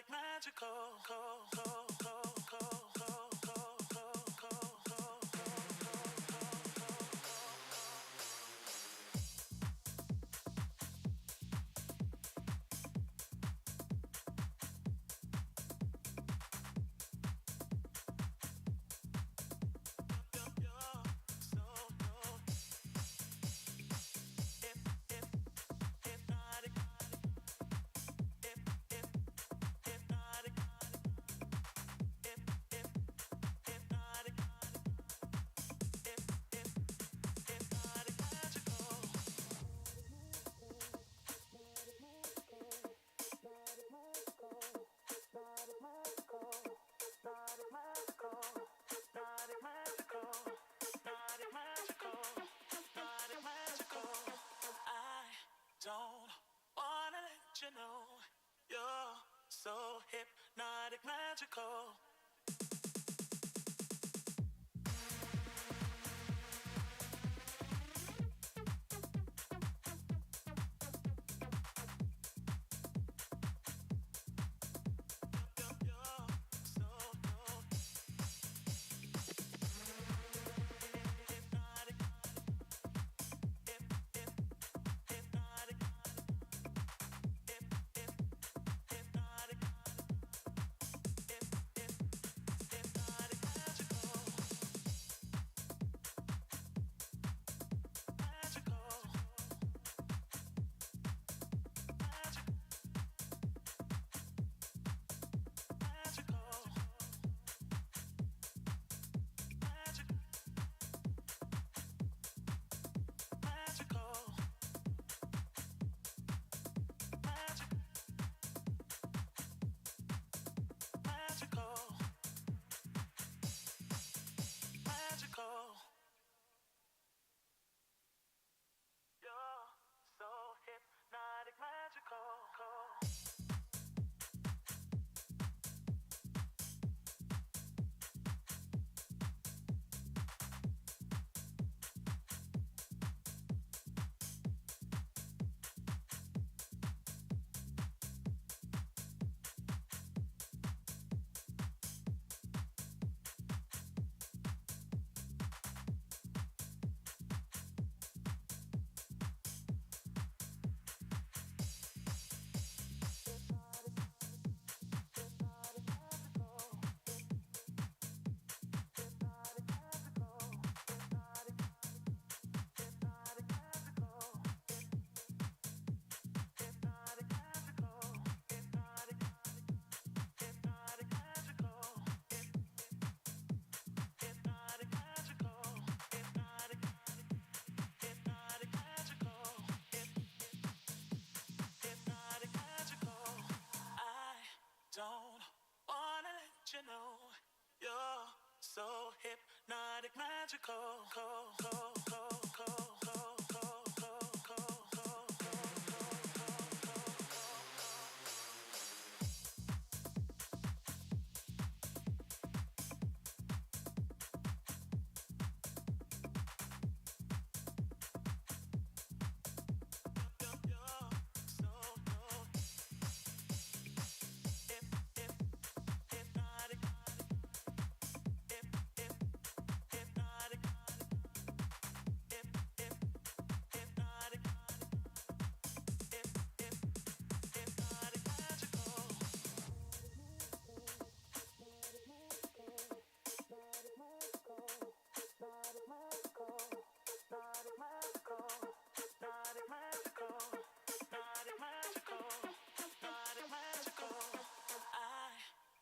magical. Don't wanna let you know you're so hypnotic, magical. You're so hypnotic, magical. Don't wanna let you know you're so hypnotic, magical.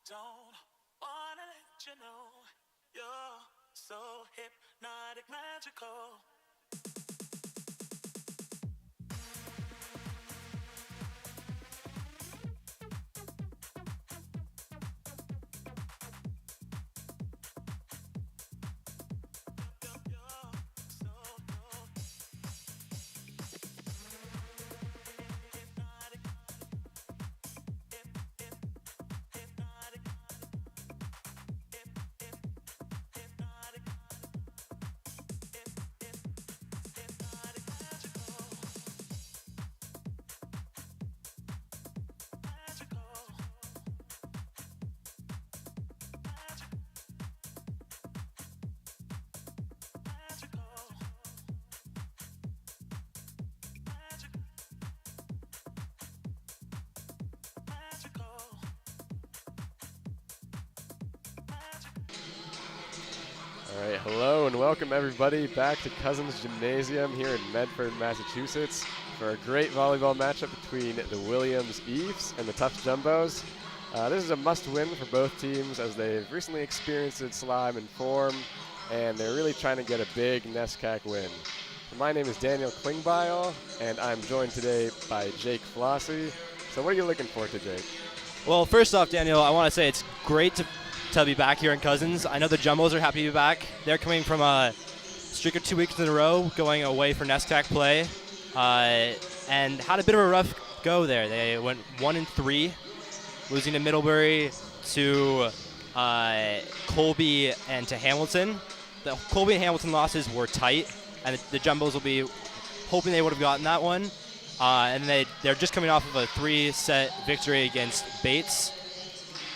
Don't wanna let you know you're so hypnotic, magical. All right, hello and welcome everybody back to Cousins Gymnasium here in Medford, Massachusetts for a great volleyball matchup between the Williams Eves and the Tufts Jumbos. This is a must-win for both teams as they've recently experienced slime and form, and they're really trying to get a big NESCAC win. My name is Daniel Klingbeil, and I'm joined today by Jake Flossie. So what are you looking for today, Jake? Well, first off, Daniel, I want to say it's great to be back here in Cousins. I know the Jumbos are happy to be back. They're coming from a streak of 2 weeks in a row going away for NESCAC play and had a bit of a rough go there. They went 1-3, losing to Middlebury, to Colby, and to Hamilton. The Colby and Hamilton losses were tight, and the Jumbos will be hoping they would have gotten that one. And they're just coming off of a 3-set victory against Bates.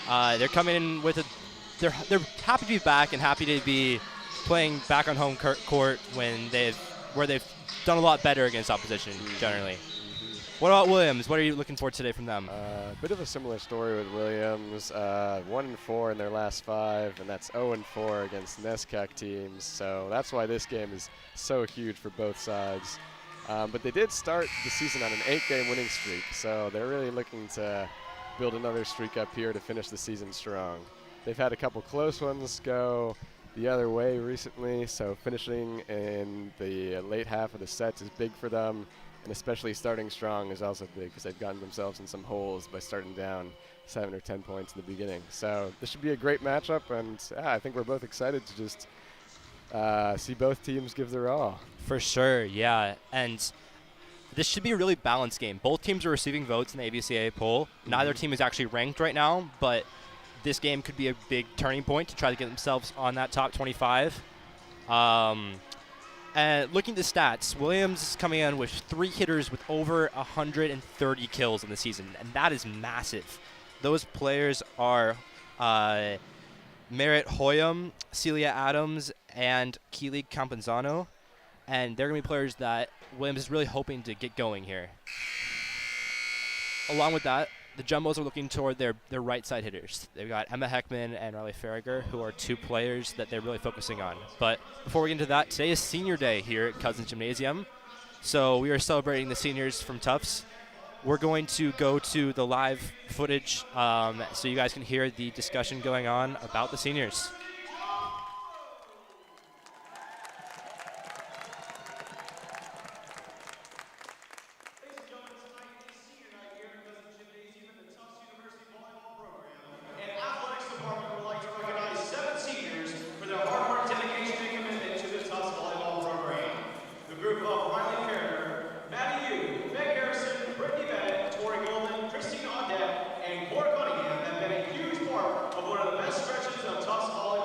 They're coming in with they're happy to be back and happy to be playing back on home court where they've done a lot better against opposition generally. What about Williams? What are you looking for today from them? A bit of a similar story with Williams. 1-4 in their last 5, and that's 0-4 against NESCAC teams. So that's why this game is so huge for both sides. But they did start the season on an 8-game winning streak, so they're really looking to build another streak up here to finish the season strong. They've had a couple close ones go the other way recently, so finishing in the late half of the sets is big for them, and especially starting strong is also big because they've gotten themselves in some holes by starting down 7 or 10 points in the beginning. So this should be a great matchup, and I think we're both excited to just see both teams give their all. For sure, yeah. And this should be a really balanced game. Both teams are receiving votes in the ABCA poll. Neither team is actually ranked right now, but this game could be a big turning point to try to get themselves on that top 25. And looking at the stats, Williams is coming in with 3 hitters with over 130 kills in the season, and that is massive. Those players are Merritt Hoyam, Celia Adams, and Keely Campenzano, and they're going to be players that Williams is really hoping to get going here. Along with that, the Jumbos are looking toward their right side hitters. They've got Emma Heckman and Riley Farragher, who are 2 players that they're really focusing on. But before we get into that, today is senior day here at Cousins Gymnasium. So we are celebrating the seniors from Tufts. We're going to go to the live footage so you guys can hear the discussion going on about the seniors. Of one of the best stretches of Tufts volleyball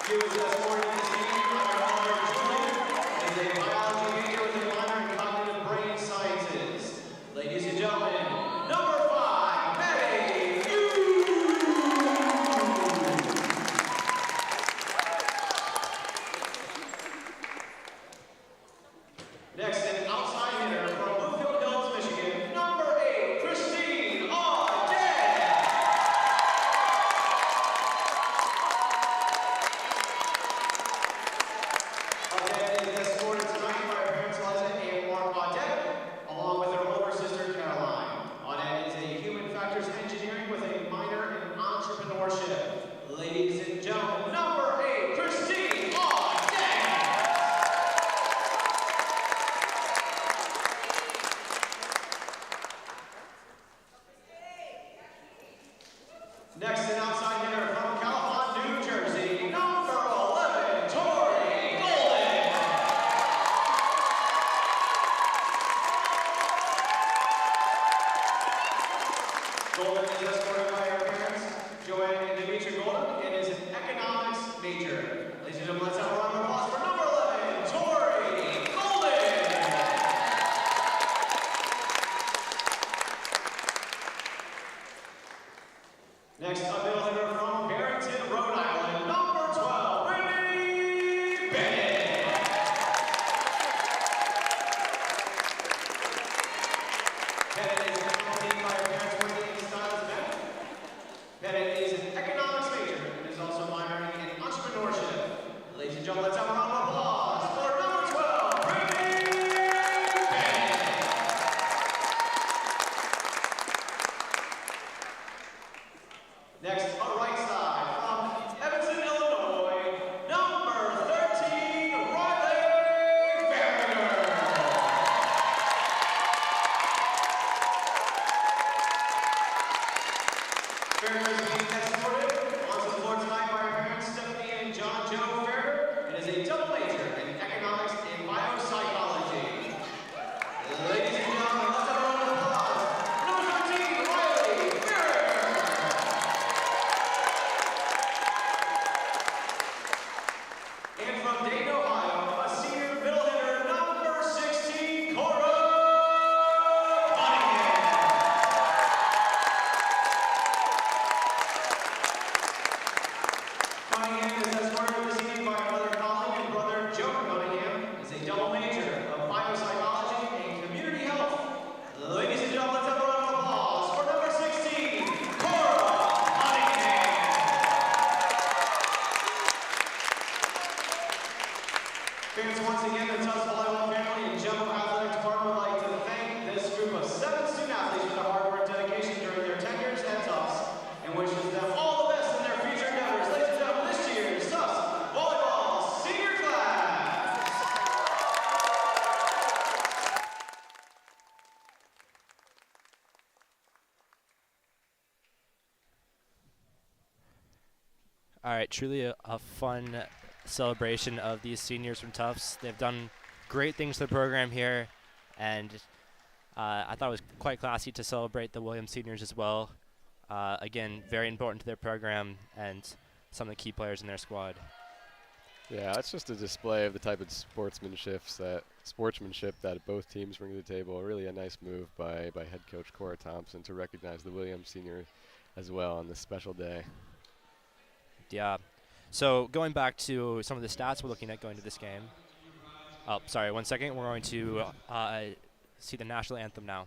He was escorted this evening by our honor Julie, is a biology major with a minor in cognitive brain sciences. Ladies and gentlemen, number 5, Maddie Hughes. Next, an outside hitter from Bluefield Hills, Michigan, number 8, Christine Auden. Auden is escorted tonight by her parents Liza and Mark Auden, along with her older sister Caroline. Auden is a human factors engineering with a minor in entrepreneurship. Ladies and gentlemen, number 8, Christine Auden. Next, an outside hitter from Calhoun, New Jersey, number 11, Tori Golden. Golden is escorted by her parents, Joanne and Demetri Golden, and is an economics major. Ladies and gentlemen, let's have a round of applause for number 11, Tori Golden. Next, a middle hitter from Barrington, Rhode Island, number 12, Brittany Bennett. Bennett is accompanied by her parents, Wendy and Styles Bennett. Bennett is an economics major and is also minoring in entrepreneurship. Ladies and gentlemen, let's have a round of applause for number 12, Brittany Bennett. Next, a right side from Evanston, Illinois, number 13, Riley Farringer. Farringer is being escorted onto the floor tonight by her parents, Stephanie and John Joe Farringer, and is a double major in economics and biopsychology. Ladies and gentlemen, let's have a round of applause. Number 13, Riley Farringer. And from Dayton, Ohio, a senior middle hitter, number 16, Cora Cunningham. Cunningham is escorted this evening by another colleague and brother, Joe Cunningham, is a double major of biopsychology and community health. Ladies and gentlemen, let's have a round of applause for number 16, Cora Cunningham. Parents, once again, the Tufts Volleyball family and Jumbo Athletic Department would like to thank this group of 7 student athletes for their hard work and dedication during their tenures at Tufts and wishes them all the best in their future endeavors. Ladies and gentlemen, this year's Tufts Volleyball Senior Class. All right, truly a fun celebration of these seniors from Tufts. They've done great things to the program here, and I thought it was quite classy to celebrate the Williams seniors as well. Again, very important to their program and some of the key players in their squad. Yeah, it's just a display of the type of sportsmanship that both teams bring to the table. Really a nice move by head coach Cora Thompson to recognize the Williams senior as well on this special day. Yeah. So going back to some of the stats we're looking at going to this game. Oh, sorry, 1 second. We're going to see the national anthem now.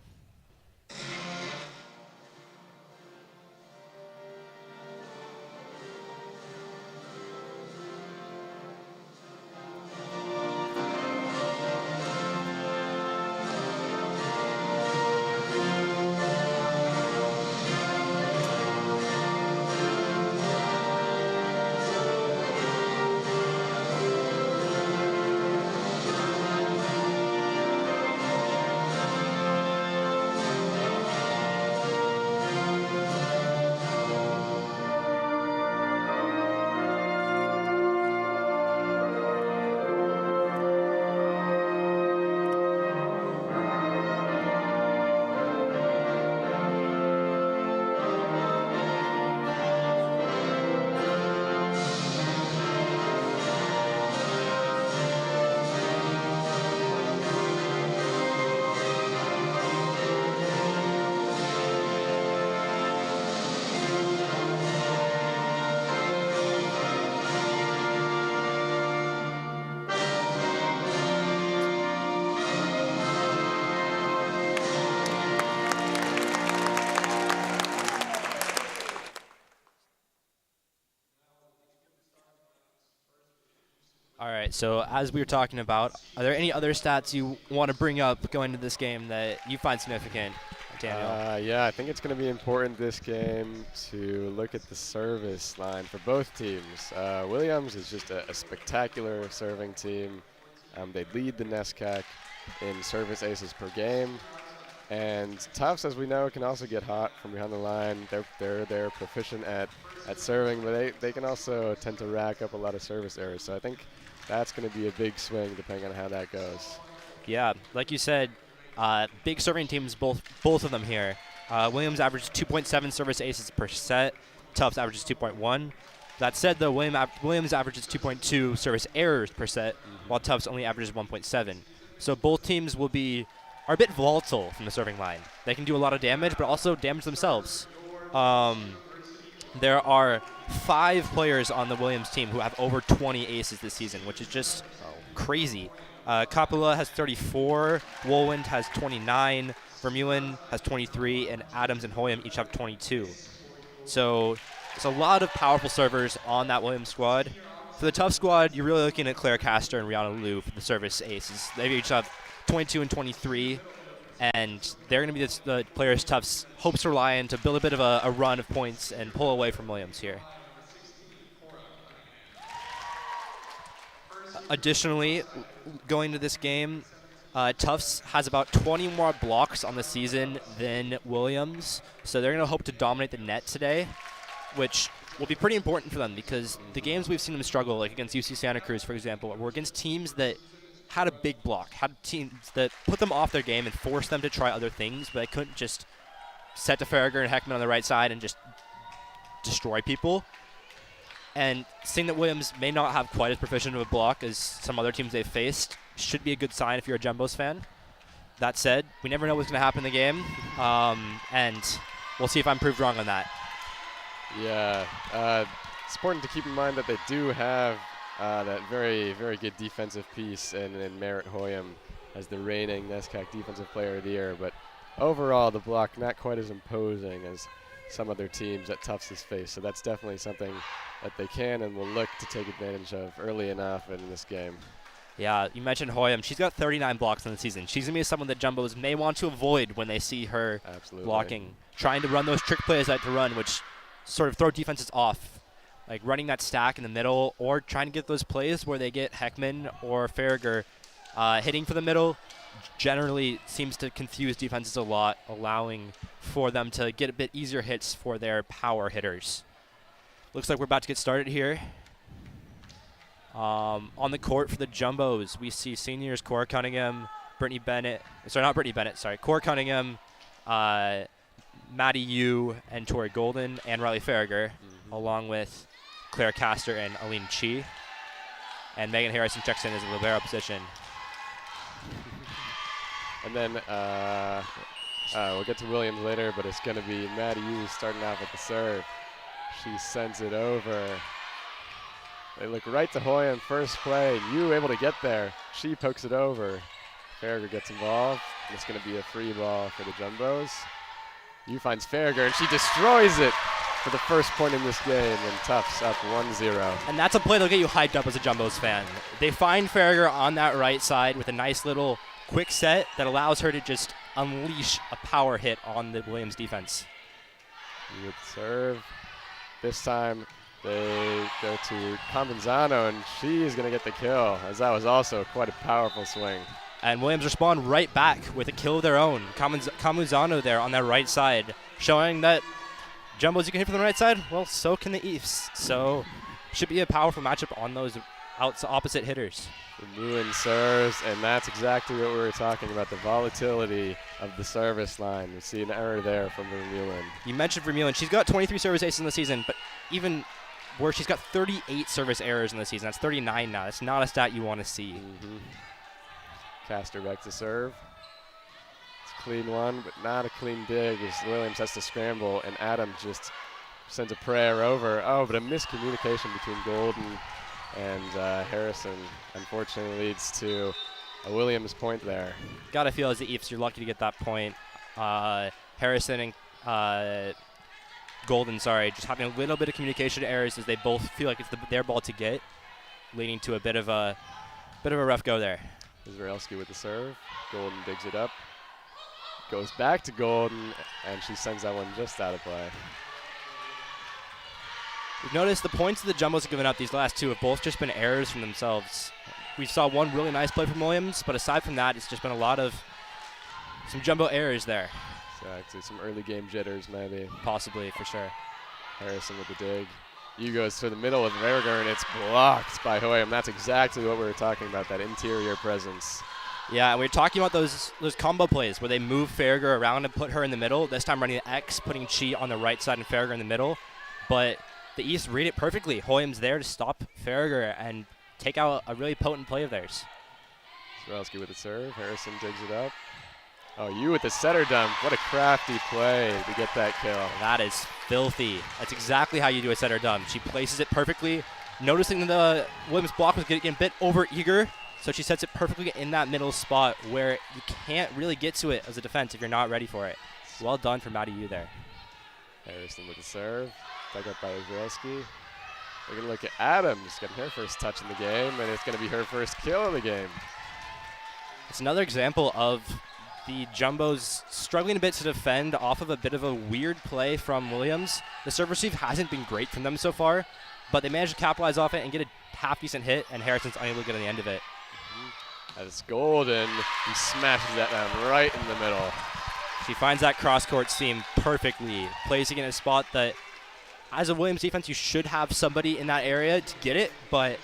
All right, so as we were talking about, are there any other stats you want to bring up going into this game that you find significant, Daniel? Yeah, I think it's going to be important this game to look at the service line for both teams. Williams is just a spectacular serving team. They lead the NESCAC in service aces per game. And Tufts, as we know, can also get hot from behind the line. They're proficient at serving, but they can also tend to rack up a lot of service errors. So I think that's going to be a big swing depending on how that goes. Yeah, like you said, big serving teams, both of them here. Williams averages 2.7 service aces per set. Tufts averages 2.1. That said, though, Williams averages 2.2 service errors per set, while Tufts only averages 1.7. So both teams are a bit volatile from the serving line. They can do a lot of damage, but also damage themselves. There are 5 players on the Williams team who have over 20 aces this season, which is just crazy. Kapula has 34, Woolwind has 29, Vermeulen has 23, and Adams and Hoyam each have 22. So there's a lot of powerful servers on that Williams squad. For the Tufts squad, you're really looking at Claire Castor and Rihanna Liu for the service aces. They each have 22 and 23, and they're going to be the players Tufts hopes to rely on to build a bit of a run of points and pull away from Williams here. Additionally, going to this game, Tufts has about 20 more blocks on the season than Williams, so they're going to hope to dominate the net today, which will be pretty important for them because the games we've seen them struggle, like against UC Santa Cruz, for example, were against teams that had a big block, had teams that put them off their game and forced them to try other things, but they couldn't just set to Farragher and Heckman on the right side and just destroy people. And seeing that Williams may not have quite as proficient of a block as some other teams they've faced should be a good sign if you're a Jumbos fan. That said, we never know what's going to happen in the game, and we'll see if I'm proved wrong on that. Yeah, it's important to keep in mind that they do have that very, very good defensive piece in Merritt Hoyam as the reigning NESCAC Defensive Player of the Year. But overall, the block not quite as imposing as some other teams that Tufts has faced. So that's definitely something that they can and will look to take advantage of early enough in this game. Yeah, you mentioned Hoyam. She's got 39 blocks in the season. She's going to be someone that Jumbos may want to avoid when they see her blocking, trying to run those trick plays that to run, which sort of throw defenses off, like running that stack in the middle or trying to get those plays where they get Heckman or Farragher hitting for the middle. Generally seems to confuse defenses a lot, allowing for them to get a bit easier hits for their power hitters. Looks like we're about to get started here. On the court for the Jumbos, we see seniors Cora Cunningham, Cora Cunningham, Maddie Yu, and Tori Golden, and Riley Farragher, along with Claire Castor and Aline Chi. And Megan Harrison checks in as a libero position. And then we'll get to Williams later, but it's going to be Maddie Yu starting off at the serve. She sends it over. They look right to Hoyam, first play. Yu able to get there. She pokes it over. Farragher gets involved. And it's going to be a free ball for the Jumbos. Yu finds Farragher, and she destroys it for the first point in this game, and Tufts up 1-0. And that's a play that'll get you hyped up as a Jumbos fan. They find Farragher on that right side with a nice little quick set that allows her to just unleash a power hit on the Williams defense. With serve. This time they go to Convenzano, and she is going to get the kill, as that was also quite a powerful swing. And Williams respond right back with a kill of their own. Camuzano there on that right side, showing that Jumbos, you can hit from the right side, well, so can the Eefs. So should be a powerful matchup on those opposite hitters. Vermeulen serves, and that's exactly what we were talking about, the volatility of the service line. We see an error there from Vermeulen. You mentioned Vermeulen. She's got 23 service aces in the season, but even worse, she's got 38 service errors in the season. That's 39 now. That's not a stat you want to see. Castor back to serve. It's a clean one, but not a clean dig as Williams has to scramble, and Adam just sends a prayer over. Oh, but a miscommunication between Golden and Harrison unfortunately leads to a Williams point there. Gotta feel as the Eefs, you're lucky to get that point. Harrison and Golden, just having a little bit of communication errors as they both feel like it's their ball to get. leading to a bit of a rough go there. Israelski with the serve. Golden digs it up. Goes back to Golden, and she sends that one just out of play. We've noticed the points that the Jumbos have given up these last two have both just been errors from themselves. We saw one really nice play from Williams, but aside from that, it's just been a lot of some Jumbo errors there. Exactly, some early game jitters maybe. Possibly, for sure. Harrison with the dig. You goes to the middle of Verger, and it's blocked by Hoyam. That's exactly what we were talking about, that interior presence. Yeah, and we were talking about those combo plays where they move Farragher around and put her in the middle, this time running the X, putting Chi on the right side and Farragher in the middle. But the East read it perfectly. Hoyam's there to stop Farragher and take out a really potent play of theirs. Zrelski with the serve. Harrison digs it up. Oh, you with the setter dump. What a crafty play to get that kill. That is filthy. That's exactly how you do a setter dump. She places it perfectly. Noticing the Williams block was getting a bit over-eager, so she sets it perfectly in that middle spot where you can't really get to it as a defense if you're not ready for it. Well done for Maddie Yu there. Harrison with the serve. Dug up by Zrelski. We're going to look at Adams getting her first touch in the game, and it's going to be her first kill of the game. It's another example of the Jumbos struggling a bit to defend off of a bit of a weird play from Williams. The serve receive hasn't been great from them so far, but they managed to capitalize off it and get a half-decent hit, and Harrison's unable to get on the end of it. That's Golden. He smashes that down right in the middle. She finds that cross-court seam perfectly, placing it in a spot that, as a Williams defense, you should have somebody in that area to get it, but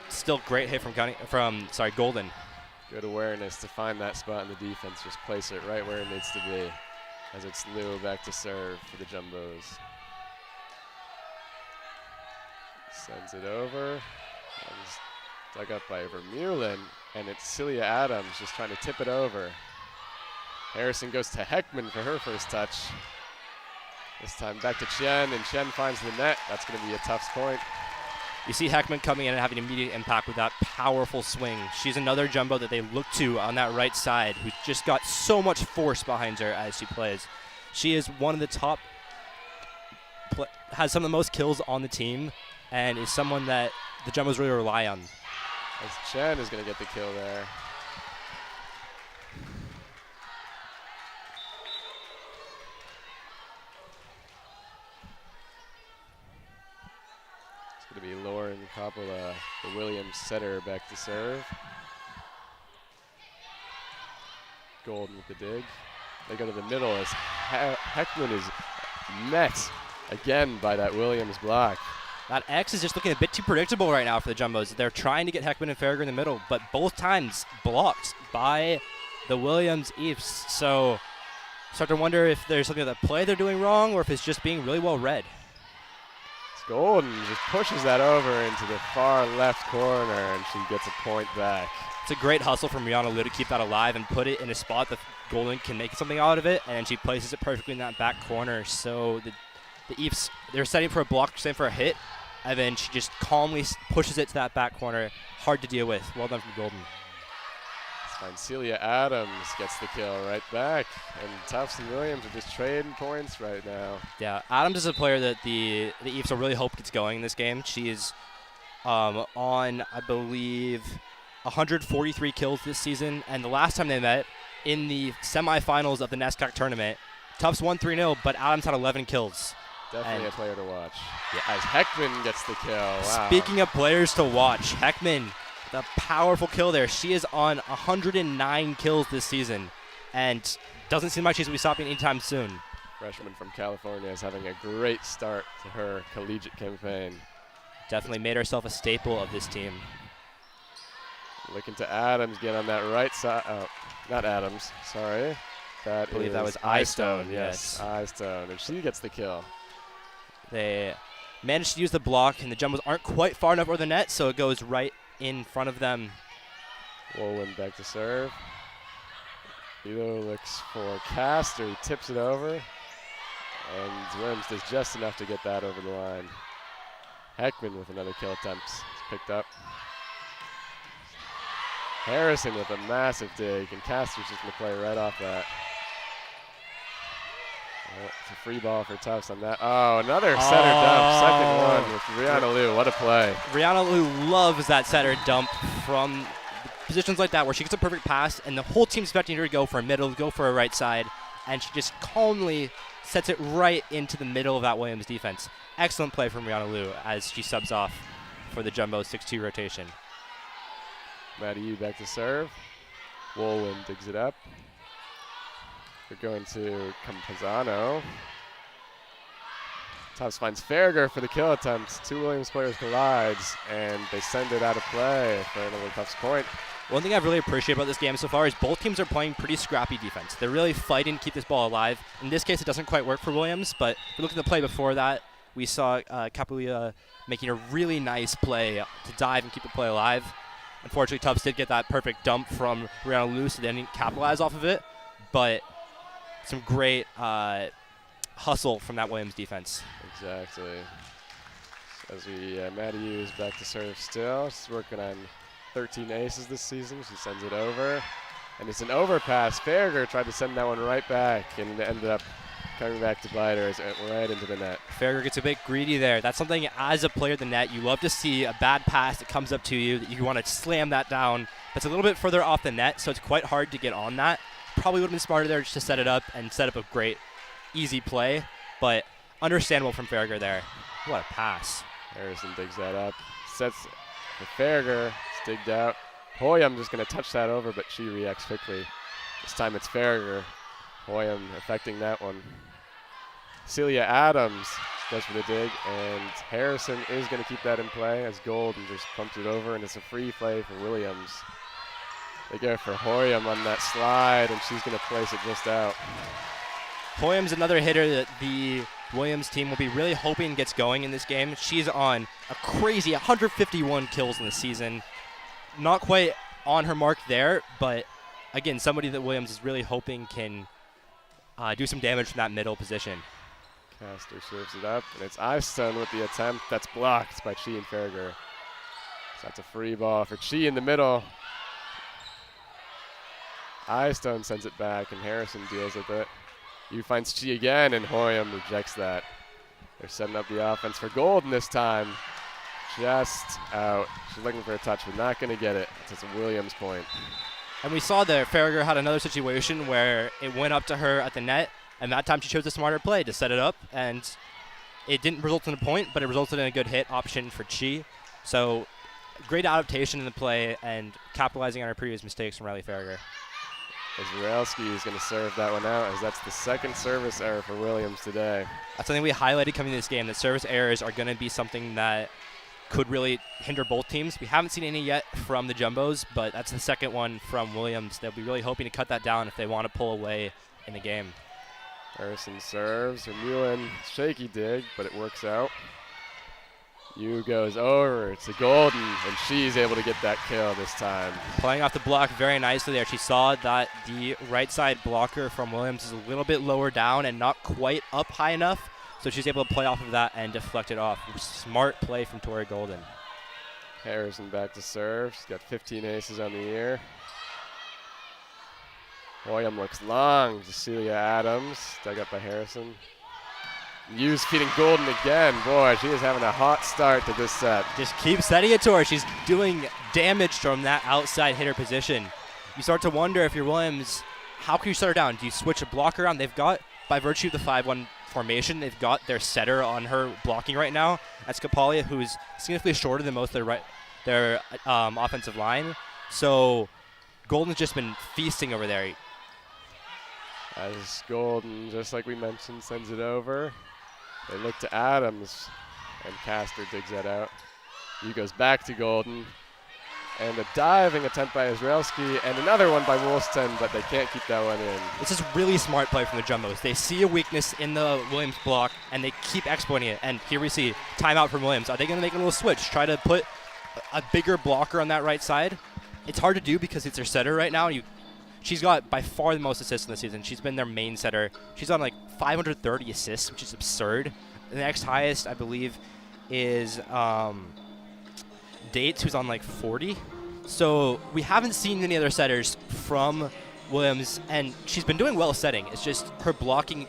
still great hit from Golden. Good awareness to find that spot in the defense. Just place it right where it needs to be. As it's Liu back to serve for the Jumbos. Sends it over. That was dug up by Vermeulen, and it's Celia Adams just trying to tip it over. Harrison goes to Heckman for her first touch. This time back to Chen, and Chen finds the net. That's going to be a Tufts point. You see Heckman coming in and having immediate impact with that powerful swing. She's another Jumbo that they look to on that right side, who's just got so much force behind her as she plays. She is one of the top, has some of the most kills on the team, and is someone that the Jumbos really rely on. As Chen is going to get the kill there. It's going to be Lauren Coppola, the Williams setter, back to serve. Golden with the dig. They go to the middle as Heckman is met again by that Williams block. That X is just looking a bit too predictable right now for the Jumbos. They're trying to get Heckman and Farragher in the middle, but both times blocked by the Williams Eves. So start to wonder if there's something that play they're doing wrong or if it's just being really well read. Golden just pushes that over into the far left corner, and she gets a point back. It's a great hustle from Rihanna Liu to keep that alive and put it in a spot that Golden can make something out of it, and she places it perfectly in that back corner. So the Eves, they're setting for a block, setting for a hit, and then she just calmly pushes it to that back corner. Hard to deal with. Well done from Golden. And Celia Adams gets the kill right back. And Tufts and Williams are just trading points right now. Yeah, Adams is a player that the Eves will really hope gets going in this game. She is on, I believe, 143 kills this season. And the last time they met, in the semifinals of the NESCAC tournament, Tufts won 3-0, but Adams had 11 kills. Definitely a player to watch. Yeah. As Heckman gets the kill. Wow. Speaking of players to watch, Heckman, the powerful kill there. She is on 109 kills this season, and doesn't seem like she's going to be stopping anytime soon. Freshman from California is having a great start to her collegiate campaign. Definitely made herself a staple of this team. Looking to Adams, get on that right side. Oh, not Adams, sorry. I believe that was Eyestone, yes. Eyestone, and she gets the kill. They managed to use the block, and the Jumbos aren't quite far enough over the net, so it goes right in front of them. Wolin back to serve. Elo looks for Castor. He tips it over. And Williams does just enough to get that over the line. Heckman with another kill attempt. It's picked up. Harrison with a massive dig, and Castor's just going to play right off that. Well, it's a free ball for Tufts on that. Oh, another setter dump. Second one with Rihanna Liu. What a play. Rihanna Liu loves that setter dump from positions like that where she gets a perfect pass and the whole team's expecting her to go for a middle, go for a right side, and she just calmly sets it right into the middle of that Williams defense. Excellent play from Rihanna Liu as she subs off for the Jumbo 6-2 rotation. Maddie Yu back to serve. Wolwin digs it up. We're going to Campazano. Tufts finds Farragher for the kill attempt. Two Williams players collides, and they send it out of play for another Tufts point. One thing I've really appreciated about this game so far is both teams are playing pretty scrappy defense. They're really fighting to keep this ball alive. In this case, it doesn't quite work for Williams, but if we look at the play before that, we saw Capulia making a really nice play to dive and keep the play alive. Unfortunately, Tufts did get that perfect dump from Rihanna Liu, so they didn't capitalize off of it, but some great hustle from that Williams defense. Exactly. As Maddie Yu is back to serve still. She's working on 13 aces this season. She sends it over, and it's an overpass. Farragher tried to send that one right back, and it ended up coming back to bite her as it went right into the net. Farragher gets a bit greedy there. That's something as a player of the net, you love to see a bad pass that comes up to you, that you want to slam that down. It's a little bit further off the net, so it's quite hard to get on that. Probably would have been smarter there just to set it up and set up a great, easy play, but understandable from Farragher there. What a pass. Harrison digs that up. Sets for Farragher. It's digged out. Hoyam just going to touch that over, but she reacts quickly. This time it's Farragher. Hoyam affecting that one. Celia Adams goes for the dig, and Harrison is going to keep that in play as Golden just pumps it over, and it's a free play for Williams. They go for Hoyam on that slide, and she's going to place it just out. Hoyam's another hitter that the Williams team will be really hoping gets going in this game. She's on a crazy 151 kills in the season. Not quite on her mark there, but again, somebody that Williams is really hoping can do some damage from that middle position. Caster serves it up, and it's Ivestone with the attempt. That's blocked by Chi and Farragher. So that's a free ball for Chi in the middle. Ivestone sends it back, and Harrison deals with it. Yu finds Chi again, and Hoyam rejects that. They're setting up the offense for Golden this time. Just out. She's looking for a touch, but not going to get it. It's a Williams point. And we saw there, Farragher had another situation where it went up to her at the net, and that time she chose a smarter play to set it up, and it didn't result in a point, but it resulted in a good hit option for Chi. So great adaptation in the play and capitalizing on her previous mistakes from Riley Farragher. Izraelski is going to serve that one out, as that's the second service error for Williams today. That's something we highlighted coming to this game, that service errors are going to be something that could really hinder both teams. We haven't seen any yet from the Jumbos, but that's the second one from Williams. They'll be really hoping to cut that down if they want to pull away in the game. Harrison serves. Vermeulen, shaky dig, but it works out. Yu goes over to Golden, and she's able to get that kill this time. Playing off the block very nicely there. She saw that the right side blocker from Williams is a little bit lower down and not quite up high enough, so she's able to play off of that and deflect it off. Smart play from Tori Golden. Harrison back to serve. She's got 15 aces on the year. Hoyam looks long. Cecilia Adams, dug up by Harrison. Yu's feeding Golden again. Boy, she is having a hot start to this set. Just keep setting it to her. She's doing damage from that outside hitter position. You start to wonder if you're Williams, how can you shut her down? Do you switch a blocker on? They've got, by virtue of the 5-1 formation, they've got their setter on her blocking right now. That's Kapalia, who's significantly shorter than most of their offensive line. So Golden's just been feasting over there. As Golden, just like we mentioned, sends it over. They look to Adams, and Castor digs that out. He goes back to Golden. And a diving attempt by Izraelski, and another one by Woolston, but they can't keep that one in. This is really smart play from the Jumbos. They see a weakness in the Williams block, and they keep exploiting it. And here we see timeout from Williams. Are they going to make a little switch, try to put a bigger blocker on that right side? It's hard to do because it's their setter right now. She's got by far the most assists in the season. She's been their main setter. She's on like 530 assists, which is absurd. The next highest, I believe, is Dates, who's on like 40. So we haven't seen any other setters from Williams, and she's been doing well setting. It's just her blocking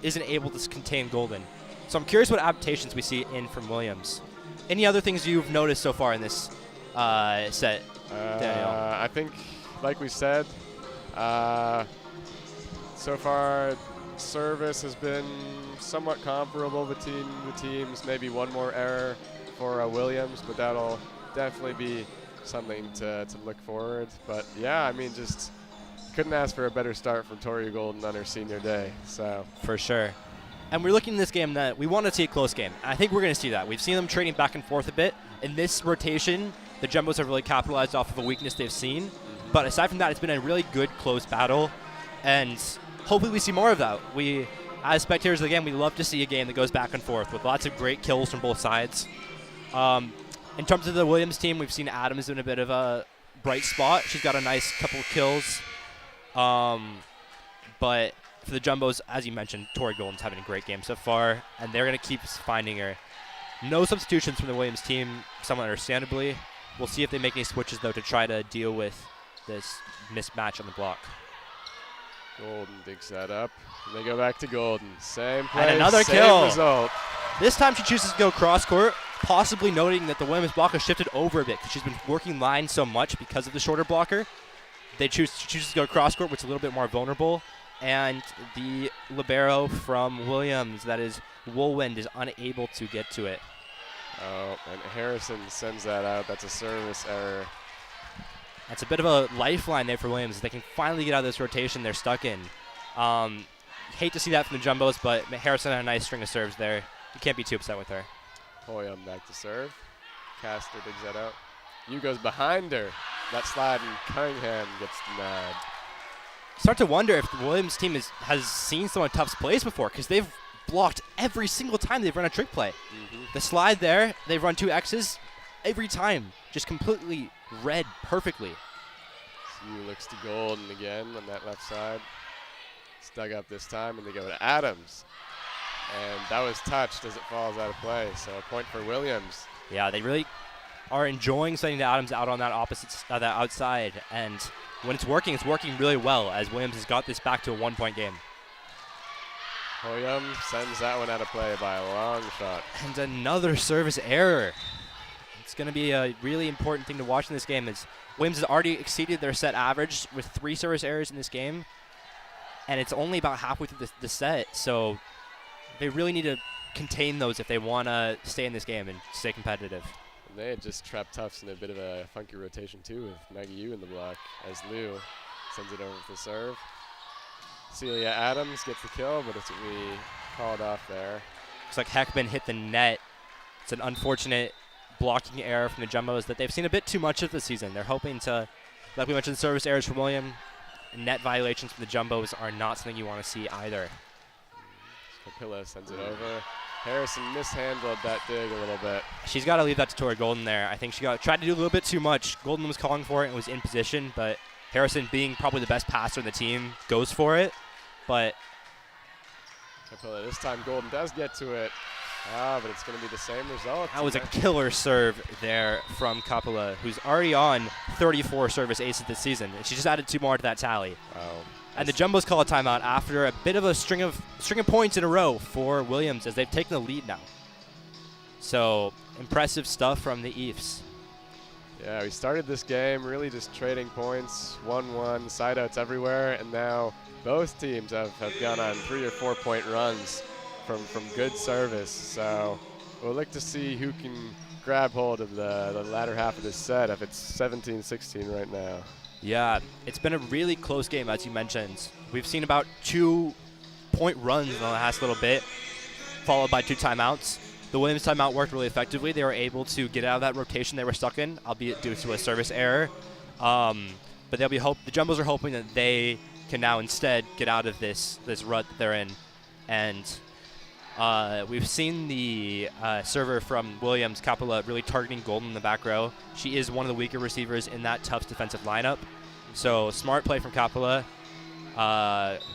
isn't able to contain Golden. So I'm curious what adaptations we see in from Williams. Any other things you've noticed so far in this set, Daniel? I think, like we said, so far service has been somewhat comparable between the teams. Maybe one more error for Williams, but that'll definitely be something to look forward. But yeah, I mean, just couldn't ask for a better start from Tori Golden on her senior day. So for sure. And we're looking at this game that we want to see a close game. And I think we're going to see that. We've seen them trading back and forth a bit. In this rotation, the Jumbos have really capitalized off of a weakness they've seen. But aside from that, it's been a really good close battle. And hopefully we see more of that. We, as spectators of the game, we love to see a game that goes back and forth with lots of great kills from both sides. In terms of the Williams team, we've seen Adams in a bit of a bright spot. She's got a nice couple of kills. But for the Jumbos, as you mentioned, Tori Golden's having a great game so far, and they're going to keep finding her. No substitutions from the Williams team, somewhat understandably. We'll see if they make any switches, though, to try to deal with this mismatch on the block. Golden digs that up. And they go back to Golden. Same play, and another same kill. result. This time she chooses to go cross-court, possibly noting that the Williams block has shifted over a bit because she's been working line so much because of the shorter blocker. She chooses to go cross-court, which is a little bit more vulnerable. And the libero from Williams, that is Woolwind, is unable to get to it. Oh, and Harrison sends that out. That's a service error. That's a bit of a lifeline there for Williams. They can finally get out of this rotation they're stuck in. Hate to see that from the Jumbos, but Harrison had a nice string of serves there. You can't be too upset with her. Hoyam back to serve. Caster digs that out. Yu goes behind her. That slide, and Cunningham gets denied. Start to wonder if the Williams team has seen some of Tufts' plays before, because they've blocked every single time they've run a trick play. The slide there, they've run 2 X's every time, just completely read perfectly. Yu looks to Golden again on that left side. It's dug up this time, and they go to Adams. And that was touched as it falls out of play, so a point for Williams. Yeah, they really are enjoying sending the Adams out on that that outside, and when it's working really well, as Williams has got this back to a 1-point game. Hoyam sends that one out of play by a long shot. And another service error. It's going to be a really important thing to watch in this game, as Williams has already exceeded their set average with 3 service errors in this game, and it's only about halfway through the set, so they really need to contain those if they want to stay in this game and stay competitive. And they had just trapped Tufts in a bit of a funky rotation too, with Maggie Yu in the block, as Liu sends it over for the serve. Celia Adams gets the kill, but it's we called off there. Looks like Heckman hit the net. It's an unfortunate blocking error from the Jumbos that they've seen a bit too much of this season. They're hoping to, like we mentioned, service errors from William. Net violations from the Jumbos are not something you want to see either. Capilla sends it over. Harrison mishandled that dig a little bit. She's got to leave that to Tori Golden there. I think she tried to do a little bit too much. Golden was calling for it and was in position, but Harrison, being probably the best passer in the team, goes for it. But Capilla, this time Golden does get to it. But it's going to be the same result. That was a killer serve there from Capilla, who's already on 34 service aces this season. She just added 2 more to that tally. Wow. And the Jumbos call a timeout after a bit of a string of points in a row for Williams, as they've taken the lead now. So impressive stuff from the Eefs. Yeah, we started this game really just trading points, 1-1, side outs everywhere, and now both teams have gone on 3 or 4 point runs from good service. So we'll look to see who can grab hold of the latter half of this set if it's 17-16 right now. Yeah, it's been a really close game, as you mentioned. We've seen about 2 point runs in the last little bit, followed by 2 timeouts. The Williams timeout worked really effectively. They were able to get out of that rotation they were stuck in, albeit due to a service error. But they'll be the Jumbos are hoping that they can now instead get out of this rut that they're in. And we've seen the server from Williams, Capilla, really targeting Golden in the back row. She is one of the weaker receivers in that Tufts defensive lineup. So smart play from Capilla.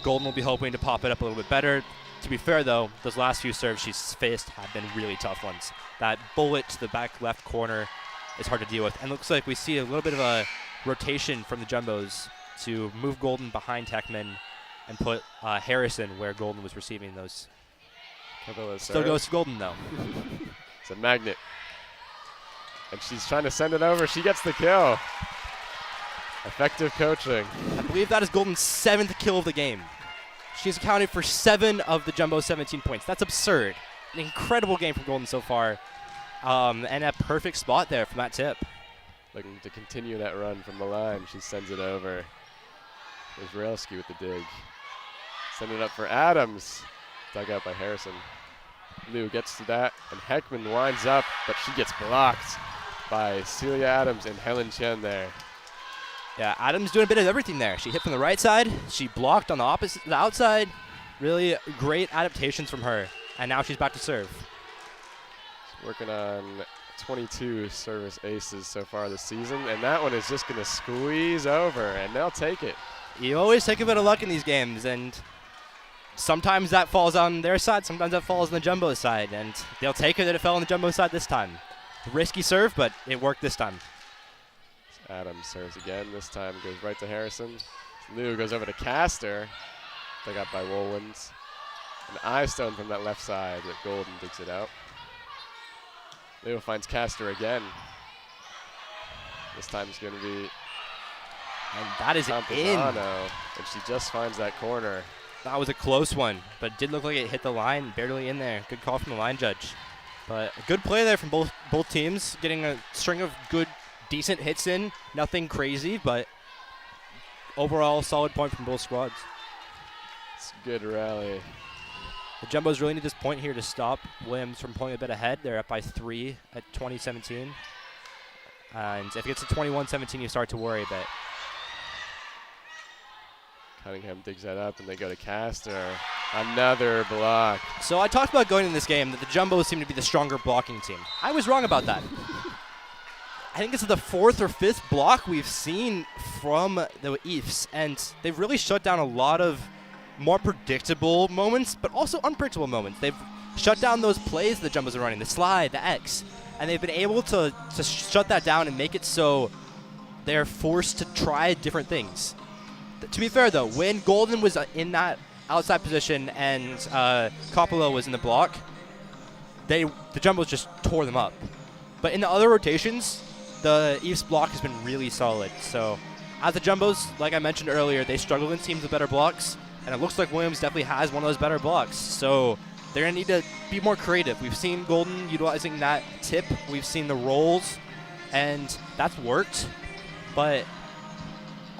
Golden will be hoping to pop it up a little bit better. To be fair, though, those last few serves she's faced have been really tough ones. That bullet to the back left corner is hard to deal with. And looks like we see a little bit of a rotation from the Jumbos to move Golden behind Heckman and put Harrison where Golden was receiving those. Capilla's Still serve. goes to Golden, though. It's a magnet. And she's trying to send it over. She gets the kill. Effective coaching. I believe that is Golden's 7th kill of the game. She's accounted for 7 of the Jumbo's 17 points. That's absurd. An incredible game from Golden so far. And a perfect spot there from that tip. Looking to continue that run from the line. She sends it over. There's Railski with the dig. Send it up for Adams. Dug out by Harrison. Liu gets to that, and Heckman winds up, but she gets blocked by Celia Adams and Helen Chen there. Yeah, Adams doing a bit of everything there. She hit from the right side. She blocked on the outside. Really great adaptations from her. And now she's back to serve. She's working on 22 service aces so far this season, and that one is just going to squeeze over, and they'll take it. You always take a bit of luck in these games, and sometimes that falls on their side, sometimes that falls on the Jumbo side, and they'll take it that it fell on the Jumbo side this time. Risky serve, but it worked this time. Adams serves again. This time goes right to Harrison. Liu goes over to Castor. Dug up by Woolwins. An eye stone from that left side, but Golden digs it out. Liu finds Castor again. This time it's going to be And that is in. Campuzano, and she just finds that corner. That was a close one, but it did look like it hit the line, barely in there. Good call from the line judge. But a good play there from both teams, getting a string of good, decent hits in. Nothing crazy, but overall solid point from both squads. It's a good rally. The Jumbos really need this point here to stop Williams from pulling a bit ahead. They're up by 3 at 20-17. And if it gets to 21-17, you start to worry a bit. Cunningham digs that up, and they go to Castor. Another block. So I talked about going in this game that the Jumbos seem to be the stronger blocking team. I was wrong about that. I think this is the 4th or 5th block we've seen from the Eefs, and they've really shut down a lot of more predictable moments, but also unpredictable moments. They've shut down those plays the Jumbos are running, the slide, the X, and they've been able to shut that down and make it so they're forced to try different things. To be fair, though, when Golden was in that outside position and Coppola was in the block, the Jumbos just tore them up. But in the other rotations, the Eefs block has been really solid. So as the Jumbos, like I mentioned earlier, they struggle against teams with better blocks, and it looks like Williams definitely has one of those better blocks. So they're going to need to be more creative. We've seen Golden utilizing that tip. We've seen the rolls, and that's worked. But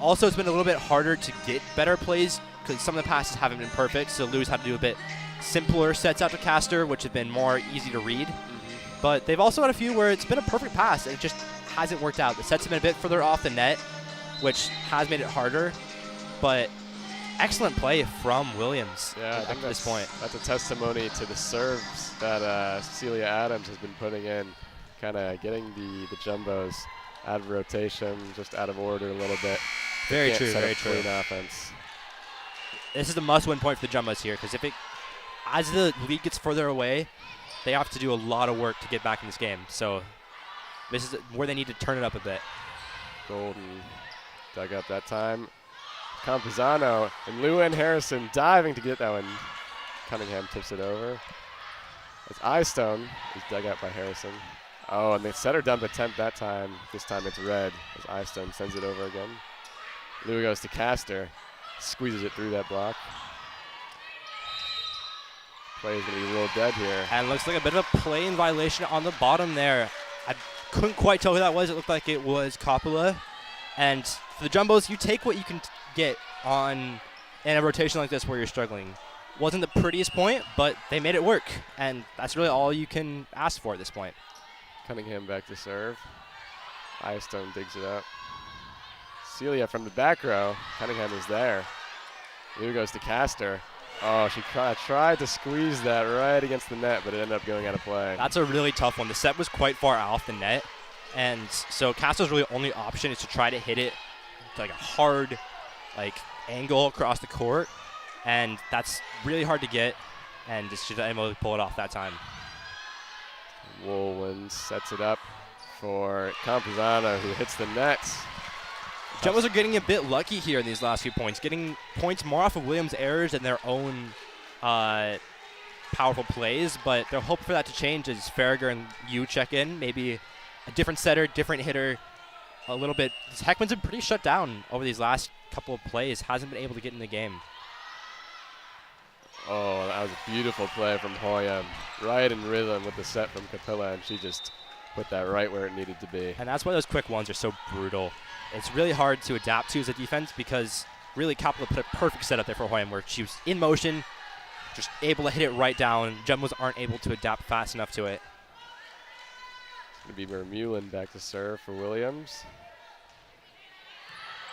also, it's been a little bit harder to get better plays because some of the passes haven't been perfect, so Lou's had to do a bit simpler sets out to Castor, which have been more easy to read. But they've also had a few where it's been a perfect pass, and it just hasn't worked out. The sets have been a bit further off the net, which has made it harder. But excellent play from Williams up to this point. That's a testimony to the serves that Celia Adams has been putting in, kind of getting the Jumbos out of rotation, just out of order a little bit. Very true, very true. Clean offense. This is a must-win point for the Jumbos here, because as the lead gets further away, they have to do a lot of work to get back in this game. So this is where they need to turn it up a bit. Golden dug up that time. Campuzano and Lou and Harrison diving to get that one. Cunningham tips it over. It's Eyestone is dug out by Harrison. Oh, and they set her dump attempt that time. This time it's red as Eyestone sends it over again. Lou goes to Castor, squeezes it through that block. Play is going to be a little dead here. And looks like a bit of a play in violation on the bottom there. I couldn't quite tell who that was. It looked like it was Coppola. And for the Jumbos, you take what you can get in a rotation like this where you're struggling. Wasn't the prettiest point, but they made it work. And that's really all you can ask for at this point. Cunningham back to serve. Eyestone digs it up. Celia from the back row. Cunningham is there. Lou goes to Castor. Oh, she tried to squeeze that right against the net, but it ended up going out of play. That's a really tough one. The set was quite far off the net, and so Castor's really only option is to try to hit it to like a hard angle across the court, and that's really hard to get, and just she's able to pull it off that time. Woolwin sets it up for Campuzano, who hits the net. Jumbos are getting a bit lucky here in these last few points, getting points more off of Williams' errors than their own powerful plays, but they'll hope for that to change as Farragher and Yu check in. Maybe a different setter, different hitter, a little bit. Heckman's been pretty shut down over these last couple of plays, hasn't been able to get in the game. Oh, that was a beautiful play from Hoyam. Right in rhythm with the set from Capilla, and she just put that right where it needed to be. And that's why those quick ones are so brutal. It's really hard to adapt to as a defense because really Capilla put a perfect setup there for Hoyam where she was in motion, just able to hit it right down. Jumbos aren't able to adapt fast enough to it. It's going to be Vermeulen back to serve for Williams.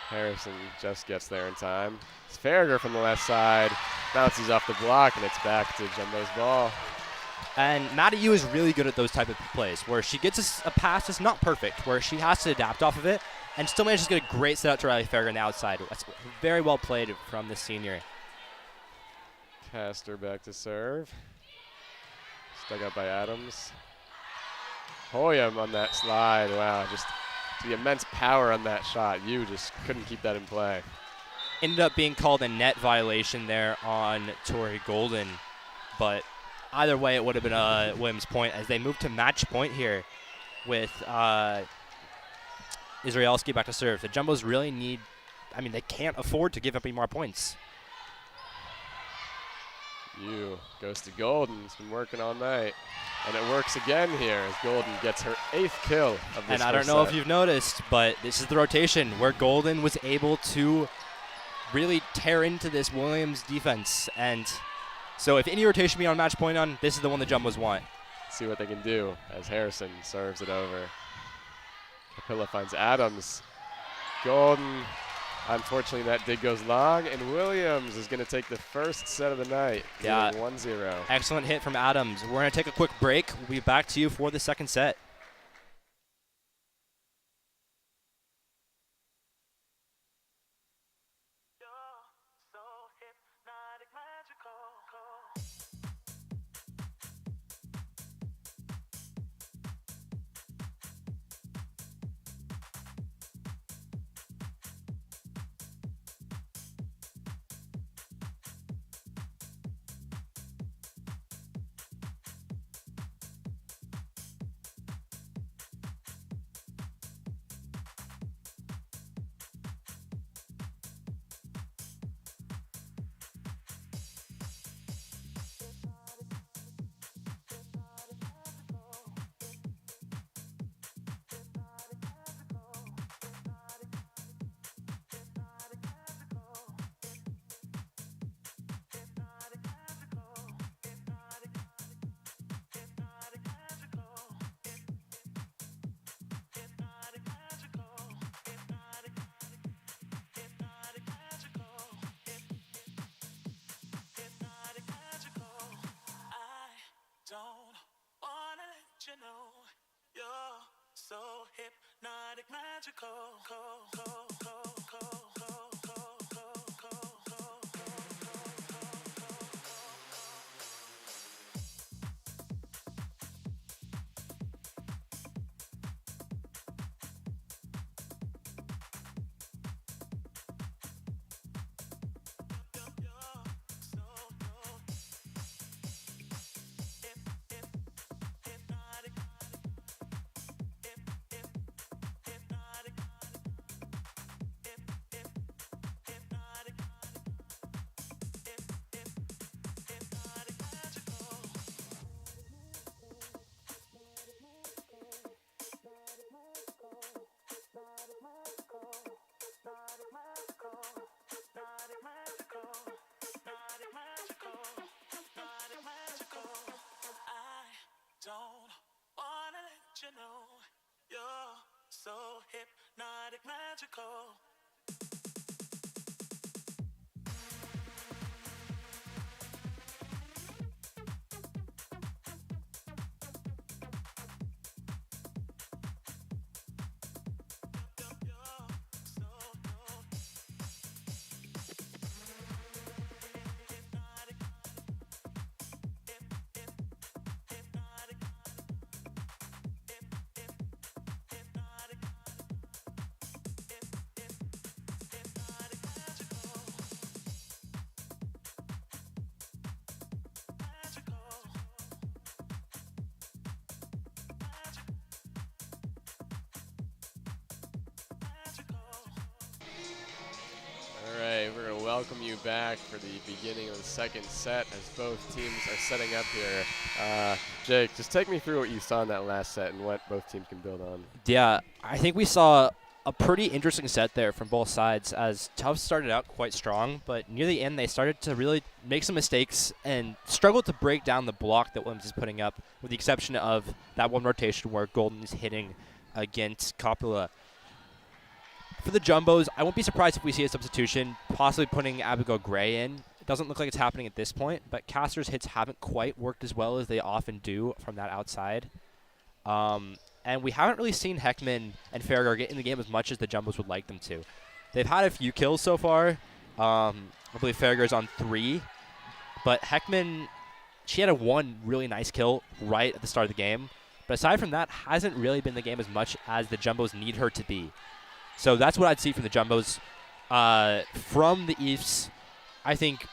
Harrison just gets there in time. It's Farragher from the left side. Bounces off the block, and it's back to Jumbo's ball. And Maddie Yu is really good at those type of plays where she gets a pass that's not perfect, where she has to adapt off of it, and still manages to get a great setup to Riley Farragher on the outside. That's very well played from the senior. Castor back to serve. Stuck out by Adams. Hoyam on that slide. Wow, just the immense power on that shot. You just couldn't keep that in play. Ended up being called a net violation there on Tori Golden, but either way it would have been a Williams point as they move to match point here with Israelski back to serve. The Jumbos really need, I mean, they can't afford to give up any more points. Yu goes to Golden. He's been working all night. And it works again here as Golden gets her 8th kill of this And I don't know if you've noticed, but this is the rotation where Golden was able to really tear into this Williams defense. And so if any rotation be on match point on, this is the one the Jumbos want. See what they can do as Harrison serves it over. Capilla finds Adams. Golden, unfortunately that dig goes long, and Williams is going to take the first set of the night. Yeah. 1-0. Excellent hit from Adams. We're going to take a quick break. We'll be back to you for the second set. Don't wanna let you know you're so hypnotic, magical. Don't wanna let you know you're so hypnotic, magical. welcome you back for the beginning of the second set as both teams are setting up here. Jake, just take me through what you saw in that last set and what both teams can build on. Yeah, I think we saw a pretty interesting set there from both sides as Tufts started out quite strong, but near the end they started to really make some mistakes and struggled to break down the block that Williams is putting up, with the exception of that one rotation where Golden is hitting against Coppola. For the Jumbos, I won't be surprised if we see a substitution, possibly putting Abigail Gray in. It doesn't look like it's happening at this point, but Castor's hits haven't quite worked as well as they often do from that outside. And we haven't really seen Heckman and Farragher get in the game as much as the Jumbos would like them to. They've had a few kills so far. I believe Farragher's on 3. But Heckman, she had one really nice kill right at the start of the game. But aside from that, hasn't really been in the game as much as the Jumbos need her to be. So that's what I'd see from the Jumbos. From the Eves, I think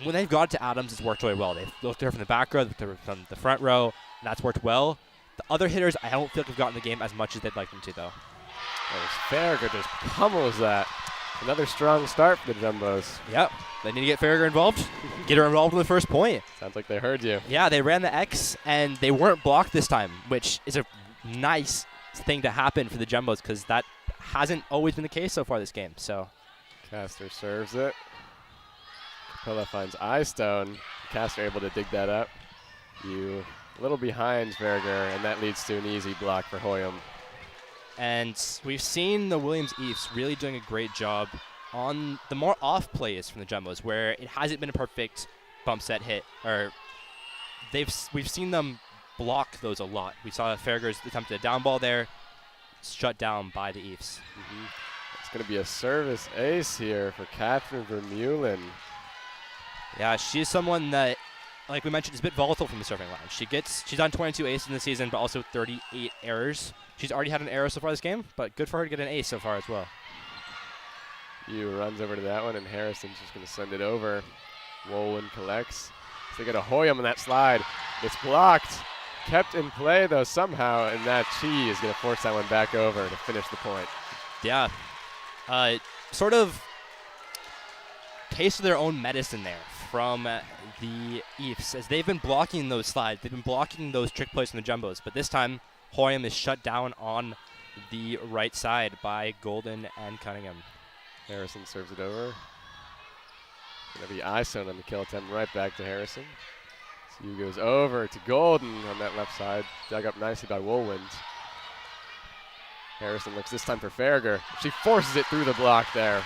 when they've got to Adams, it's worked really well. They've looked at her from the back row, looked at her from the front row, and that's worked well. The other hitters, I don't feel like have gotten the game as much as they'd like them to, though. Farragher just pummels that. Another strong start for the Jumbos. Yep. They need to get Farragher involved. Get her involved in the first point. Sounds like they heard you. Yeah, they ran the X, and they weren't blocked this time, which is a nice thing to happen for the Jumbos because that hasn't always been the case so far this game. So Castor serves it. Capella finds Eyestone. Castor able to dig that up. You a little behind Farragher, and that leads to an easy block for Hoyam. And we've seen the Williams Eves really doing a great job on the more off plays from the Jumbos, where it hasn't been a perfect bump set hit, or we've seen them block those a lot. We saw Farragher's attempted a down ball there, shut down by the Eves. It's going to be a service ace here for Catherine Vermeulen. Yeah, she's someone that, like we mentioned, is a bit volatile from the serving line. She's on 22 aces in the season, but also 38 errors. She's already had an error so far this game, but good for her to get an ace so far as well. Yu runs over to that one, and Harrison's just going to send it over. Wolin collects. So they get a Hoyam on that slide. It's blocked. Kept in play, though, somehow, and that Chi is going to force that one back over to finish the point. Yeah. Sort of taste of their own medicine there from the Eves, as they've been blocking those slides. They've been blocking those trick plays from the Jumbos, but this time Hoyam is shut down on the right side by Golden and Cunningham. Harrison serves it over. Going to be Eyestone on the kill attempt, right back to Harrison. So Yu goes over to Golden on that left side, dug up nicely by Woolwind. Harrison looks this time for Farragher. She forces it through the block there.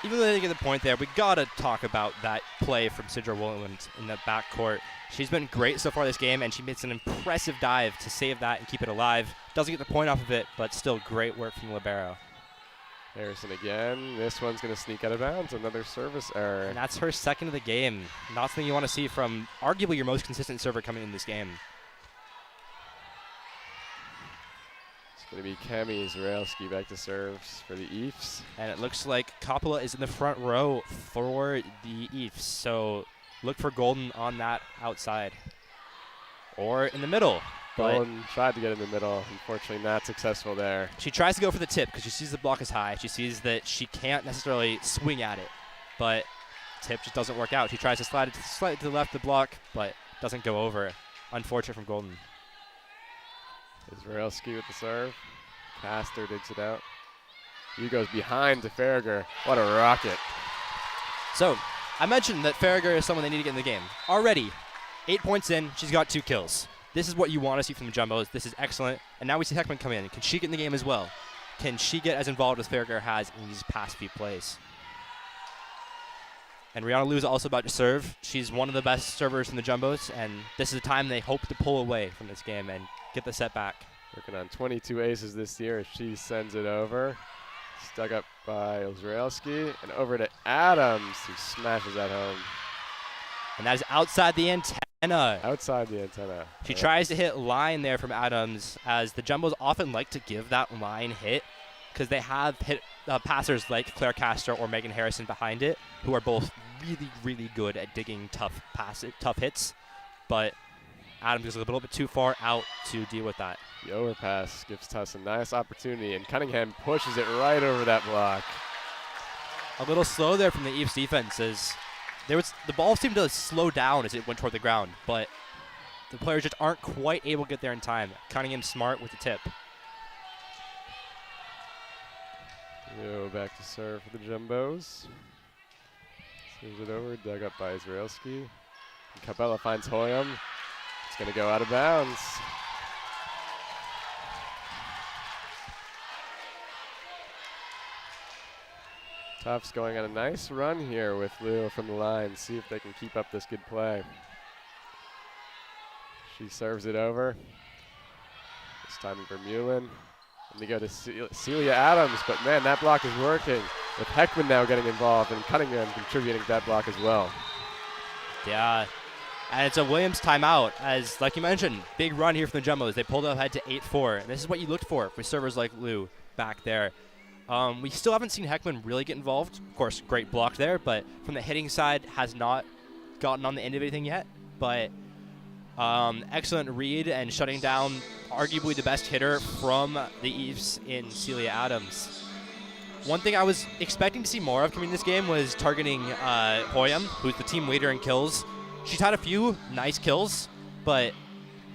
Even though they get the point there, we got to talk about that play from Sidra Woolwind in the backcourt. She's been great so far this game, and she makes an impressive dive to save that and keep it alive. Doesn't get the point off of it, but still great work from the libero. Harrison again. This one's going to sneak out of bounds. Another service error. And that's her second of the game. Not something you want to see from arguably your most consistent server coming in this game. It's going to be Kemi Zraelski back to serves for the Eves. And it looks like Coppola is in the front row for the Eves. So look for Golden on that outside. Or in the middle. Golden tried to get in the middle. Unfortunately, not successful there. She tries to go for the tip because she sees the block is high. She sees that she can't necessarily swing at it. But tip just doesn't work out. She tries to slide it slightly to the left of the block, but doesn't go over. Unfortunate from Golden. Zraelski with the serve. Castor digs it out. Yu goes behind to Farragher. What a rocket. So, I mentioned that Farragher is someone they need to get in the game. Already, 8 points in, she's got 2 kills. This is what you want to see from the Jumbos. This is excellent. And now we see Heckman come in. Can she get in the game as well? Can she get as involved as Farragher has in these past few plays? And Rihanna Liu is also about to serve. She's one of the best servers in the Jumbos, and this is a time they hope to pull away from this game and get the set back. Working on 22 aces this year as she sends it over. Stuck up by Zraelski and over to Adams, who smashes that home. And that is outside the antenna. Outside the antenna. She tries to hit line there from Adams, as the Jumbos often like to give that line hit because they have hit passers like Claire Castor or Megan Harrison behind it, who are both really, really good at digging tough hits. But Adams is a little bit too far out to deal with that. The overpass gives Tufts a nice opportunity, and Cunningham pushes it right over that block. a little slow there from the Eve's defense as the ball seemed to slow down as it went toward the ground, but the players just aren't quite able to get there in time. Cunningham smart with the tip. Leo back to serve for the Jumbos. Serves it over, dug up by Israelski. Capella finds Hoyam. It's going to go out of bounds. Tufts going on a nice run here with Leo from the line. See if they can keep up this good play. She serves it over. This time Vermeulen. And they go to Celia Adams, but man, that block is working. With Heckman now getting involved and Cunningham contributing to that block as well. Yeah, and it's a Williams timeout as, like you mentioned, big run here from the Jumbos. They pulled ahead to 8-4, and this is what you looked for servers like Lou back there. We still haven't seen Heckman really get involved. Of course, great block there, but from the hitting side has not gotten on the end of anything yet. But excellent read and shutting down arguably the best hitter from the Eves in Celia Adams. One thing I was expecting to see more of coming in this game was targeting Hoyam, who's the team leader in kills. She's had a few nice kills, but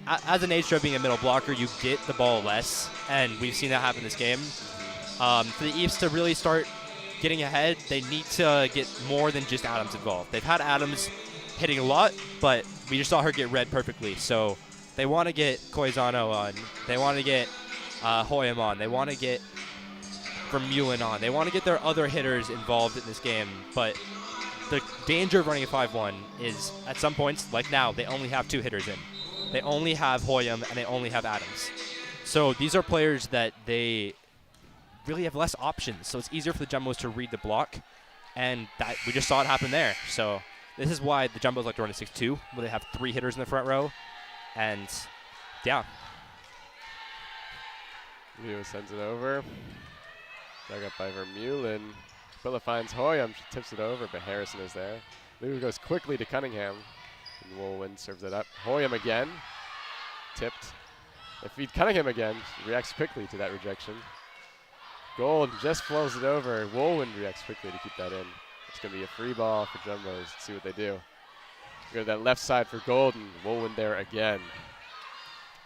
as a nature of being a middle blocker, you get the ball less, and we've seen that happen this game. For the Eves to really start getting ahead, they need to get more than just Adams involved. They've had Adams hitting a lot, but we just saw her get read perfectly. So they want to get Coisano on. They want to get Hoyam on. They want to get Vermeulen on. They want to get their other hitters involved in this game. But the danger of running a 5-1 is at some points, like now, they only have 2 hitters in. They only have Hoyam and they only have Adams. So these are players that they really have less options. So it's easier for the Jumbos to read the block. And that we just saw it happen there. So this is why the Jumbos like to run a 6-2, where they have 3 hitters in the front row. And, yeah. Leo sends it over. Dug up by Vermeulen. Billa finds Hoyam. She tips it over, but Harrison is there. Leo goes quickly to Cunningham. And Woolwin serves it up. Hoyam again. Tipped. They feed Cunningham again. She reacts quickly to that rejection. Gold just flows it over. Woolwin reacts quickly to keep that in. It's going to be a free ball for Jumbos. Let's see what they do. Go to that left side for Golden. Woolwin there again.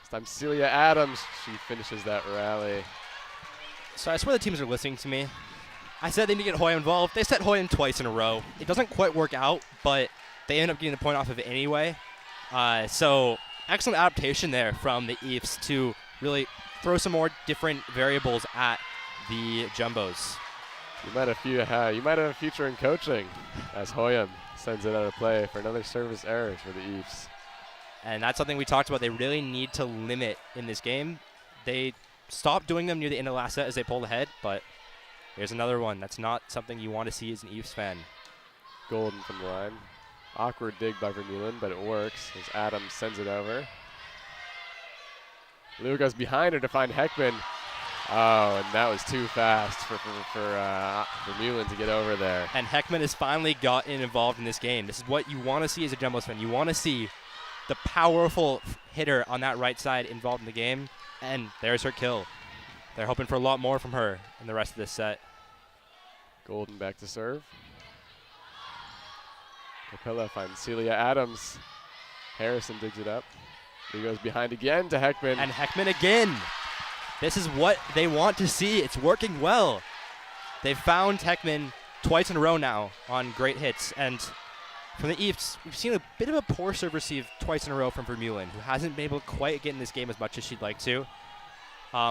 This time Celia Adams. She finishes that rally. So I swear the teams are listening to me. I said they need to get Hoyam involved. They set Hoyam twice in a row. It doesn't quite work out, but they end up getting the point off of it anyway. So excellent adaptation there from the Eves to really throw some more different variables at the Jumbos. You might have a future in coaching as Hoyam sends it out of play for another service error for the Eves. And that's something we talked about. They really need to limit in this game. They stopped doing them near the end of the last set as they pulled ahead, but here's another one. That's not something you want to see as an Eves fan. Golden from the line. Awkward dig by Vermeulen, but it works as Adams sends it over. Lou goes behind her to find Heckman. Oh, and that was too fast for Vermeulen to get over there. And Heckman has finally gotten involved in this game. This is what you want to see as a Jumbos fan. You want to see the powerful hitter on that right side involved in the game. And there's her kill. They're hoping for a lot more from her in the rest of this set. Golden back to serve. Capella finds Celia Adams. Harrison digs it up. He goes behind again to Heckman. And Heckman again. This is what they want to see. It's working well. They've found Heckman twice in a row now on great hits. And from the Eves, we've seen a bit of a poor serve receive twice in a row from Vermeulen, who hasn't been able to quite get in this game as much as she'd like to,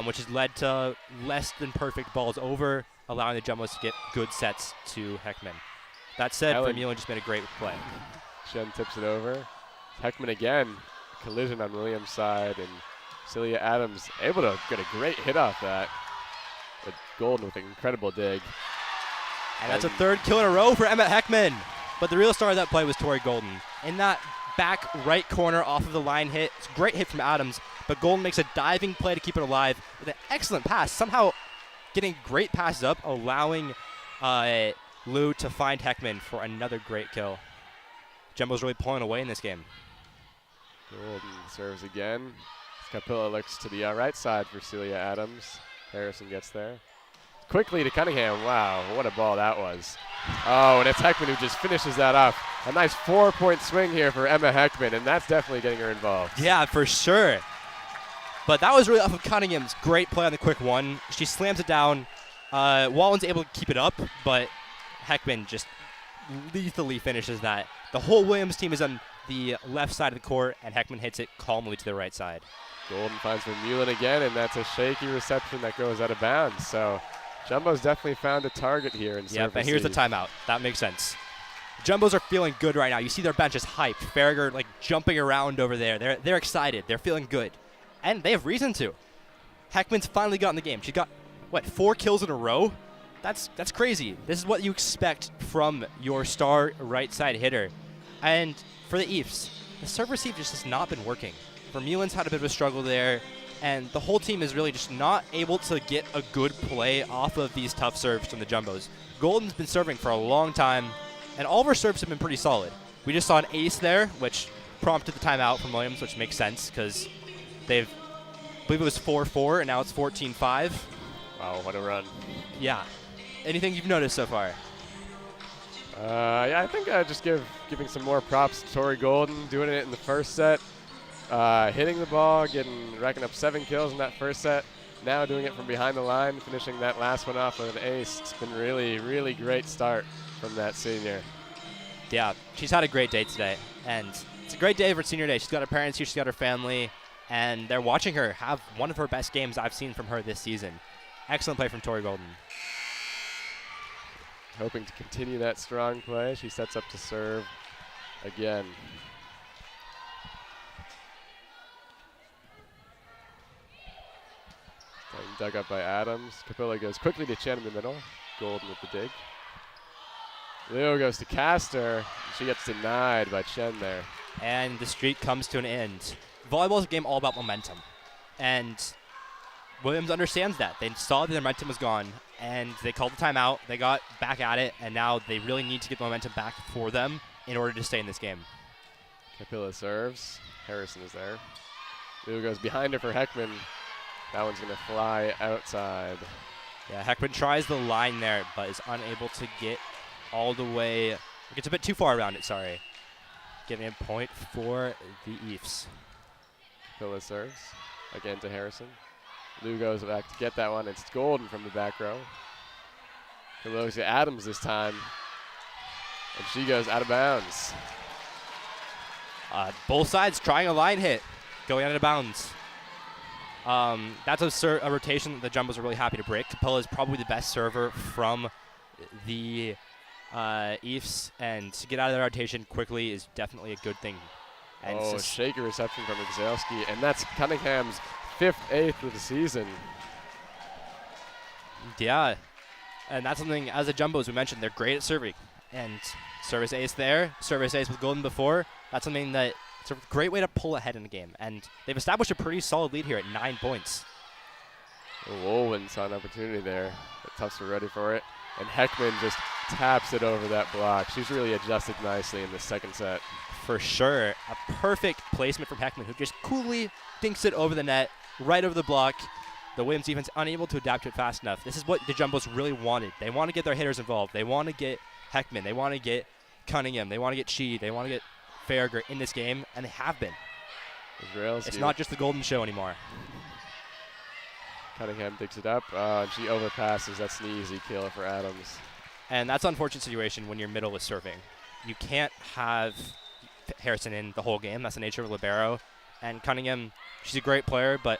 which has led to less than perfect balls over, allowing the Jumbos to get good sets to Heckman. That said, Vermeulen just made a great play. Shen tips it over. Heckman again. Collision on Williams' side, and Celia Adams able to get a great hit off that. But Golden with an incredible dig. And that's a third kill in a row for Emma Heckman. But the real star of that play was Tori Golden. In that back right corner off of the line hit, it's a great hit from Adams, but Golden makes a diving play to keep it alive with an excellent pass, somehow getting great passes up, allowing Lou to find Heckman for another great kill. Jumbo's really pulling away in this game. Golden serves again. Capilla looks to the right side for Celia Adams. Harrison gets there. quickly to Cunningham. Wow, what a ball that was. Oh, and it's Heckman who just finishes that off. A nice 4-point swing here for Emma Heckman, and that's definitely getting her involved. Yeah, for sure. But that was really off of Cunningham's great play on the quick one. She slams it down. Wallen's able to keep it up, but Heckman just lethally finishes that. The whole Williams team is on the left side of the court, and Heckman hits it calmly to the right side. Golden finds Vermeulen again, and that's a shaky reception that goes out of bounds. So Jumbo's definitely found a target here in Yeah, and here's the timeout. That makes sense. Jumbos are feeling good right now. You see their bench is hyped. Farragher like jumping around over there. They're excited. They're feeling good. And they have reason to. Heckman's finally gotten the game. She got, 4 kills in a row? That's crazy. This is what you expect from your star right side hitter. And for the Eves, the serve receive just has not been working. Vermeulen's had a bit of a struggle there, and the whole team is really just not able to get a good play off of these tough serves from the Jumbos. Golden's been serving for a long time, and all of our serves have been pretty solid. We just saw an ace there, which prompted the timeout from Williams, which makes sense because I believe it was 4-4, and now it's 14-5. Wow, what a run. Yeah. Anything you've noticed so far? Yeah, I think just giving some more props to Tori Golden, doing it in the first set. Hitting the ball, racking up 7 kills in that first set. Now doing it from behind the line, finishing that last one off with an ace. It's been really, really great start from that senior. Yeah, she's had a great day today, and it's a great day for senior day. She's got her parents here, she's got her family, and they're watching her have one of her best games I've seen from her this season. Excellent play from Tori Golden. Hoping to continue that strong play. She sets up to serve again. Dug up by Adams. Capilla goes quickly to Chen in the middle. Golden with the dig. Leo goes to Castor. She gets denied by Chen there. And the streak comes to an end. Volleyball is a game all about momentum. And Williams understands that. They saw that their momentum was gone, and they called the timeout. They got back at it, and now they really need to get the momentum back for them in order to stay in this game. Capilla serves. Harrison is there. Leo goes behind her for Heckman. That one's going to fly outside. Yeah, Heckman tries the line there, but is unable to get all the way. Gets a bit too far around it, sorry. Getting a point for the Eves. Capilla serves. Again to Harrison. Lou goes back to get that one. It's Golden from the back row. Capilla goes to Adams this time. And she goes out of bounds. Both sides trying a line hit. Going out of bounds. That's a rotation that the Jumbos are really happy to break. Capilla is probably the best server from the Eves, and to get out of the rotation quickly is definitely a good thing. And shaky reception from Exelski, and that's Cunningham's 5th, 8th of the season. Yeah, and that's something, as the Jumbos, we mentioned, they're great at serving. And service ace there, service ace with Golden before. That's something that it's a great way to pull ahead in the game. And they've established a pretty solid lead here at 9 points. Wolven saw an opportunity there, but Tufts were ready for it. And Heckman just taps it over that block. She's really adjusted nicely in the second set. For sure. A perfect placement from Heckman, who just coolly dinks it over the net, right over the block. The Williams defense unable to adapt to it fast enough. This is what the Jumbos really wanted. They want to get their hitters involved. They want to get Heckman. They want to get Cunningham. They want to get Shi. They want to get Farragher in this game, and they have been. It's not just the Golden show anymore. Cunningham digs it up, and she overpasses. That's an easy kill for Adams. And that's an unfortunate situation when your middle is serving. You can't have Harrison in the whole game. That's the nature of libero. And Cunningham, she's a great player, but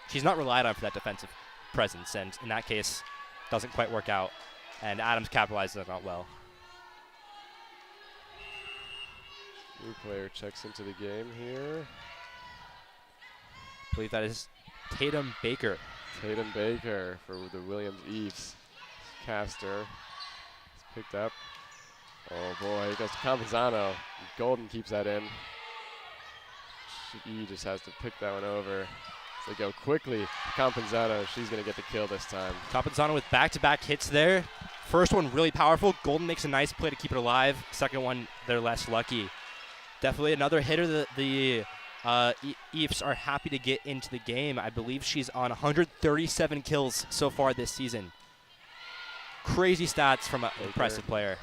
she's not relied on for that defensive presence. And in that case, doesn't quite work out. And Adams capitalizes on it well. New player checks into the game here. I believe that is Tatum Baker. Tatum Baker for the Williams Eves. Castor is picked up. Oh boy, it goes to Campazano. Golden keeps that in. She just has to pick that one over. So they go quickly. Campazano, she's going to get the kill this time. Campazano with back-to-back hits there. First one really powerful. Golden makes a nice play to keep it alive. Second one, they're less lucky. Definitely another hitter that the Eves are happy to get into the game. I believe she's on 137 kills so far this season. crazy stats from an Baker. impressive player.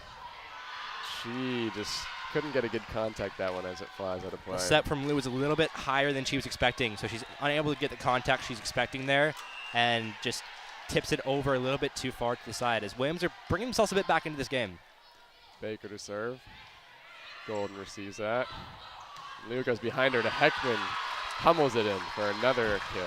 She just couldn't get a good contact that one as it flies out of play. The set from Lou was a little bit higher than she was expecting, so she's unable to get the contact she's expecting there and just tips it over a little bit too far to the side as Williams are bringing themselves a bit back into this game. Baker to serve. Golden receives that. Lou goes behind her to Heckman. Pummels it in for another kill.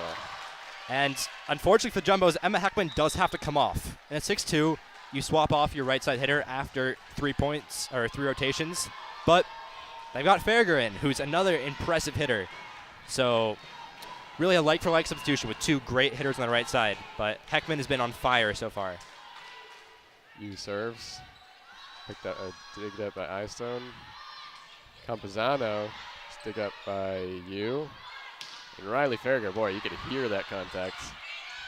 And unfortunately for the Jumbos, Emma Heckman does have to come off. In a 6-2, you swap off your right side hitter after 3 points or 3 rotations. But they've got Farragher in, who's another impressive hitter. So really a like-for-like substitution with 2 great hitters on the right side. But Heckman has been on fire so far. Yu serves. Picked up, digged up by Eyestone. Campazano, dig up by Yu. And Riley Farragher, boy, you could hear that contact.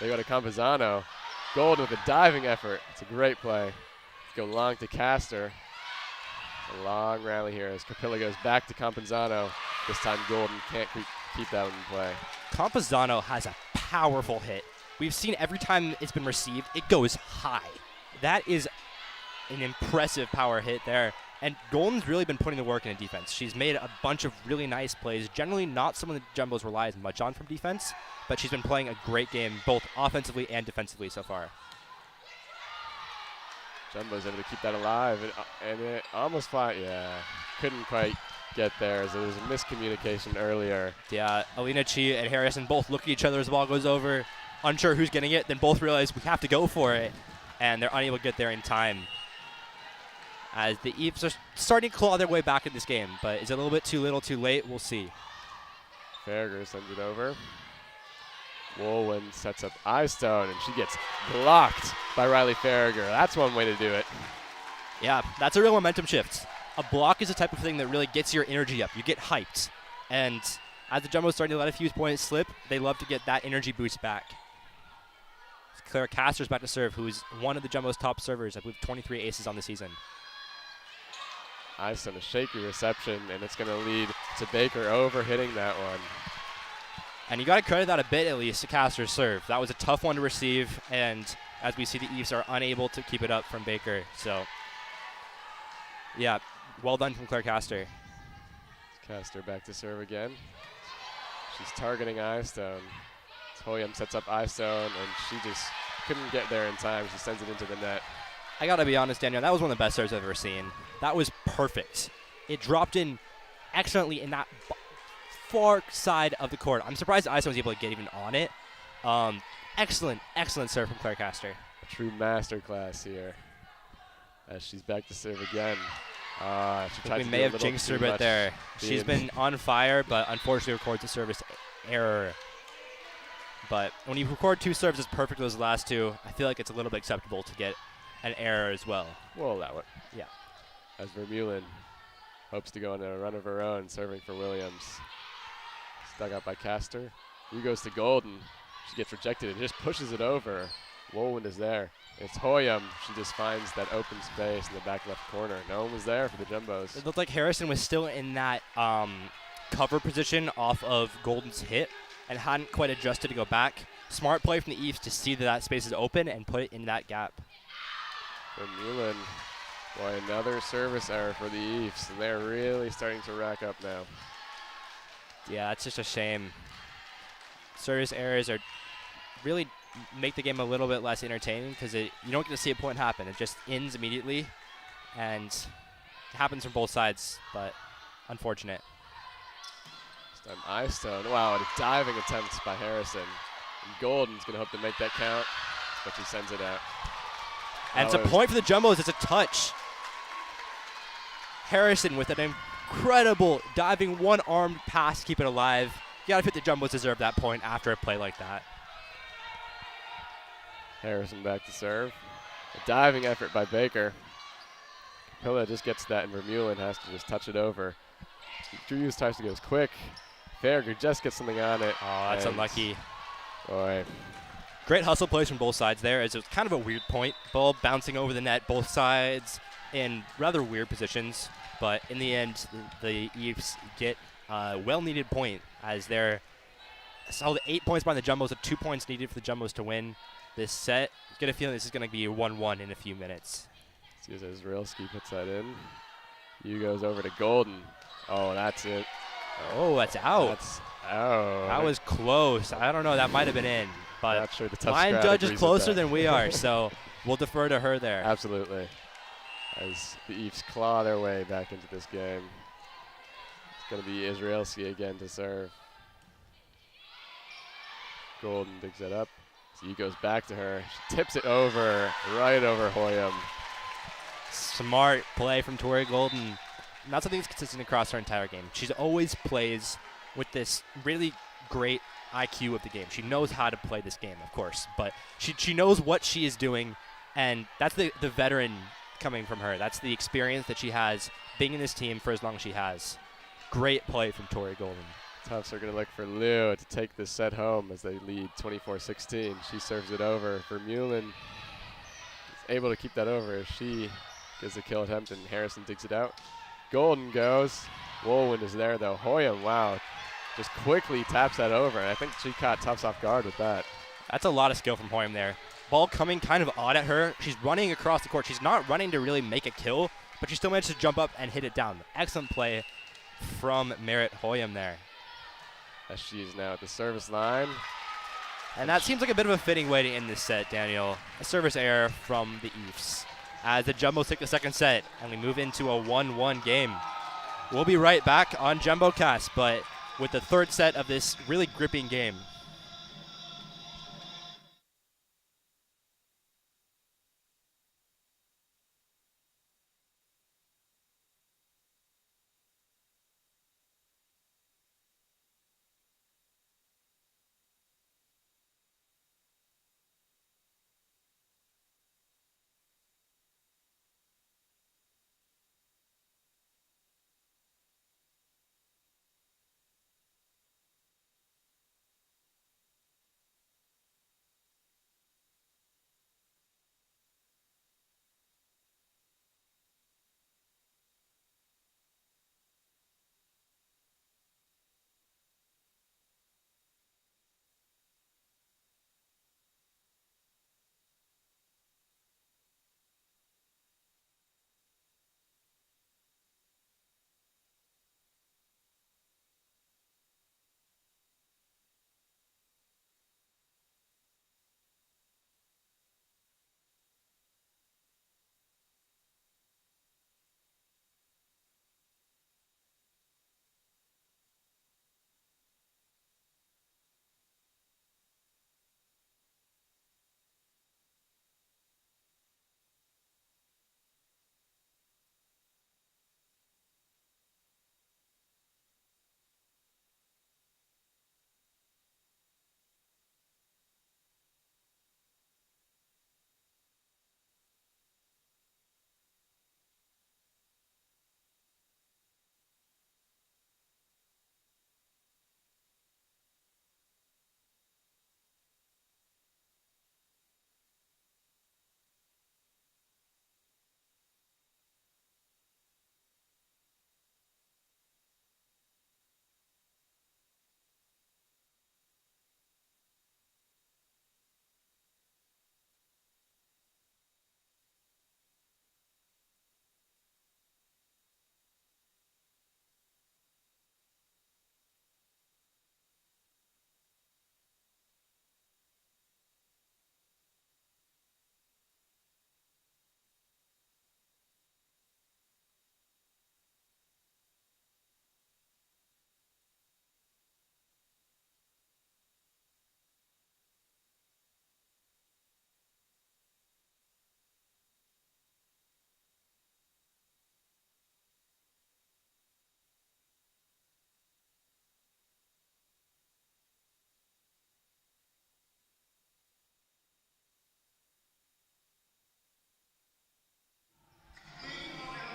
They go to Campazano. Golden with a diving effort. It's a great play. Go long to Castor. A long rally here as Capilla goes back to Campazano. This time Golden can't keep that one in play. Campazano has a powerful hit. We've seen every time it's been received, it goes high. That is an impressive power hit there. And Golden's really been putting the work in defense. She's made a bunch of really nice plays. Generally not someone the Jumbos rely as much on from defense, but she's been playing a great game both offensively and defensively so far. Jumbo's able to keep that alive, and it almost fought. Yeah, couldn't quite get there as there was a miscommunication earlier. Yeah, Alina Chi and Harrison both look at each other as the ball goes over, unsure who's getting it, then both realize we have to go for it, and they're unable to get there in time. As the Eves are starting to claw their way back in this game, but is it a little bit too little, too late? We'll see. Farragher sends it over. Woolwin sets up Eyestone, and she gets blocked by Riley Farragher. That's one way to do it. Yeah, that's a real momentum shift. A block is the type of thing that really gets your energy up. You get hyped. And as the Jumbo's starting to let a few points slip, they love to get that energy boost back. Claire Castor's back to serve, who's one of the Jumbo's top servers. I believe 23 aces on the season. Eyestone, a shaky reception, and it's going to lead to Baker over hitting that one. And you got to credit that a bit, at least, to Castor's serve. That was a tough one to receive, and as we see, the Eves are unable to keep it up from Baker. So, yeah, well done from Claire Castor. Castor back to serve again. She's targeting Eyestone. Toyam sets up Eyestone, and she just couldn't get there in time. She sends it into the net. I got to be honest, Daniel, that was one of the best serves I've ever seen. That was perfect. It dropped in excellently in that far side of the court. I'm surprised Eyestone was able to get even on it. Excellent, excellent serve from Claire Castor. A true masterclass here as she's back to serve again. She tried We to may do a have little jinxed her a too bit much. there. She's been on fire, but unfortunately records a service error. But when you record 2 serves as perfect as those last 2, I feel like it's a little bit acceptable to get an error as well. We'll allow it. Yeah. As Vermeulen hopes to go on a run of her own, serving for Williams. Stuck out by Castor. He goes to Golden. She gets rejected and just pushes it over. Woolwind is there. It's Hoyam. She just finds that open space in the back left corner. No one was there for the Jumbos. It looked like Harrison was still in that cover position off of Golden's hit and hadn't quite adjusted to go back. Smart play from the Eves to see that space is open and put it in that gap. Vermeulen, boy, another service error for the Eves. And they're really starting to rack up now. Yeah, it's just a shame. Service errors are really make the game a little bit less entertaining because you don't get to see a point happen. It just ends immediately, and it happens from both sides, but unfortunate. This time Eyestone. Wow, a diving attempt by Harrison. And Golden's going to hope to make that count, but she sends it out. And it's a point for the Jumbos. It's a touch. Harrison with an incredible diving one-armed pass to keep it alive. You got to think the Jumbos deserve that point after a play like that. Harrison back to serve. A diving effort by Baker. Capilla just gets that, and Vermeulen has to just touch it over. Drew's touch goes quick. Farragher just gets something on it. Oh, that's unlucky. Boy. Great hustle plays from both sides there, as it was kind of a weird point. Ball bouncing over the net, both sides in rather weird positions. But in the end, the Eves get a well-needed point as they're solid 8 points behind the Jumbos, with 2 points needed for the Jumbos to win. this set. Get a feeling this is going to be 1-1 in a few minutes. See as Israelski puts that in. You goes over to Golden. Oh, that's it. Oh, that's out. That's out. That was close. I don't know. That might have been in. But not sure the Tufts line crowd judge is agrees with closer that. than we are, so we'll defer to her there. Absolutely. As the Eves claw their way back into this game. It's going to be Israelski again to serve. Golden digs it up. So he goes back to her. She tips it over, right over Hoyam. Smart play from Tori Golden. Not something that's consistent across her entire game. She always plays with this really great IQ of the game. She knows how to play this game, of course, but she knows what she is doing, and that's the veteran coming from her. That's the experience that she has being in this team for as long as she has. Great play from Tori Golden. Tufts are going to look for Liu to take this set home as they lead 24-16. She serves it over for Mullen. Is able to keep that over as she gets the kill attempt, and Harrison digs it out. Golden goes. Woolwind is there, though. Hoyam, wow, just quickly taps that over, and I think she caught Tufts off guard with that. That's a lot of skill from Hoyam there. Ball coming kind of odd at her. She's running across the court. She's not running to really make a kill, but she still managed to jump up and hit it down. Excellent play from Merritt Hoyam there. As she's now at the service line. And that seems like a bit of a fitting way to end this set, Daniel. A service error from the Eves as the Jumbos take the second set, and we move into a 1-1 game. We'll be right back on JumboCast, but with the third set of this really gripping game.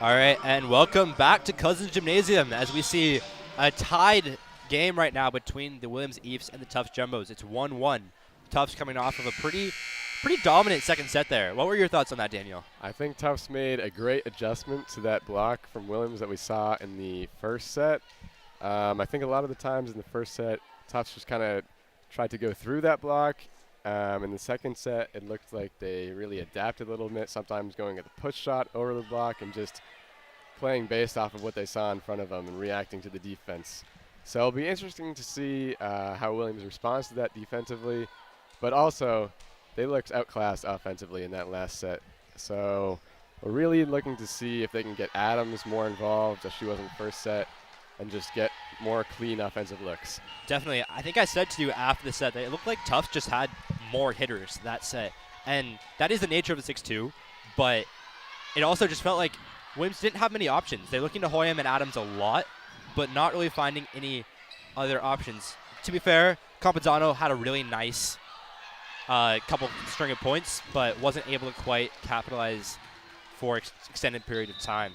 All right, and welcome back to Cousins Gymnasium as we see a tied game right now between the Williams Eves and the Tufts Jumbos. It's 1-1. Tufts coming off of a pretty dominant second set there. What were your thoughts on that, Daniel? I think Tufts made a great adjustment to that block from Williams that we saw in the first set. I think a lot of the times in the first set, Tufts just kind of tried to go through that block, In the second set, it looked like they really adapted a little bit, sometimes going at the push shot over the block and just playing based off of what they saw in front of them and reacting to the defense. So it'll be interesting to see how Williams responds to that defensively, but also they looked outclassed offensively in that last set. So we're really looking to see if they can get Adams more involved, as she was in the first set, and just get more clean offensive looks. Definitely. I think I said to you after the set that it looked like Tufts just had more hitters that set. And that is the nature of the 6-2, but it also just felt like Williams didn't have many options. They're looking to Hoyam and Adams a lot, but not really finding any other options. To be fair, Campazano had a really nice couple string of points, but wasn't able to quite capitalize for extended period of time.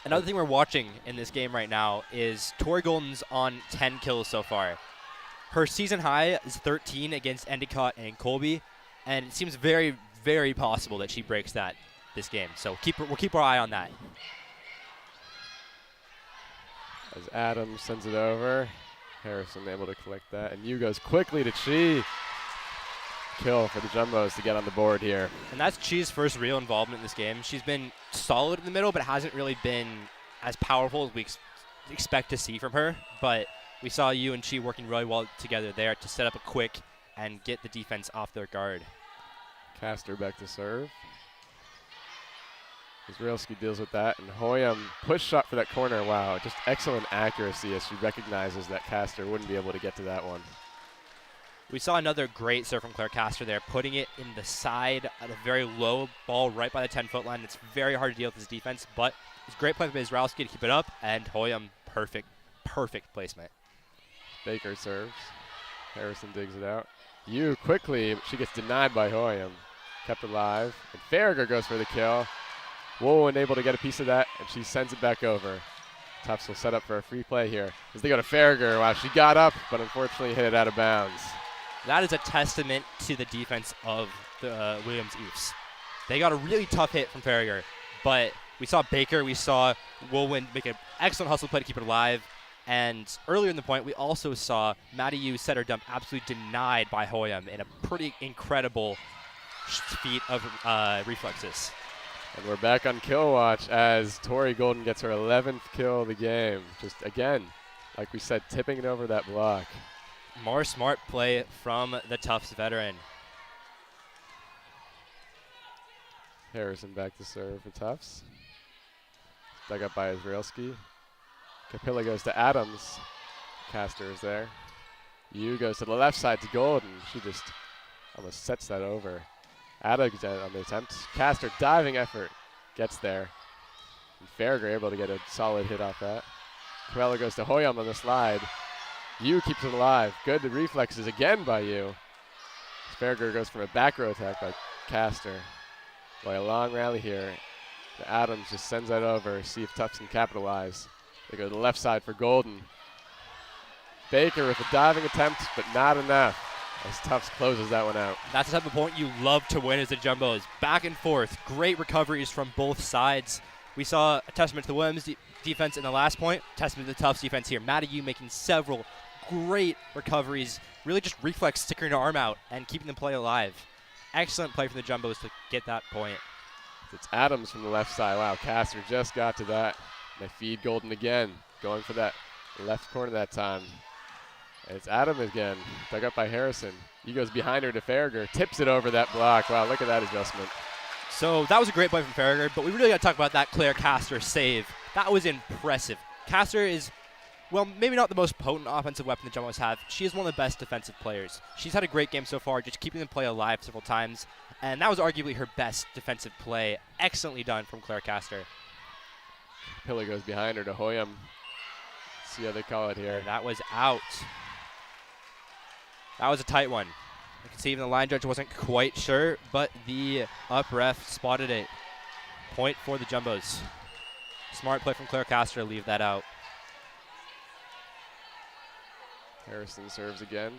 Another thing we're watching in this game right now is Tori Golden's on 10 kills so far. Her season high is 13 against Endicott and Colby, and it seems very, very possible that she breaks that this game. So we'll keep our eye on that. As Adams sends it over, Harrison able to collect that, and Yu goes quickly to Chi. Kill for the Jumbos to get on the board here. And that's Chi's first real involvement in this game. She's been solid in the middle, but hasn't really been as powerful as we expect to see from her. But we saw Yu and Chi working really well together there to set up a quick and get the defense off their guard. Castor back to serve. Israelski deals with that, and Hoyam push shot for that corner. Wow, just excellent accuracy as she recognizes that Castor wouldn't be able to get to that one. We saw another great serve from Claire Castor there, putting it in the side at a very low ball right by the 10-foot line. It's very hard to deal with his defense, but it's great play by Israelski to keep it up, and Hoyam, perfect placement. Baker serves. Harrison digs it out. Yu quickly, but she gets denied by Hoyam. Kept alive, and Farragher goes for the kill. Woolwin able to get a piece of that, and she sends it back over. Tufts will set up for a free play here as they go to Farragher. Wow, she got up, but unfortunately hit it out of bounds. That is a testament to the defense of the Williams Eves. They got a really tough hit from Farragher, but we saw Baker, we saw Woolwin make an excellent hustle play to keep it alive, and earlier in the point, we also saw Maddie Yu set her dump absolutely denied by Hoyam in a pretty incredible feat of reflexes. And we're back on kill watch as Tori Golden gets her 11th kill of the game. Just again, like we said, tipping it over that block. More smart play from the Tufts veteran. Harrison back to serve for Tufts. Dug up by Israelski. Capilla goes to Adams. Castor is there. Yu goes to the left side to Golden. She just almost sets that over. Adams on the attempt. Castor diving effort. Gets there. And Farragher able to get a solid hit off that. Capella goes to Hoyam on the slide. Yu keeps it alive. Good reflexes again by Yu. Farragher goes from a back row attack by Castor. Boy, a long rally here. Adams just sends that over. See if Tufts can capitalize. They go to the left side for Golden. Baker with a diving attempt, but not enough as Tufts closes that one out. That's the type of point you love to win as the Jumbos. Back and forth. Great recoveries from both sides. We saw a testament to the Williams defense in the last point. Testament to the Tufts defense here. Maddie Yu making several great recoveries. Really just reflex sticking her arm out and keeping the play alive. Excellent play from the Jumbos to get that point. It's Adams from the left side. Wow, Castor just got to that. They feed Golden again, going for that left corner that time. And it's Adams again, dug up by Harrison. He goes behind her to Farragher, tips it over that block. Wow, look at that adjustment. So that was a great play from Farragher, but we really got to talk about that Claire Castor save. That was impressive. Castor is, well, maybe not the most potent offensive weapon the Jumbos have. She is one of the best defensive players. She's had a great game so far, just keeping the play alive several times. And that was arguably her best defensive play. Excellently done from Claire Castor. Pillar goes behind her to Hoyam. See how they call it here. And that was out. That was a tight one. I can see even the line judge wasn't quite sure, but the up ref spotted it. Point for the Jumbos. Smart play from Claire Castor to leave that out. Harrison serves again.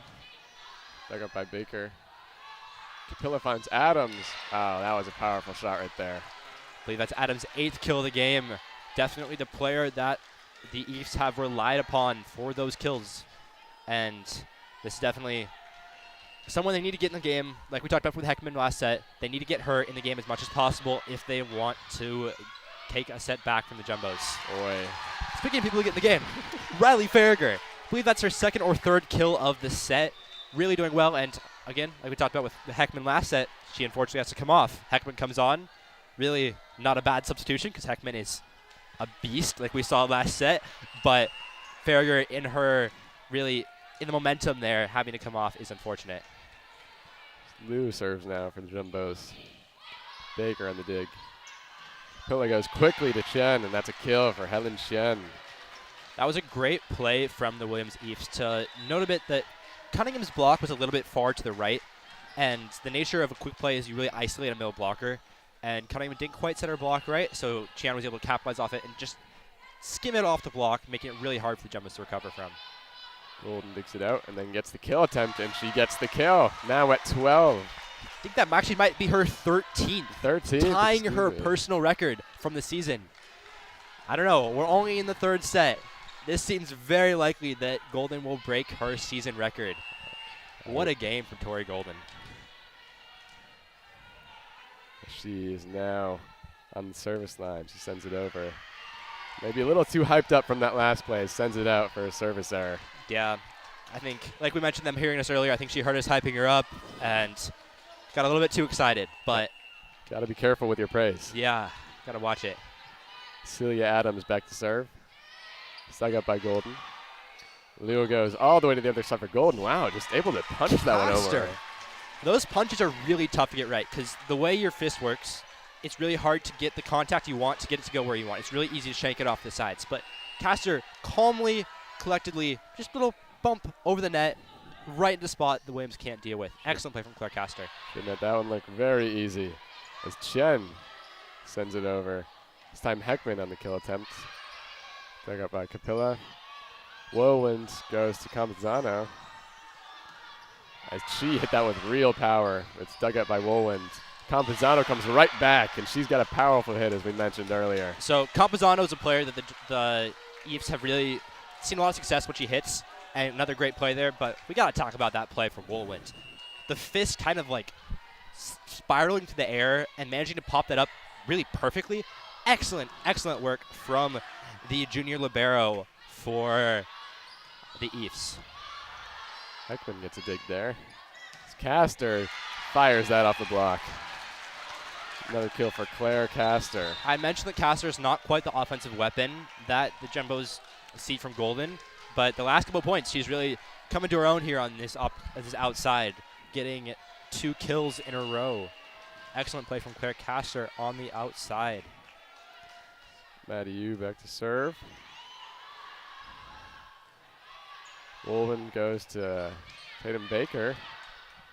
Dug up by Baker. Capilla finds Adams. Oh, that was a powerful shot right there. I believe that's Adams' 8th kill of the game. Definitely the player that the Eves have relied upon for those kills. And This is definitely someone they need to get in the game. Like we talked about with Heckman last set, they need to get her in the game as much as possible if they want to take a set back from the Jumbos. Boy. Speaking of people who get in the game, Riley Farragher. I believe that's her second or third kill of the set. Really doing well. And again, like we talked about with Heckman last set, she unfortunately has to come off. Heckman comes on. Really not a bad substitution because Heckman is a beast like we saw last set. But Farragher in her really in the momentum there having to come off is unfortunate. Lou serves now for the Jumbos. Baker on the dig. Pilla goes quickly to Chen, and that's a kill for Helen Chen. That was a great play from the Williams Eves to note a bit that Cunningham's block was a little bit far to the right, and the nature of a quick play is you really isolate a middle blocker, and Cunningham didn't quite set her block right, so Chen was able to capitalize off it and just skim it off the block, making it really hard for the Jumbos to recover from. Golden digs it out and then gets the kill attempt, and she gets the kill. Now at 12. I think that actually might be her 13th. 13th. Tying her personal record from the season. I don't know. We're only in the third set. This seems very likely that Golden will break her season record. What a game from Tori Golden. She is now on the service line. She sends it over. Maybe a little too hyped up from that last play. Sends it out for a service error. Yeah. I think, like we mentioned them hearing us earlier, I think she heard us hyping her up and got a little bit too excited. But got to be careful with your praise. yeah, got to watch it. Celia Adams back to serve. Stuck up by Golden. Leo goes all the way to the other side for Golden. Wow, just able to punch that one over. Those punches are really tough to get right because the way your fist works, it's really hard to get the contact you want to get it to go where you want. It's really easy to shank it off the sides. But Castor calmly, collectedly, just a little bump over the net, right in the spot the Williams can't deal with. Excellent play from Claire Castor. Didn't let that one look very easy as Chen sends it over. This time Heckman on the kill attempt. Dug up by Capilla. Whirlwind goes to Campazano. As she hit that with real power. It's dug up by Whirlwind. Campazano comes right back, and she's got a powerful hit, as we mentioned earlier. So Campazano is a player that the Eves have really seen a lot of success when she hits, and another great play there, but we got to talk about that play from Whirlwind. The fist kind of like spiraling to the air and managing to pop that up really perfectly. Excellent, excellent work from the junior libero for the Eves. Heckman gets a dig there. Castor fires that off the block. Another kill for Claire Castor. I mentioned that Castor is not quite the offensive weapon that the Jumbos see from Golden, but the last couple points, she's really coming to her own here on this outside, getting 2 kills in a row. Excellent play from Claire Castor on the outside. Maddie Yu back to serve. Wolven goes to Tatum Baker.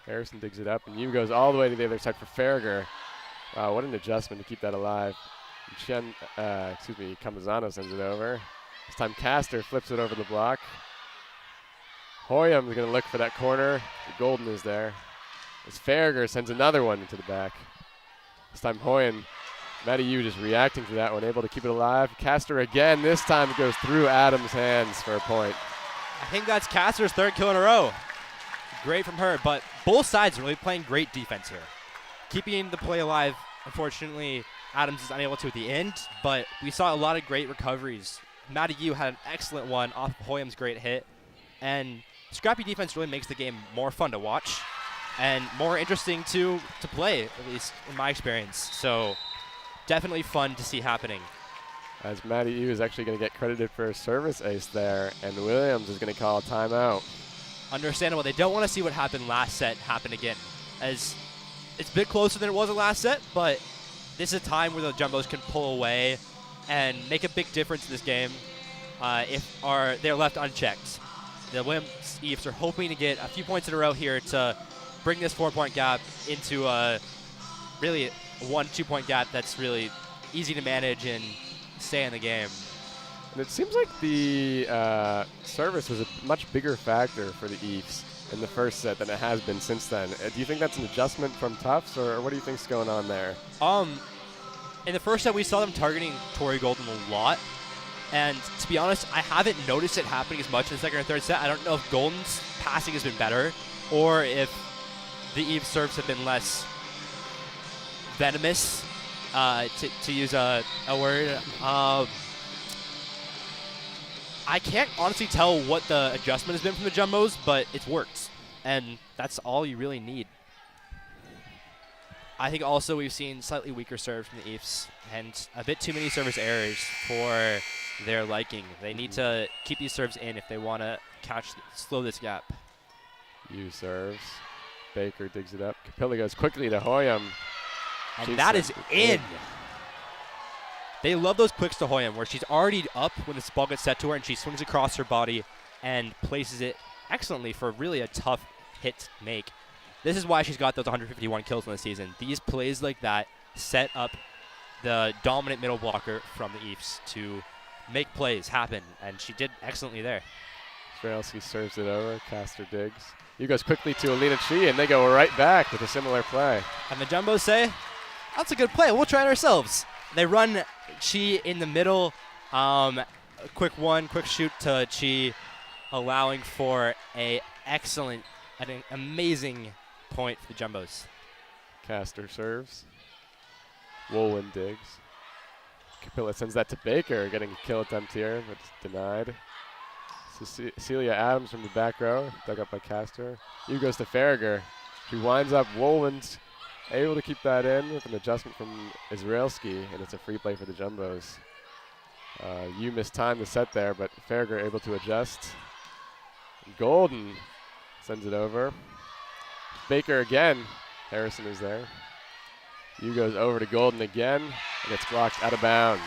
Harrison digs it up, and Yu goes all the way to the other side for Farragher. Wow, what an adjustment to keep that alive. Campazano sends it over. This time Castor flips it over the block. Hoyam's going to look for that corner. Golden is there. As Farragher sends another one into the back. This time Hoyan, Maddie Yu just reacting to that one, able to keep it alive. Castor again, this time it goes through Adams' hands for a point. I think that's Castor's 3rd kill in a row. Great from her, but both sides really playing great defense here. Keeping the play alive, unfortunately, Adams is unable to at the end, but we saw a lot of great recoveries. Maddie Yu had an excellent one off Hoyam's great hit, and scrappy defense really makes the game more fun to watch and more interesting to play, at least in my experience. So definitely fun to see happening. As Maddie Yu is actually going to get credited for a service ace there, and Williams is going to call a timeout. Understandable. They don't want to see what happened last set happen again, as it's a bit closer than it was the last set, but this is a time where the Jumbos can pull away and make a big difference in this game if they're left unchecked. The Williams Eves are hoping to get a few points in a row here to bring this 4-point gap into a really 1-2 point gap that's really easy to manage and stay in the game. And it seems like the service was a much bigger factor for the Eves in the first set than it has been since then. Do you think that's an adjustment from Tufts, or what do you think's going on there? In the first set, we saw them targeting Tori Golden a lot, And to be honest, I haven't noticed it happening as much in the second or third set. I don't know if Golden's passing has been better or if the Eve serves have been less venomous, to use a word. I can't honestly tell what the adjustment has been from the Jumbos, but it's worked. And that's all you really need. I think also we've seen slightly weaker serves from the Eves and a bit too many service errors for their liking. They need to keep these serves in if they want to slow this gap. You serves. Baker digs it up. Capilla goes quickly to Hoyam. And that is in. They love those quicks to Hoyam where she's already up when this ball gets set to her and she swings across her body and places it excellently for really a tough hit to make. This is why she's got those 151 kills in the season. These plays like that set up the dominant middle blocker from the Eves to make plays happen, and she did excellently there. Straelski serves it over. Caster digs. He goes quickly to Alina Chi, and they go right back with a similar play. And the Jumbos say, that's a good play. We'll try it ourselves. They run Chi in the middle. Quick shoot to Chi, allowing for an amazing point for the Jumbos. Caster serves. Wolin digs. Capilla sends that to Baker, getting a kill attempt here, but it's denied. Celia Adams from the back row, dug up by Caster. He goes to Farragher. She winds up. Wolin's able to keep that in with an adjustment from Israelski, and it's a free play for the Jumbos. You missed time to set there, but Farragher able to adjust. Golden sends it over. Baker again. Harrison is there. You goes over to Golden again, and it's blocked out of bounds.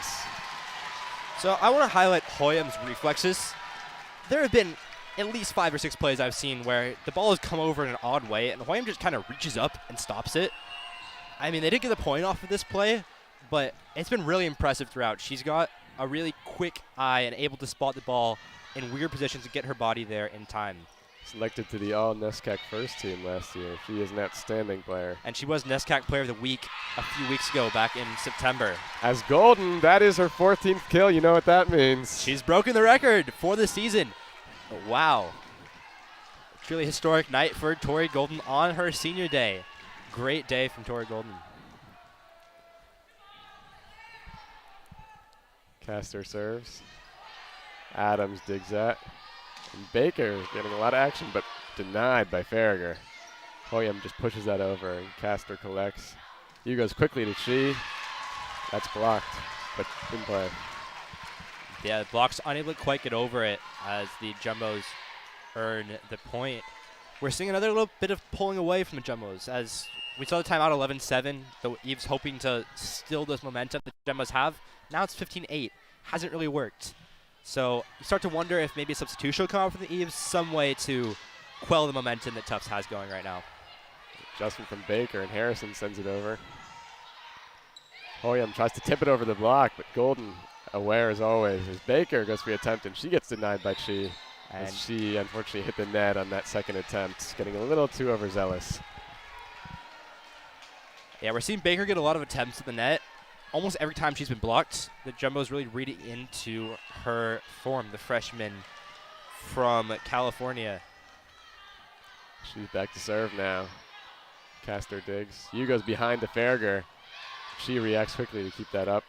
So I want to highlight Hoyam's reflexes. There have been at least 5 or 6 plays I've seen where the ball has come over in an odd way, and Hoyam just kind of reaches up and stops it. I mean, they did get the point off of this play, but it's been really impressive throughout. She's got a really quick eye and able to spot the ball in weird positions to get her body there in time. Selected to the All-NESCAC first team last year. She is an outstanding player. And she was NESCAC Player of the Week a few weeks ago, back in September. As Golden, that is her 14th kill. You know what that means. She's broken the record for the season. Wow. Truly historic night for Tori Golden on her senior day. Great day from Tori Golden. Caster serves. Adams digs that. And Baker getting a lot of action, but denied by Farragher. Hoyam just pushes that over, and Caster collects. He goes quickly to Chi. That's blocked, but in play. Yeah, the block's unable to quite get over it as the Jumbos earn the point. We're seeing another little bit of pulling away from the Jumbos as we saw the timeout 11-7. The Eves hoping to still this momentum that the Jumbos have. Now it's 15-8. Hasn't really worked. So you start to wonder if maybe a substitution will come out from the Eves, some way to quell the momentum that Tufts has going right now. Adjustment from Baker, and Harrison sends it over. Hoyam tries to tip it over the block, but Golden aware as always as Baker goes for the attempt, and she gets denied by Chi. And she unfortunately hit the net on that second attempt, getting a little too overzealous. Yeah, we're seeing Baker get a lot of attempts at the net. Almost every time she's been blocked, the Jumbo's really reading into her form, the freshman from California. She's back to serve now. Caster digs. Hugo's behind to Farragher. She reacts quickly to keep that up.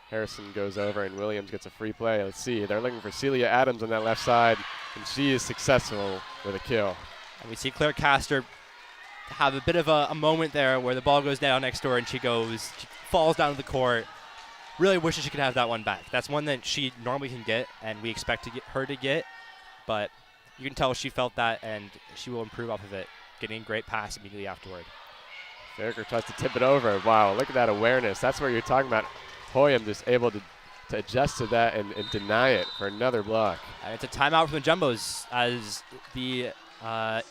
Harrison goes over, and Williams gets a free play. Let's see. They're looking for Celia Adams on that left side, and she is successful with a kill. And we see Claire Caster have a bit of a moment there where the ball goes down next door, and she falls down to the court. Really wishes she could have that one back. That's one that she normally can get, and we expect her to get. But you can tell she felt that, and she will improve off of it, getting a great pass immediately afterward. Farragher tries to tip it over. Wow, look at that awareness. That's what you're talking about. Hoyam just able to adjust to that and deny it for another block. And it's a timeout from the Jumbos as the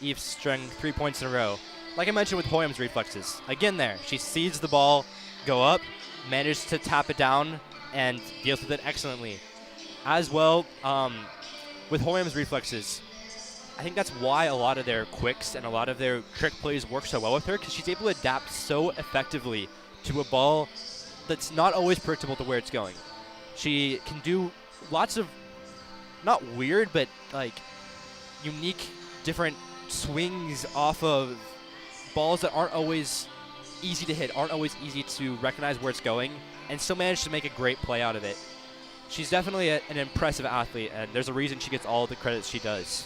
Eves string 3 points in a row. Like I mentioned with Hoyam's reflexes, again there, she sees the ball go up, manages to tap it down, and deals with it excellently. As well, with Hoyam's reflexes, I think that's why a lot of their quicks and a lot of their trick plays work so well with her, because she's able to adapt so effectively to a ball that's not always predictable to where it's going. She can do lots of, not weird, but like unique, different swings off of balls that aren't always easy to hit, aren't always easy to recognize where it's going, and still manage to make a great play out of it. She's definitely an impressive athlete, and there's a reason she gets all the credit she does.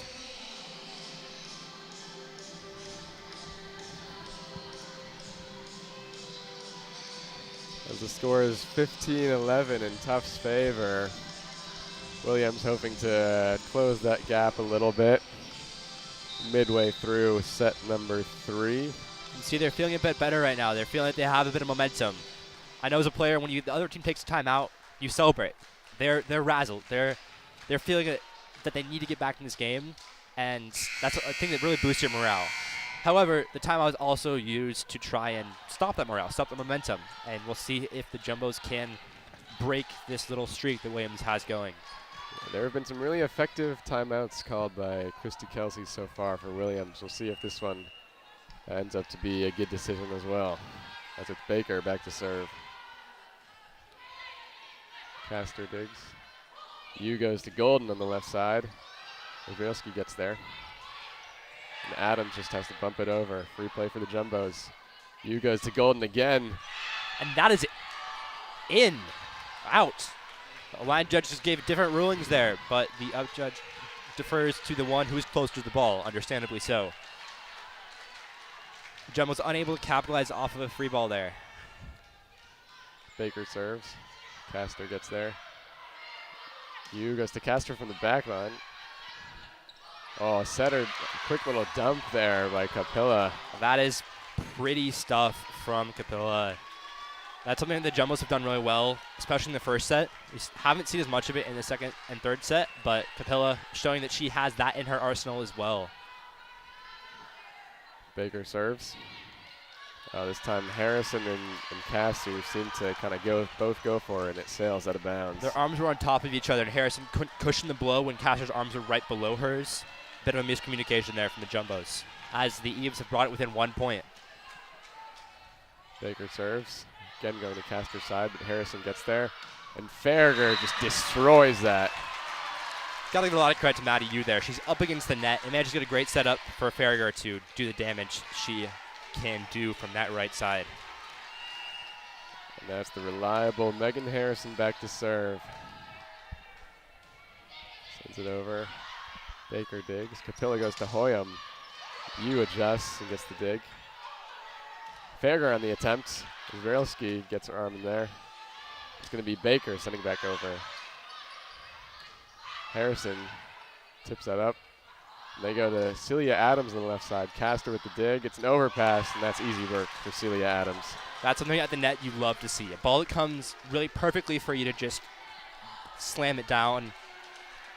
As the score is 15-11 in Tufts' favor, Williams hoping to close that gap a little bit midway through set number 3. You can see they're feeling a bit better right now. They're feeling like they have a bit of momentum. I know as a player, when the other team takes a timeout, you celebrate. They're razzled. They're feeling that they need to get back in this game, and that's a thing that really boosts your morale. However, the timeout is also used to try and stop that morale, stop the momentum, and we'll see if the Jumbos can break this little streak that Williams has going. There have been some really effective timeouts called by Christy Kelsey so far for Williams. We'll see if this one ends up to be a good decision as well. As it's Baker back to serve. Castor digs. Yu goes to Golden on the left side. Obrelski gets there. And Adams just has to bump it over. Free play for the Jumbos. Yu goes to Golden again. And that is in. Out. The line judge just gave different rulings there, but the out judge defers to the one who's close to the ball, understandably so. The Jumbos unable to capitalize off of a free ball there. Baker serves. Castor gets there. Yu goes to Castor from the back line. Oh, setter, quick little dump there by Capilla. That is pretty stuff from Capilla. That's something that the Jumbos have done really well, especially in the first set. We haven't seen as much of it in the second and third set, but Capilla showing that she has that in her arsenal as well. Baker serves. This time Harrison and Castor seem to kind of both go for it, and it sails out of bounds. Their arms were on top of each other, and Harrison couldn't cushion the blow when Castor's arms were right below hers. Bit of a miscommunication there from the Jumbos, as the Eves have brought it within 1 point. Baker serves. Again going to Castor's side, but Harrison gets there. And Farragher just destroys that. Gotta give a lot of credit to Maddie Yu there. She's up against the net and manages to get a great setup for Farragher to do the damage she can do from that right side. And that's the reliable Megan Harrison back to serve. Sends it over. Baker digs. Capilla goes to Hoyam. Yu adjusts and gets the dig. Farragher on the attempt. Israelski gets her arm in there. It's going to be Baker sending back over. Harrison tips that up. They go to Celia Adams on the left side. Castor with the dig. It's an overpass, and that's easy work for Celia Adams. That's something at the net you love to see. A ball that comes really perfectly for you to just slam it down.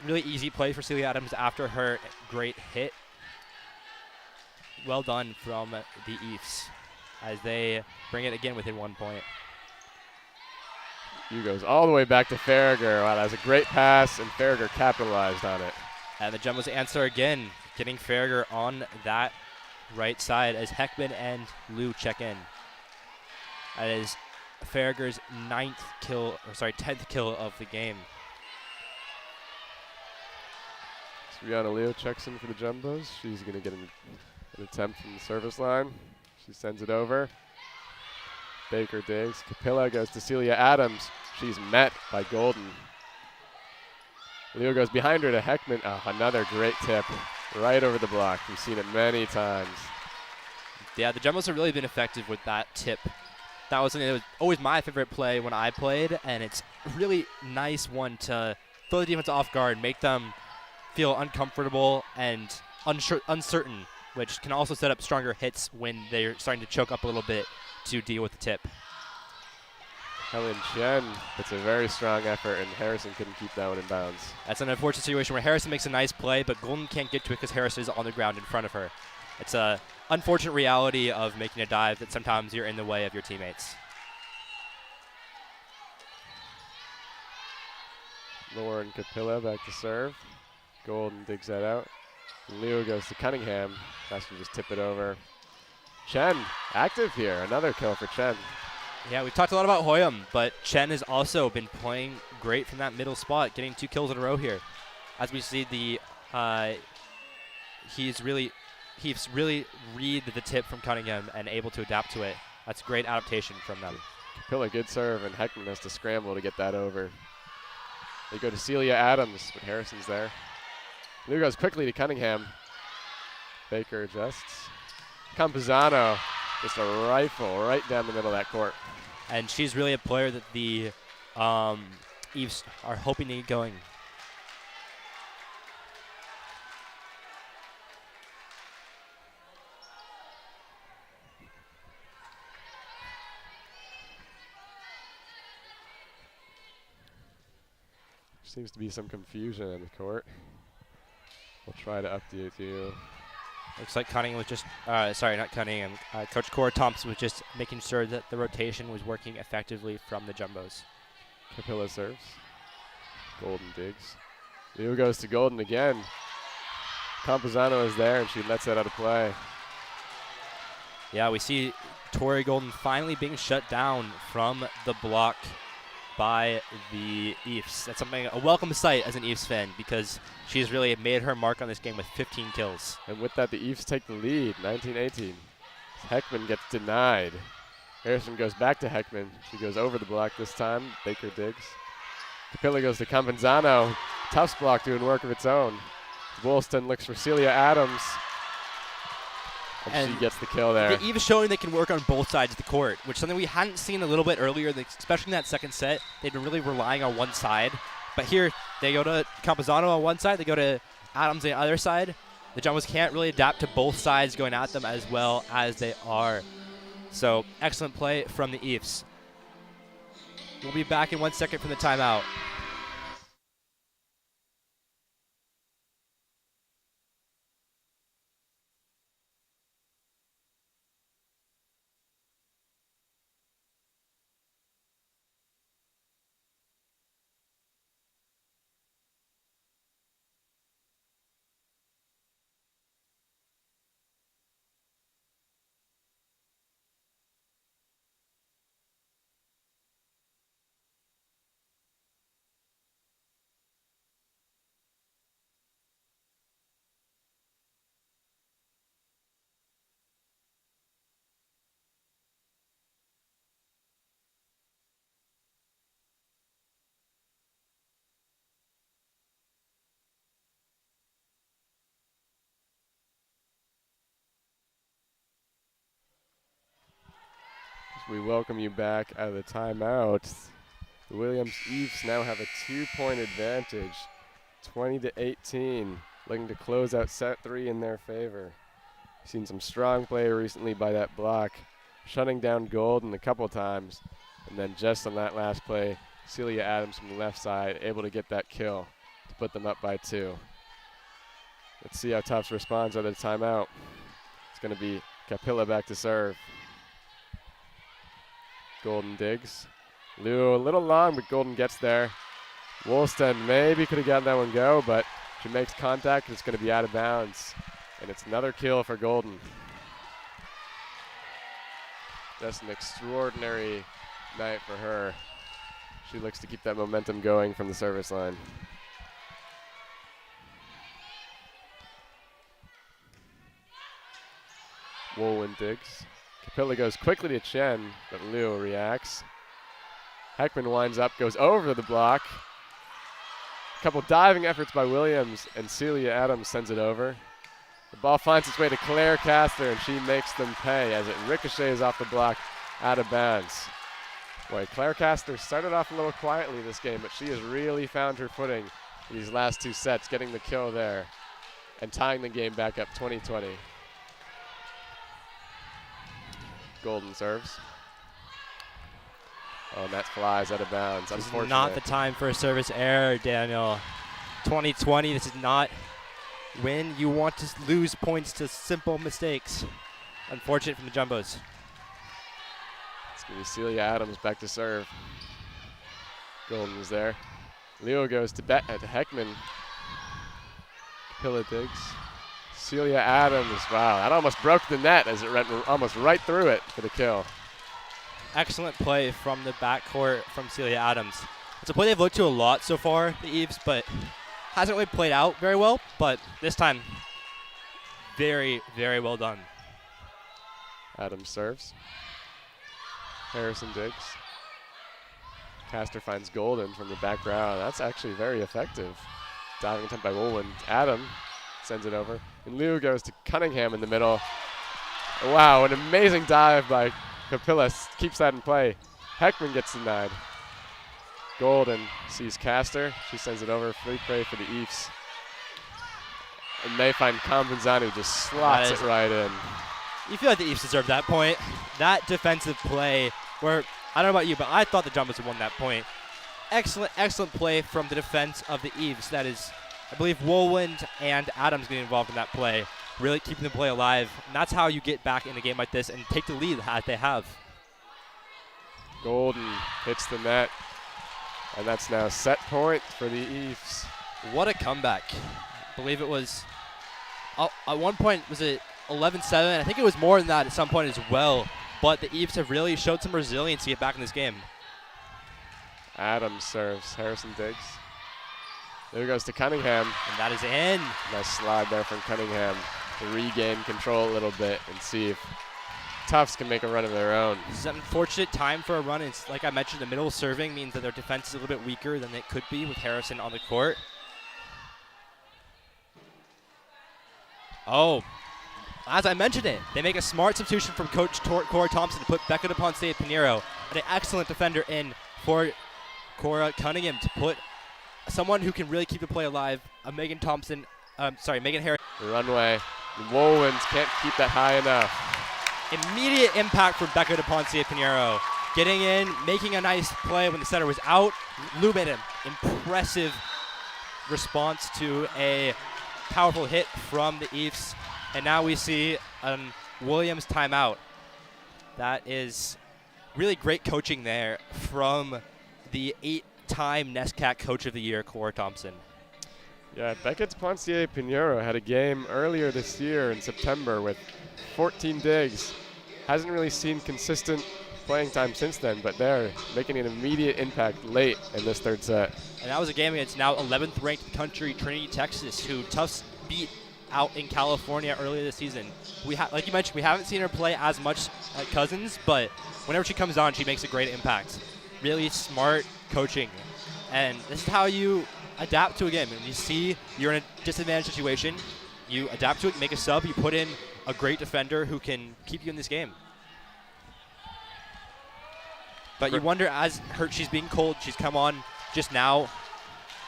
Really easy play for Celia Adams after her great hit. Well done from the Eves as they bring it again within 1 point. Yu goes all the way back to Farragher. Wow, that was a great pass, and Farragher capitalized on it. And the Jumbos answer again, getting Farragher on that right side as Heckman and Liu check in. That is Farragher's 10th kill of the game. Rihanna Leo checks in for the Jumbos. She's going to get an attempt from the service line. She sends it over. Baker digs. Capilla goes to Celia Adams. She's met by Golden. Leo goes behind her to Heckman. Oh, another great tip right over the block. We've seen it many times. Yeah, the Jumbos have really been effective with that tip. That was something that was always my favorite play when I played, and it's a really nice one to throw the defense off guard, make them feel uncomfortable and uncertain, which can also set up stronger hits when they're starting to choke up a little bit to deal with the tip. Helen Chen puts a very strong effort, and Harrison couldn't keep that one in bounds. That's an unfortunate situation where Harrison makes a nice play, but Golden can't get to it because Harrison is on the ground in front of her. It's a unfortunate reality of making a dive that sometimes you're in the way of your teammates. Lauren Capilla back to serve. Golden digs that out. Leo goes to Cunningham. Has to just tip it over. Chen active here. Another kill for Chen. Yeah, we've talked a lot about Hoyam, but Chen has also been playing great from that middle spot, getting 2 kills in a row here. As we see he's really read the tip from Cunningham and able to adapt to it. That's great adaptation from them. Capilla, good serve, and Heckman has to scramble to get that over. They go to Celia Adams, but Harrison's there. Lou goes quickly to Cunningham. Baker adjusts. Campuzano, just a rifle right down the middle of that court. And she's really a player that the Eves are hoping to get going. Seems to be some confusion in the court. We'll try to update you. Looks like Cunningham was just, sorry, not Cunningham. Coach Cora Thompson was just making sure that the rotation was working effectively from the Jumbos. Capilla serves. Golden digs. Leo goes to Golden again. Campuzano is there, and she lets that out of play. Yeah, we see Tori Golden finally being shut down from the block by the Eves. That's a welcome sight as an Eves fan, because she's really made her mark on this game with 15 kills. And with that, the Eves take the lead, 19-18. Heckman gets denied. Harrison goes back to Heckman. She goes over the block this time. Baker digs. Capilla goes to Campuzano. Tufts block doing work of its own. Woolston looks for Celia Adams. And she gets the kill there. The Eves showing they can work on both sides of the court, which is something we hadn't seen a little bit earlier, especially in that second set. They've been really relying on one side. But here, they go to Campuzano on one side, they go to Adams on the other side. The Jumbos can't really adapt to both sides going at them as well as they are. So, excellent play from the Eves. We'll be back in 1 second from the timeout. We welcome you back out of the timeout. The Williams Eves now have a 2-point advantage, 20-18, looking to close out set 3 in their favor. Seen some strong play recently by that block, shutting down Golden a couple times, and then just on that last play, Celia Adams from the left side able to get that kill to put them up by 2. Let's see how Tufts responds out of the timeout. It's going to be Capilla back to serve. Golden digs. Lou a little long, but Golden gets there. Woolston maybe could have gotten that one go, but she makes contact and it's going to be out of bounds. And it's another kill for Golden. Just an extraordinary night for her. She looks to keep that momentum going from the service line. Woolwin digs. Capilla goes quickly to Chen, but Liu reacts. Heckman winds up, goes over the block. A couple diving efforts by Williams, and Celia Adams sends it over. The ball finds its way to Claire Castor, and she makes them pay as it ricochets off the block out of bounds. Boy, Claire Castor started off a little quietly this game, but she has really found her footing in these last 2 sets, getting the kill there and tying the game back up 20-20. Golden serves. Oh, and that flies out of bounds. This is unfortunate. not the time for a service error, Daniel. 2020, this is not when you want to lose points to simple mistakes. Unfortunate from the Jumbos. It's going to be Celia Adams back to serve. Golden's there. Leo goes to Heckman. Capilla digs. Celia Adams, wow, that almost broke the net as it went almost right through it for the kill. excellent play from the backcourt from Celia Adams. It's a play they've looked to a lot so far, the Eves, but hasn't really played out very well. But this time, very, very well done. Adams serves. Harrison digs. Castor finds Golden from the back row. That's actually very effective. Diving attempt by Woolman. Adam sends it over. And Liu goes to Cunningham in the middle. Wow, an amazing dive by Capillas. Keeps that in play. Heckman gets denied. Golden sees Castor. She sends it over. Free play for the Eefs. And they find Compenzano, just slots it right in. You feel like the Eefs deserved that point. That defensive play where, I don't know about you, but I thought the Jumbos had won that point. Excellent, excellent play from the defense of the Eves. That is, I believe, Woolwind and Adams getting involved in that play, really keeping the play alive. And that's how you get back in a game like this and take the lead that they have. Golden hits the net. And that's now set point for the Eves. What a comeback. I believe it was, at one point, was it 11-7? I think it was more than that at some point as well. But the Eves have really showed some resilience to get back in this game. Adams serves. Harrison digs. There goes to Cunningham. And that is in. Nice slide there from Cunningham to regain control a little bit and see if Tufts can make a run of their own. This is an unfortunate time for a run. It's like I mentioned, the middle serving means that their defense is a little bit weaker than it could be with Harrison on the court. Oh, as I mentioned it, they make a smart substitution from Coach Cora Thompson to put Becca DePonce Pinheiro, an excellent defender, in for Cora Cunningham to put someone who can really keep the play alive. Megan Harris. Runway. The Woolwinds can't keep that high enough. Immediate impact from Becca DePonce Pinheiro. Getting in, making a nice play when the center was out. Lou made an impressive response to a powerful hit from the Eefs. And now we see Williams timeout. That is really great coaching there from the 8-time NESCAC Coach of the Year, Cora Thompson. Yeah, Becca DePonce Pinheiro had a game earlier this year in September with 14 digs. Hasn't really seen consistent playing time since then, but they're making an immediate impact late in this third set. And that was a game against now 11th ranked country Trinity, Texas, who Tufts beat out in California earlier this season. Like you mentioned, we haven't seen her play as much at Cousins, but whenever she comes on, she makes a great impact. Really smart coaching. And this is how you adapt to a game. When you see you're in a disadvantaged situation, you adapt to it, make a sub, you put in a great defender who can keep you in this game. But you wonder, as she's being cold, she's come on just now.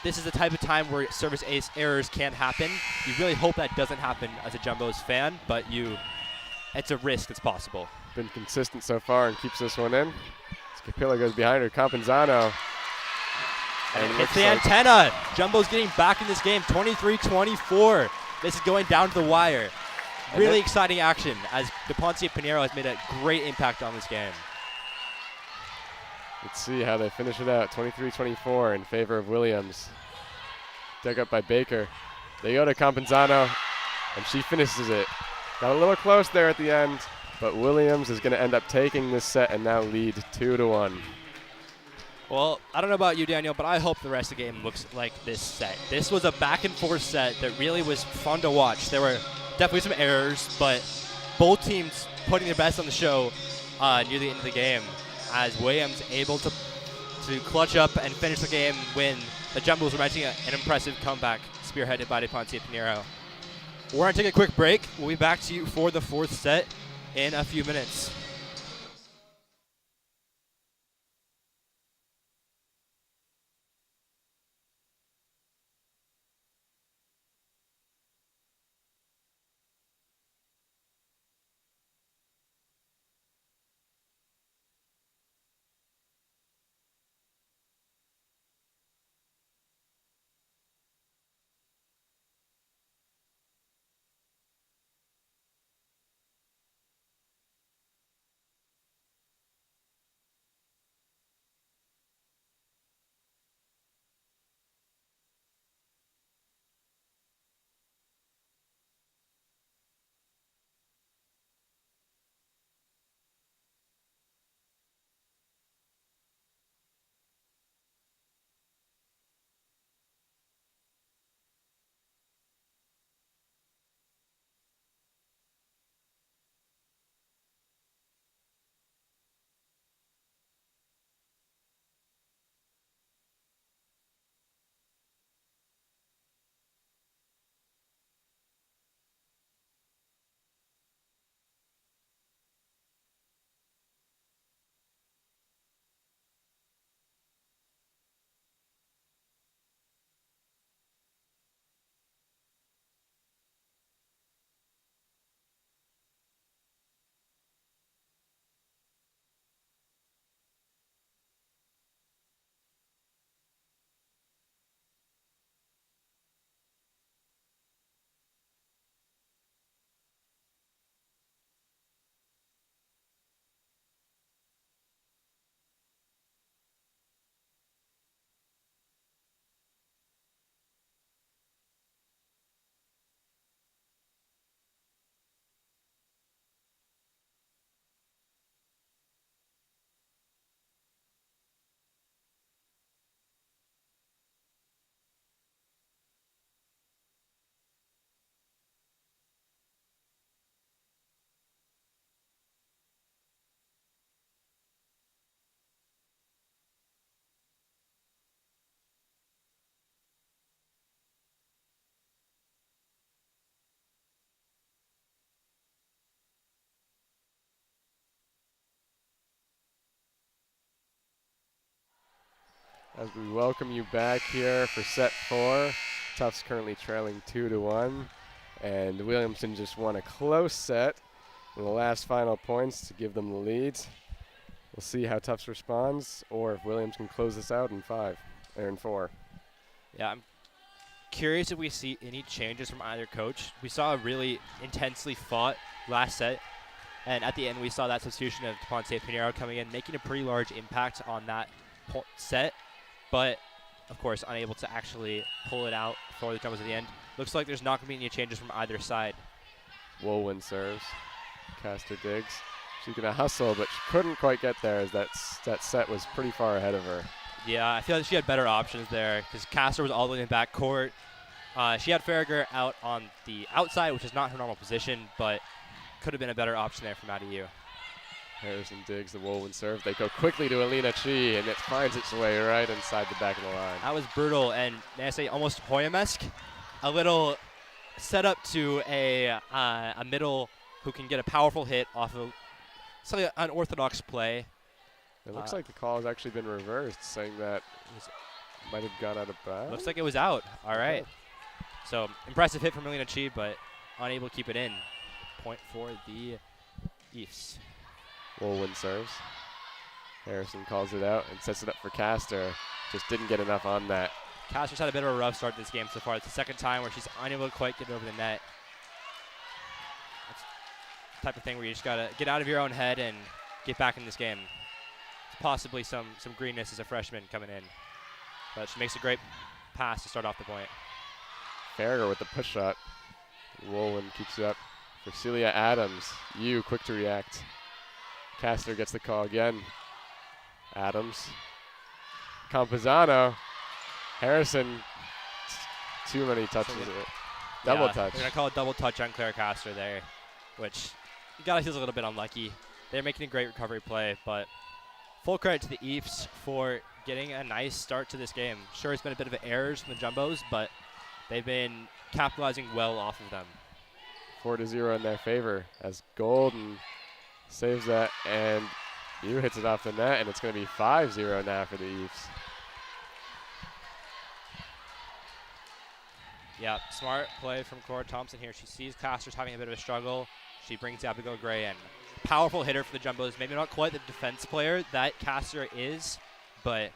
This is the type of time where service ace errors can happen. You really hope that doesn't happen as a Jumbos fan, but it's a risk that's possible. Been consistent so far and keeps this one in. Capilla goes behind her. Compenzano. And it hits the antenna. Jumbo's getting back in this game, 23-24. This is going down to the wire. Really exciting action as DePonce Pinheiro has made a great impact on this game. Let's see how they finish it out. 23-24 in favor of Williams. Dug up by Baker. They go to Compenzano, and she finishes it. Got a little close there at the end, but Williams is going to end up taking this set and now lead 2-1. Well, I don't know about you, Daniel, but I hope the rest of the game looks like this set. This was a back-and-forth set that really was fun to watch. There were definitely some errors, but both teams putting their best on the show near the end of the game, as Williams able to clutch up and finish the game when the Jumbos were making an impressive comeback spearheaded by DePonce Pinheiro. We're going to take a quick break. We'll be back to you for the fourth set in a few minutes. as we welcome you back here for set 4. Tufts currently trailing 2-1, and Williamson just won a close set in the last final points to give them the lead. We'll see how Tufts responds, or if Williams can close this out in 4. Yeah, I'm curious if we see any changes from either coach. We saw a really intensely fought last set, and at the end we saw that substitution of Ponce Pinheiro coming in, making a pretty large impact on that set, but of course unable to actually pull it out for the Jumbos at the end. Looks like there's not going to be any changes from either side. Woolwin serves. Castor digs. She's going to hustle, but she couldn't quite get there as that set was pretty far ahead of her. Yeah, I feel like she had better options there because Castor was all the way in the back court. She had Farragher out on the outside, which is not her normal position, but could have been a better option there from Adiu. Harrison digs the Woolwin serve. They go quickly to Alina Chi, and it finds its way right inside the back of the line. That was brutal, and may I say almost Hoyam-esque. A little setup to a middle who can get a powerful hit off of slightly unorthodox play. It looks like the call has actually been reversed, saying that it might have gone out of bounds. Looks like it was out. All right. So impressive hit from Alina Chi, but unable to keep it in. Point for the East. Woolwin serves. Harrison calls it out and sets it up for Castor. Just didn't get enough on that. Castor's had a bit of a rough start to this game so far. It's the second time where she's unable to quite get it over the net. That's the type of thing where you just got to get out of your own head and get back in this game. Possibly some greenness as a freshman coming in. But she makes a great pass to start off the point. Farragher with the push shot. Woolwin keeps it up for Celia Adams. Quick to react. Castor gets the call again. Adams. Campuzano. Harrison. Too many touches. Double touch. They're going to call it double touch on Claire Castor there, which you got to feel a little bit unlucky. They're making a great recovery play, but full credit to the Eefs for getting a nice start to this game. Sure, it's been a bit of errors from the Jumbos, but they've been capitalizing well off of them. 4-0 in their favor as Golden saves that, and hits it off the net, and it's going to be 5-0 now for the Eefs. Yeah, smart play from Cora Thompson here. She sees Castor's having a bit of a struggle. She brings Abigail Gray in. Powerful hitter for the Jumbos. Maybe not quite the defense player that Castor is, but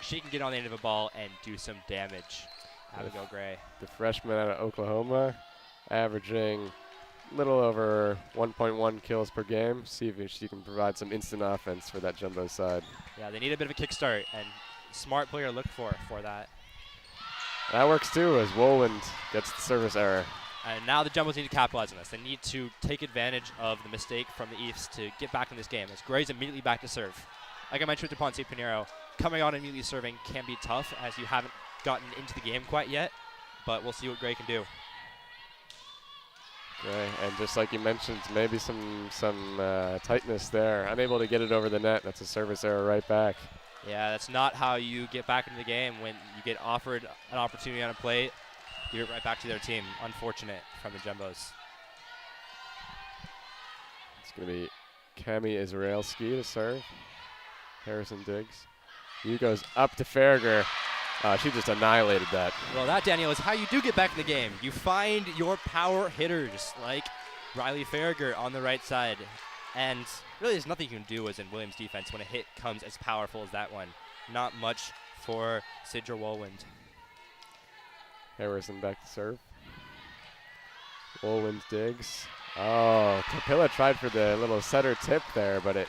she can get on the end of a ball and do some damage. Abigail Gray. The freshman out of Oklahoma, averaging a little over 1.1 kills per game. See if she can provide some instant offense for that Jumbo side. Yeah, they need a bit of a kickstart, and smart player to look for that. That works too, as Woolwind gets the service error. And now the Jumbos need to capitalize on this. They need to take advantage of the mistake from the Eefs to get back in this game, as Gray's immediately back to serve. Like I mentioned with Ponce Pinheiro, coming on and immediately serving can be tough, as you haven't gotten into the game quite yet, but we'll see what Gray can do. Gray, and just like you mentioned, maybe some tightness there. Unable to get it over the net. That's a service error right back. Yeah, that's not how you get back into the game. When you get offered an opportunity on a plate, you get right back to their team. Unfortunate from the Jumbos. It's going to be Cami Israelski to serve. Harrison digs. Goes up to Farragher. She just annihilated that. Well, that, Daniel, is how you do get back in the game. You find your power hitters like Riley Farragher on the right side. And really there's nothing you can do as in Williams' defense when a hit comes as powerful as that one. Not much for Sidra Woolwind. Harrison back to serve. Woolwind digs. Oh, Capilla tried for the little setter tip there, but it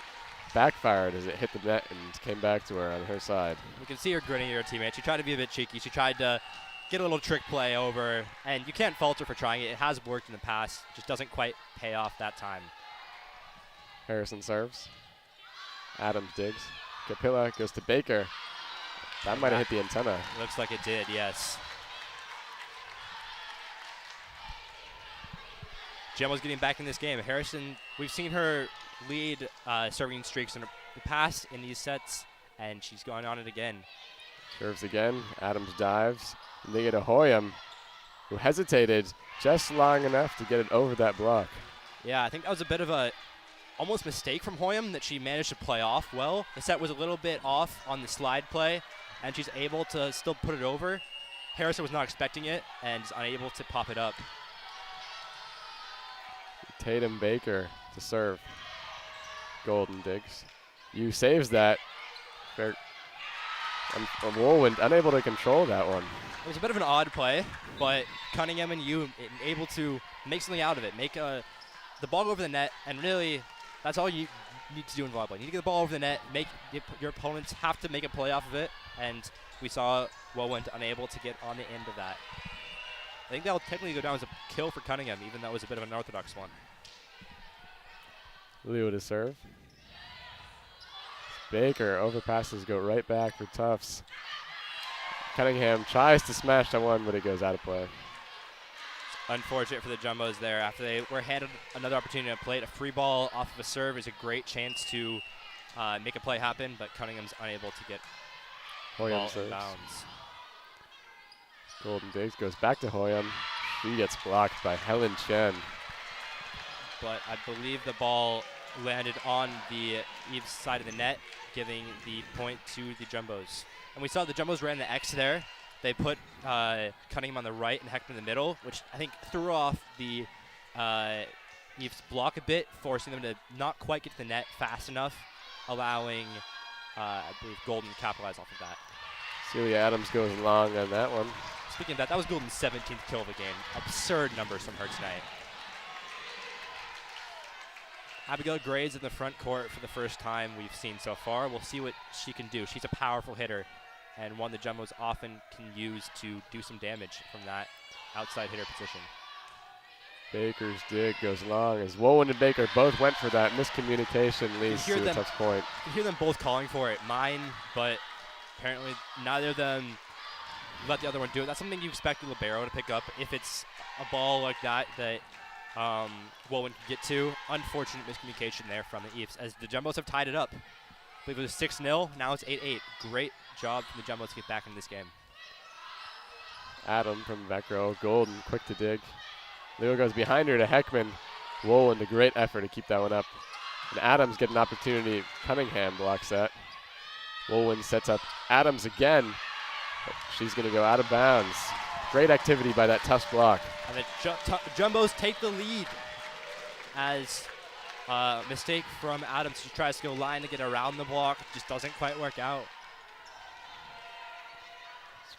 backfired as it hit the net and came back to her on her side. You can see her grinning at her teammate. She tried to be a bit cheeky. She tried to get a little trick play over, and you can't fault her for trying it. It has worked in the past. Just doesn't quite pay off that time. Harrison serves. Adams digs. Capilla goes to Baker. That might have hit the antenna. Looks like it did, yes. Gemma's getting back in this game. Harrison, we've seen her lead serving streaks in the past in these sets, and she's going on it again. Serves again. Adams dives. And they get a Hoyam, who hesitated just long enough to get it over that block. Yeah, I think that was a bit of a almost mistake from Hoyam that she managed to play off well. The set was a little bit off on the slide play, and she's able to still put it over. Harrison was not expecting it and is unable to pop it up. Tatum Baker to serve. Golden digs. You saves that. Fair. Woolwind unable to control that one. It was a bit of an odd play, but Cunningham and you able to make something out of it. Make the ball go over the net, and really, that's all you need to do in volleyball. You need to get the ball over the net, make your opponents have to make a play off of it, and we saw Woolwind unable to get on the end of that. I think that will technically go down as a kill for Cunningham, even though it was a bit of an unorthodox one. Leo to serve. Baker overpasses, go right back for Tufts. Cunningham tries to smash that one, but it goes out of play. Unfortunate for the Jumbos there. After they were handed another opportunity to play it, a free ball off of a serve is a great chance to make a play happen, but Cunningham's unable to get Hoyam ball in bounds. Golden Diggs goes back to Hoyam. She gets blocked by Helen Chen. But I believe the ball landed on the Eve's side of the net, giving the point to the Jumbos. And we saw the Jumbos ran the X there. They put Cunningham on the right and Heckman in the middle, which I think threw off the Eve's block a bit, forcing them to not quite get to the net fast enough, allowing, I believe, Golden to capitalize off of that. Celia Adams goes long on that one. Speaking of that, that was Golden's 17th kill of the game. Absurd numbers from her tonight. Abigail Grades in the front court for the first time we've seen so far. We'll see what she can do. She's a powerful hitter and one the Jumbos often can use to do some damage from that outside hitter position. Baker's dig goes long as Woolwind and Baker both went for that. Miscommunication leads to a tough point. You can hear them both calling for it. Mine, but apparently neither of them let the other one do it. That's something you expect the libero to pick up. If it's a ball like that Woolwind can get to. Unfortunate miscommunication there from the Eves as the Jumbos have tied it up. I believe it was 6-0. Now it's 8-8. Great job from the Jumbos to get back in this game. Adam from the back row. Golden quick to dig. Leo goes behind her to Heckman. Woolwind a great effort to keep that one up. And Adams get an opportunity. Cunningham blocks that. Woolwind sets up Adams again. But she's going to go out of bounds. Great activity by that Tufts block. And the Jumbos take the lead as mistake from Adams. She tries to go line to get around the block. Just doesn't quite work out.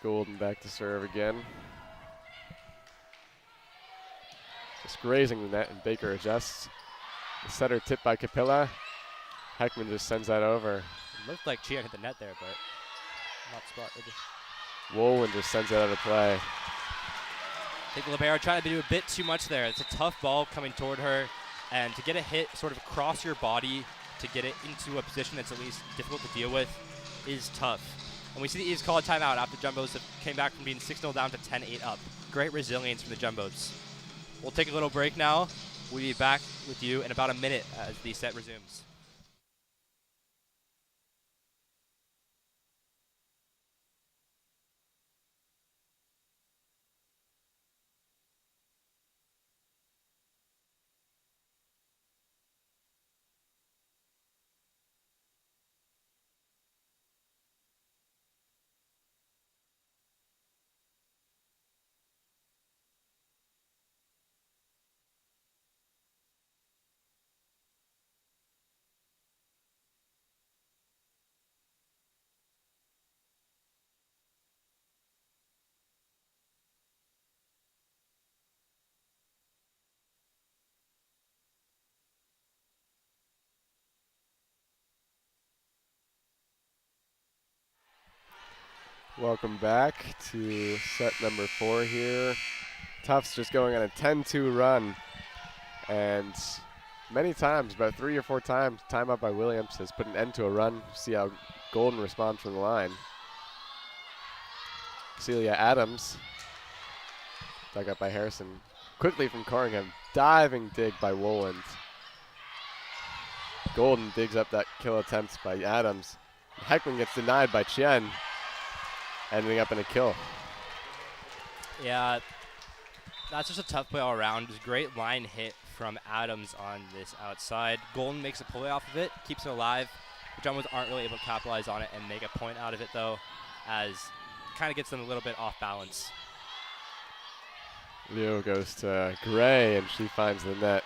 Golden back to serve again. Just grazing the net, and Baker adjusts. The setter tipped by Capilla. Heckman just sends that over. It looked like Chia hit the net there, but not spotted. Woolwind just sends it out of play. I think libero trying to do a bit too much there. It's a tough ball coming toward her, and to get a hit sort of across your body to get it into a position that's at least difficult to deal with is tough. And we see the Eves call a timeout after Jumbos came back from being 6-0 down to 10-8 up. Great resilience from the Jumbos. We'll take a little break now. We'll be back with you in about a minute as the set resumes. Welcome back to set number 4 here. Tufts just going on a 10-2 run. And many times, about 3 or 4 times, timeout by Williams has put an end to a run. See how Golden responds from the line. Celia Adams, dug up by Harrison. Quickly from Corringham, diving dig by Woolwind. Golden digs up that kill attempt by Adams. Heckman gets denied by Chien, ending up in a kill. Yeah, that's just a tough play all around. Just great line hit from Adams on this outside. Golden makes a play off of it, keeps it alive. The Jumbos aren't really able to capitalize on it and make a point out of it, though. as kind of gets them a little bit off balance. Leo goes to Gray, and she finds the net.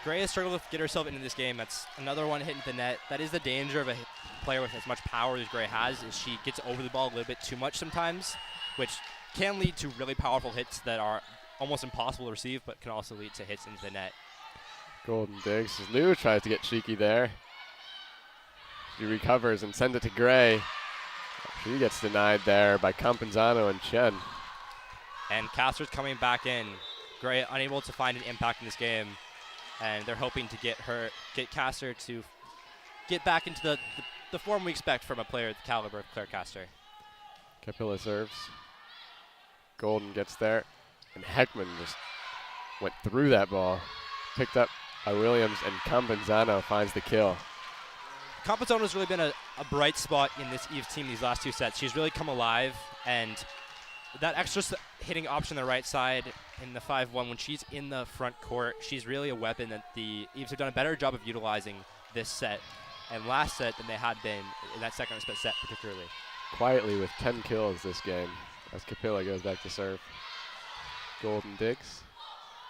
Gray has struggled to get herself into this game. That's another one hitting the net. That is the danger of a player with as much power as Gray has, is she gets over the ball a little bit too much sometimes, which can lead to really powerful hits that are almost impossible to receive, but can also lead to hits into the net. Golden digs. Leo tries to get cheeky there. She recovers and sends it to Gray. She gets denied there by Campenzano and Chen. And Caster's coming back in. Gray unable to find an impact in this game, and they're hoping to get Caster to get back into the form we expect from a player of the caliber of Claire Caster. Capilla serves. Golden gets there, and Heckman just went through that ball. Picked up by Williams, and Campenzano finds the kill. Campenzano's really been a bright spot in this Eves team these last two sets. She's really come alive, and that extra hitting option on the right side in the 5-1, when she's in the front court, she's really a weapon that the Eves have done a better job of utilizing this set and last set than they had been in that second set particularly. Quietly with 10 kills this game as Capilla goes back to serve. Golden digs.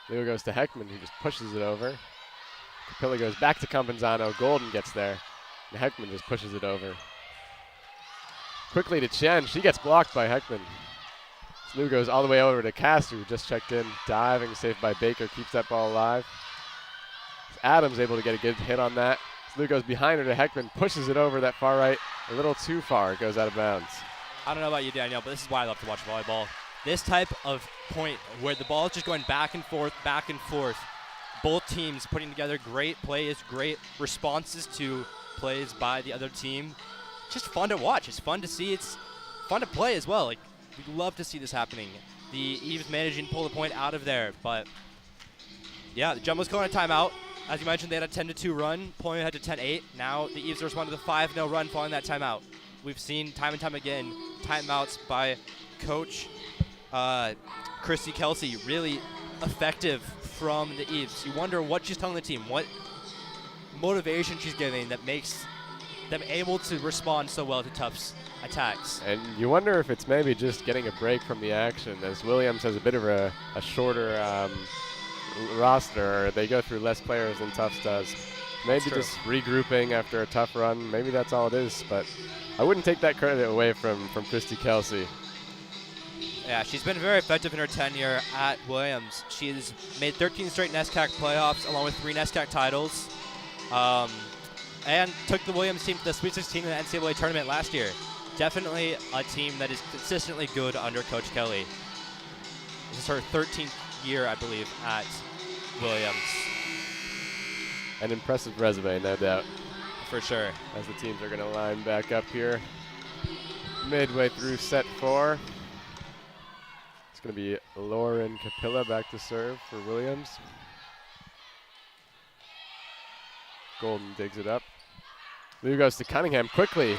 Leo goes to Heckman, who just pushes it over. Capilla goes back to Campenzano. Golden gets there, and Heckman just pushes it over. Quickly to Chen. She gets blocked by Heckman. Slew goes all the way over to Caster, who just checked in. Diving, saved by Baker, keeps that ball alive. Adams able to get a good hit on that. Slew goes behind her to Heckman, pushes it over that far right. A little too far, it goes out of bounds. I don't know about you, Danielle, but this is why I love to watch volleyball. This type of point where the ball is just going back and forth, both teams putting together great plays, great responses to plays by the other team. Just fun to watch. It's fun to see. It's fun to play as well. Like, we love to see this happening. The Eves managing to pull the point out of there, but yeah, the Jumbo's calling a timeout. As you mentioned, they had a 10-2 run, pulling ahead to 10-8. Now the Eves respond to the 5-0 run following that timeout. We've seen time and time again timeouts by Coach Christy Kelsey, really effective from the Eves. You wonder what she's telling the team, what motivation she's giving that makes them able to respond so well to Tufts' attacks. And you wonder if it's maybe just getting a break from the action, as Williams has a bit of a shorter roster. They go through less players than Tufts does. Maybe just regrouping after a tough run. Maybe that's all it is, but I wouldn't take that credit away from Christy Kelsey. Yeah, she's been very effective in her tenure at Williams. She's made 13 straight NESCAC playoffs, along with 3 NESCAC titles, and took the Williams team to the Sweet 16 in the NCAA tournament last year. Definitely a team that is consistently good under Coach Kelly. This is her 13th year, I believe, at Williams. An impressive resume, no doubt. For sure. As the teams are going to line back up here. Midway through set 4. It's going to be Lauren Capilla back to serve for Williams. Golden digs it up. Lou goes to Cunningham quickly,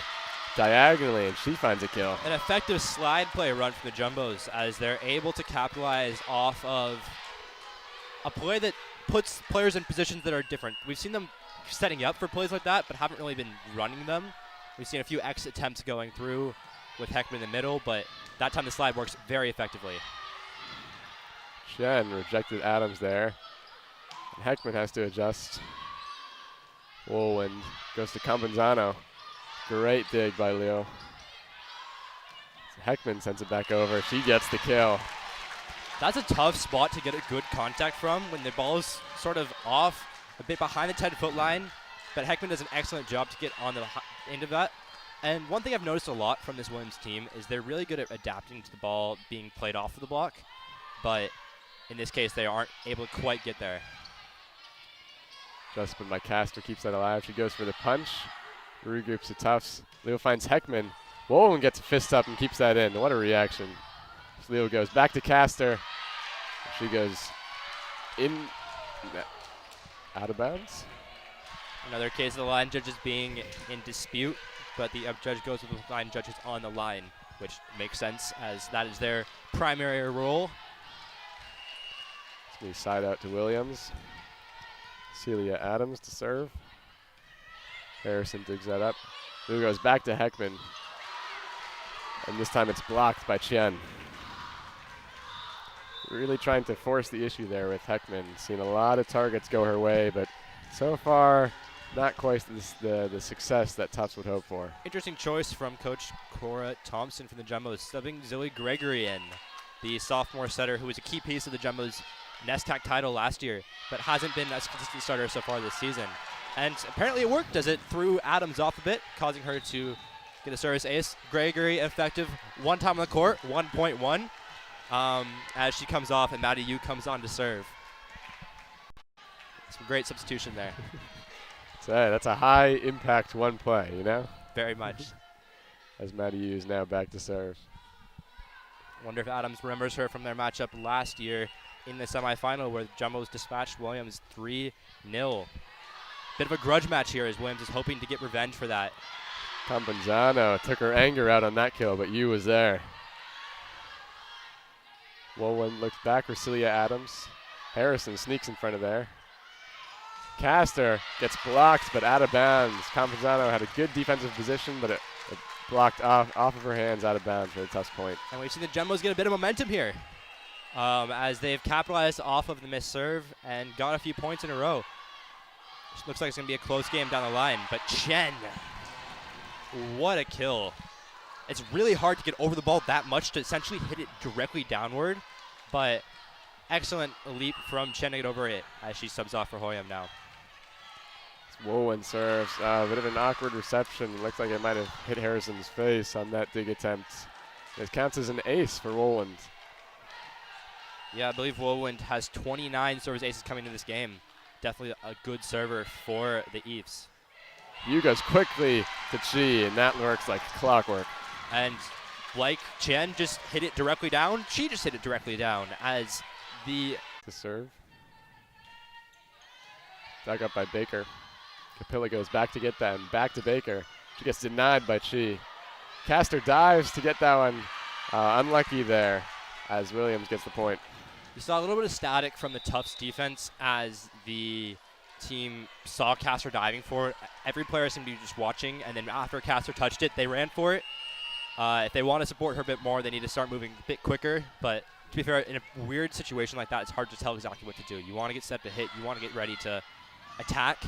diagonally, and she finds a kill. An effective slide play run from the Jumbos as they're able to capitalize off of a play that puts players in positions that are different. We've seen them setting up for plays like that, but haven't really been running them. We've seen a few X attempts going through with Heckman in the middle, but that time the slide works very effectively. Chen rejected Adams there. And Heckman has to adjust. Woolwind goes to Campenzano. Great dig by Leo. So Heckman sends it back over. She gets the kill. That's a tough spot to get a good contact from when the ball is sort of off, a bit behind the 10-foot line. But Heckman does an excellent job to get on the end of that. And one thing I've noticed a lot from this Williams team is they're really good at adapting to the ball being played off of the block. But in this case, they aren't able to quite get there. Just when my caster keeps that alive, she goes for the punch. Regroups to Tufts. Leo finds Heckman. Woolwind gets a fist up and keeps that in. What a reaction. So Leo goes back to caster. She goes out of bounds. Another case of the line judges being in dispute, but the judge goes with the line judges on the line, which makes sense as that is their primary role. We side out to Williams. Celia Adams to serve. Harrison digs that up. Lou goes back to Heckman. And this time it's blocked by Chen. Really trying to force the issue there with Heckman. Seen a lot of targets go her way, but so far not quite the success that Tufts would hope for. Interesting choice from Coach Cora Thompson from the Jumbos, subbing Zoe Gregory in, the sophomore setter who was a key piece of the Jumbos' NESCAC title last year, but hasn't been a consistent starter so far this season. And apparently it worked as it threw Adams off a bit, causing her to get a service ace. Gregory effective one time on the court, 1.1, as she comes off and Maddie Yu comes on to serve. Some great substitution there. So that's a high impact one play, you know? Very much. As Maddie Yu is now back to serve. Wonder if Adams remembers her from their matchup last year in the semifinal where the Jumbos dispatched Williams 3-0. Bit of a grudge match here as Williams is hoping to get revenge for that. Campanzano took her anger out on that kill, but Yu was there. Wolwin looks back for Celia Adams. Harrison sneaks in front of there. Caster gets blocked, but out of bounds. Campanzano had a good defensive position, but it blocked off of her hands, out of bounds for the Tufts point. And we've seen the Jumbos get a bit of momentum here as they've capitalized off of the missed serve and got a few points in a row. Looks like it's going to be a close game down the line, but Chen, what a kill. It's really hard to get over the ball that much to essentially hit it directly downward, but excellent leap from Chen to get over it as she subs off for Hoyam now. Wolwin serves. A bit of an awkward reception. Looks like it might have hit Harrison's face on that dig attempt. It counts as an ace for Wolwind. Yeah, I believe Wolwind has 29 service aces coming into this game. Definitely a good server for the Eves. Yu goes quickly to Chi, and that works like clockwork. And like Chen just hit it directly down, she just hit it directly down as the... To serve. Dug up by Baker. Capilla goes back to get that, and back to Baker. She gets denied by Chi. Caster dives to get that one. Unlucky there as Williams gets the point. You saw a little bit of static from the Tufts defense as the team saw Caster diving for it. Every player seemed to be just watching, and then after Caster touched it, they ran for it. If they want to support her a bit more, they need to start moving a bit quicker. But to be fair, in a weird situation like that, it's hard to tell exactly what to do. You want to get set to hit. You want to get ready to attack,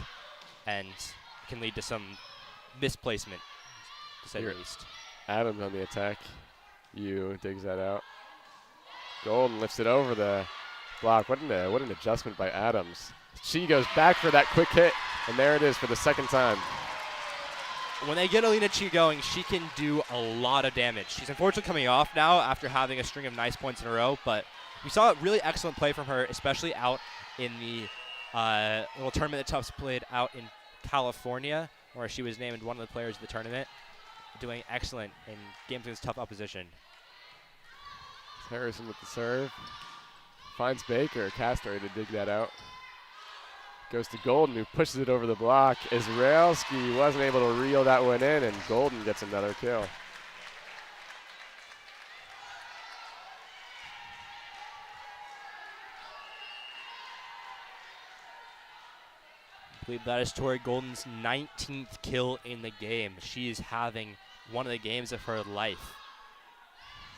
and it can lead to some misplacement, to say the least. Adams on the attack. Yu digs that out. Golden lifts it over the block. What an adjustment by Adams. She goes back for that quick hit, and there it is for the second time. When they get Alina Chi going, she can do a lot of damage. She's unfortunately coming off now after having a string of nice points in a row, but we saw a really excellent play from her, especially out in the little tournament that Tufts played out in California, where she was named one of the players of the tournament, doing excellent in games against tough opposition. Harrison with the serve. Finds Baker. Caster to dig that out. Goes to Golden, who pushes it over the block. Israelski wasn't able to reel that one in, and Golden gets another kill. I believe that is Tori Golden's 19th kill in the game. She is having one of the games of her life.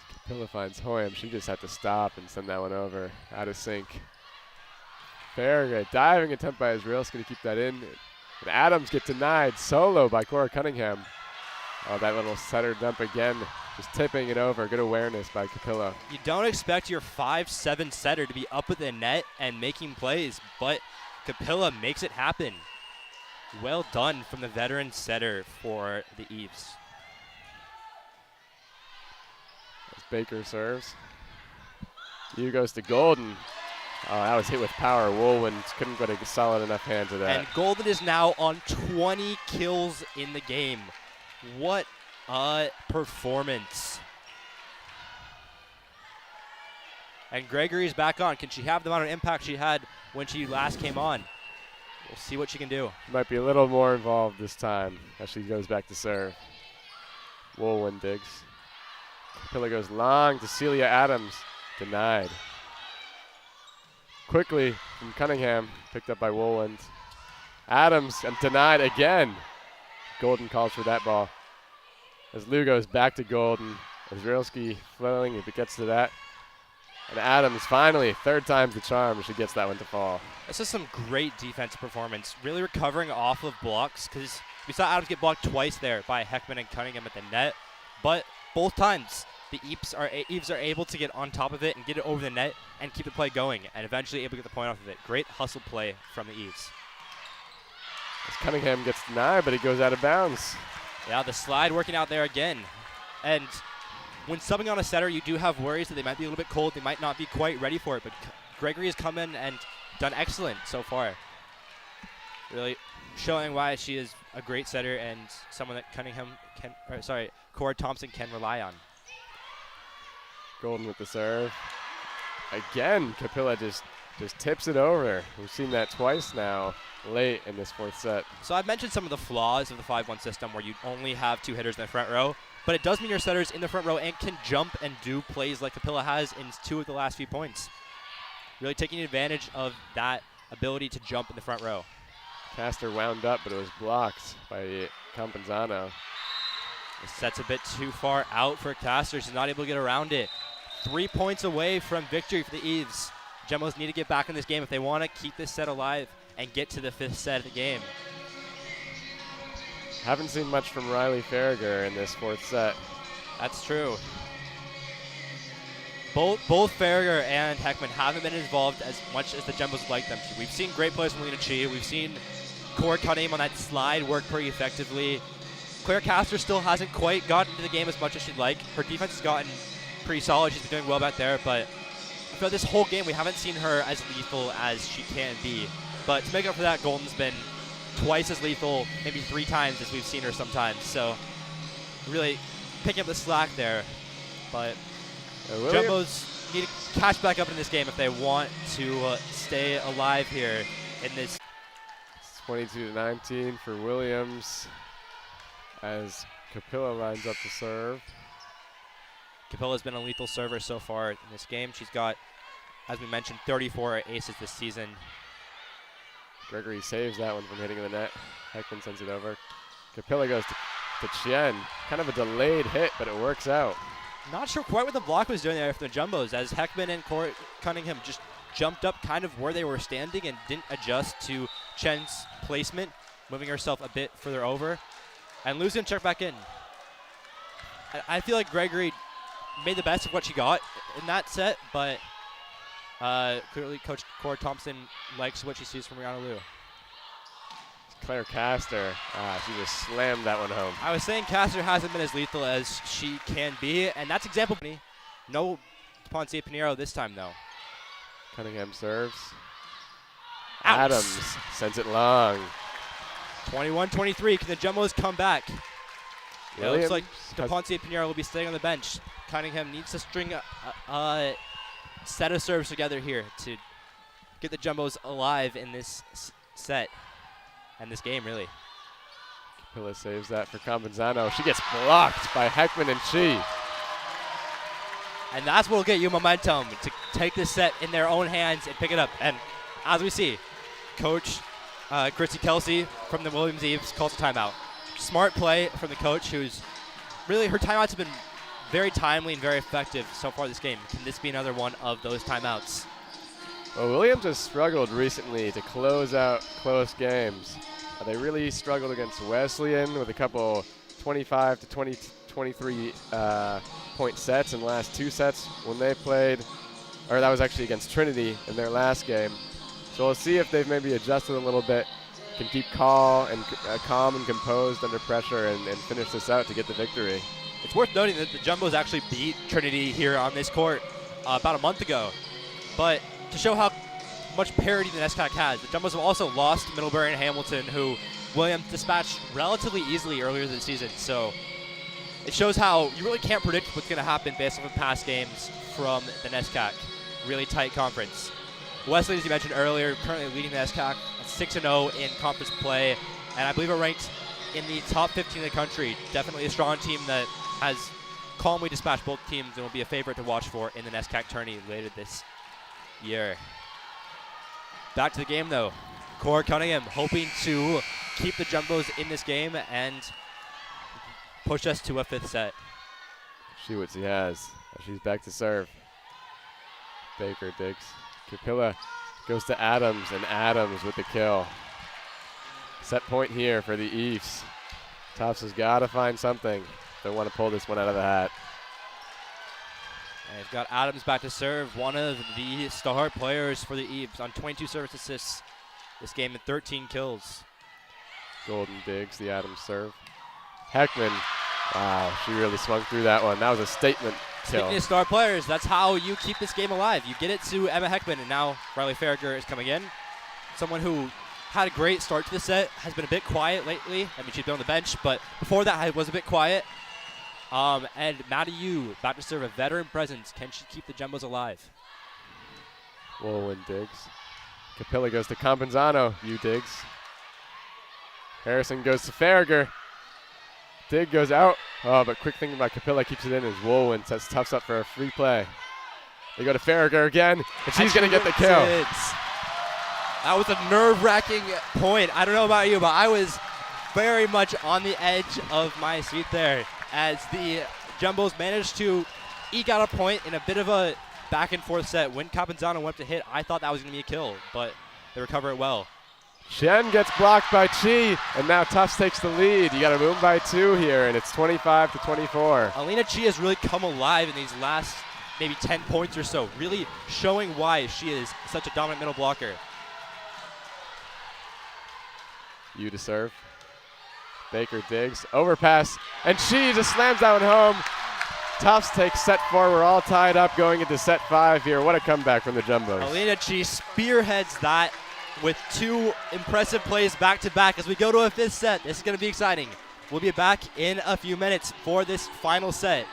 Capilla finds Hoyam. She just had to stop and send that one over. Out of sync. Very diving attempt by Israelski to keep that in. But Adams gets denied solo by Cora Cunningham. Oh, that little setter dump again. Just tipping it over. Good awareness by Capilla. You don't expect your 5'7" setter to be up at the net and making plays, but Capilla makes it happen. Well done from the veteran setter for the Eves. As Baker serves. Yu goes to Golden. Oh, that was hit with power. Wolwin couldn't get a solid enough hand to that. And Golden is now on 20 kills in the game. What a performance. And Gregory's back on. Can she have the amount of impact she had when she last came on? We'll see what she can do. Might be a little more involved this time as she goes back to serve. Wolwin digs. Capilla goes long to Celia Adams. Denied. Quickly from Cunningham, picked up by Wolwind. Adams and denied again. Golden calls for that ball. As Lou goes back to Golden. Israelski flailing if it gets to that. And Adams finally, third time's the charm. She gets that one to fall. This is some great defensive performance. Really recovering off of blocks because we saw Adams get blocked twice there by Heckman and Cunningham at the net. But both times, the Eves are able to get on top of it and get it over the net and keep the play going and eventually able to get the point off of it. Great hustle play from the Eves. As Cunningham gets denied, but he goes out of bounds. Yeah, the slide working out there again. And when subbing on a setter, you do have worries that they might be a little bit cold. They might not be quite ready for it. But Gregory has come in and done excellent so far. Really showing why she is a great setter and someone that Cora Thompson can rely on. Golden with the serve. Again, Capilla just tips it over. We've seen that twice now late in this fourth set. So I've mentioned some of the flaws of the 5-1 system where you only have 2 hitters in the front row. But it does mean your setters in the front row and can jump and do plays like Capilla has in 2 of the last few points. Really taking advantage of that ability to jump in the front row. Caster wound up, but it was blocked by Campenzano. The set's a bit too far out for Caster. She's not able to get around it. 3 points away from victory for the Eves. Gemmos need to get back in this game if they want to keep this set alive and get to the 5th set of the game. Haven't seen much from Riley Farragher in this 4th set. That's true. Both Farragher and Heckman haven't been involved as much as the Gemmos would like them to. We've seen great plays from Lena Chi. We've seen Cora Cunningham on that slide work pretty effectively. Claire Caster still hasn't quite gotten into the game as much as she'd like. Her defense has gotten pretty solid. She's been doing well back there, but throughout this whole game, we haven't seen her as lethal as she can be. But to make up for that, Golden's been twice as lethal, maybe 3 times as we've seen her sometimes. So really picking up the slack there. But Jumbos need to catch back up in this game if they want to stay alive here in this. It's 22-19 for Williams as Capilla lines up to serve. Capilla's been a lethal server so far in this game. She's got, as we mentioned, 34 aces this season. Gregory saves that one from hitting the net. Heckman sends it over. Capilla goes to Chien. Kind of a delayed hit, but it works out. Not sure quite what the block was doing there for the Jumbos, as Heckman and Cunningham just jumped up kind of where they were standing and didn't adjust to Chen's placement, moving herself a bit further over. And Lou's going to check back in. I feel like Gregory made the best of what she got in that set, but clearly Coach Cora Thompson likes what she sees from Rihanna Liu. Claire Caster, she just slammed that one home. I was saying Caster hasn't been as lethal as she can be, and that's example. No Ponce Pinheiro this time, though. Cunningham serves. Ouch. Adams sends it long. 21-23, can the Jumbos come back? It looks like has Ponce Pinheiro will be staying on the bench. Cunningham needs to string a set of serves together here to get the Jumbos alive in this set and this game, really. Capilla saves that for Campenzano. She gets blocked by Heckman and Chi. And that's what will get you momentum to take this set in their own hands and pick it up. And as we see, Coach Christy Kelsey from the Williams Eves calls a timeout. Smart play from the coach, who's really, her timeouts have been very timely and very effective so far this game. Can this be another one of those timeouts? Well, Williams has struggled recently to close out close games. They really struggled against Wesleyan with a couple 25 to 23 point sets in the last 2 sets when they played, or that was actually against Trinity in their last game. So we'll see if they've maybe adjusted a little bit, can keep calm and composed under pressure and finish this out to get the victory. It's worth noting that the Jumbos actually beat Trinity here on this court about a month ago. But to show how much parity the NESCAC has, the Jumbos have also lost Middlebury and Hamilton, who Williams dispatched relatively easily earlier this season. So it shows how you really can't predict what's going to happen based on past games from the NESCAC. Really tight conference. Wesley, as you mentioned earlier, currently leading the NESCAC at 6-0 in conference play, and I believe are ranked in the top 15 of the country. Definitely a strong team that has calmly dispatched both teams and will be a favorite to watch for in the NESCAC tourney later this year. Back to the game, though. Cora Cunningham hoping to keep the Jumbos in this game and push us to a 5th set. See what she has. She's back to serve. Baker digs. Capilla goes to Adams, and Adams with the kill. Set point here for the Eves. Tufts has got to find something. They want to pull this one out of the hat. And he's got Adams back to serve, one of the star players for the Eves on 22 service assists this game and 13 kills. Golden digs the Adams serve. Heckman, wow, she really swung through that one. That was a statement kill. Speaking of star players, that's how you keep this game alive. You get it to Emma Heckman, and now Riley Farragher is coming in. Someone who had a great start to the set, has been a bit quiet lately. I mean, she's been on the bench, but before that was a bit quiet. And Maddie Yu back to serve, a veteran presence. Can she keep the Jumbos alive? Woolwin digs. Capilla goes to Compenzano. Yu digs. Harrison goes to Farragher. Dig goes out. Oh, but quick thinking by Capilla keeps it in as Woolwin sets Tufts up for a free play. They go to Farragher again, and she's going to get the kill. That was a nerve-wracking point. I don't know about you, but I was very much on the edge of my seat there as the Jumbos managed to eke out a point in a bit of a back-and-forth set. When Capenzano went to hit, I thought that was going to be a kill, but they recover it well. Shen gets blocked by Chi, and now Tufts takes the lead. You got to move by 2 here, and it's 25-24. Alina Chi has really come alive in these last maybe 10 points or so, really showing why she is such a dominant middle blocker. Yu to serve. Baker digs. Overpass. And she just slams that one home. Tufts takes set 4. We're all tied up going into set 5 here. What a comeback from the Jumbos. Alina Chi spearheads that with 2 impressive plays back to back as we go to a 5th set. This is going to be exciting. We'll be back in a few minutes for this final set.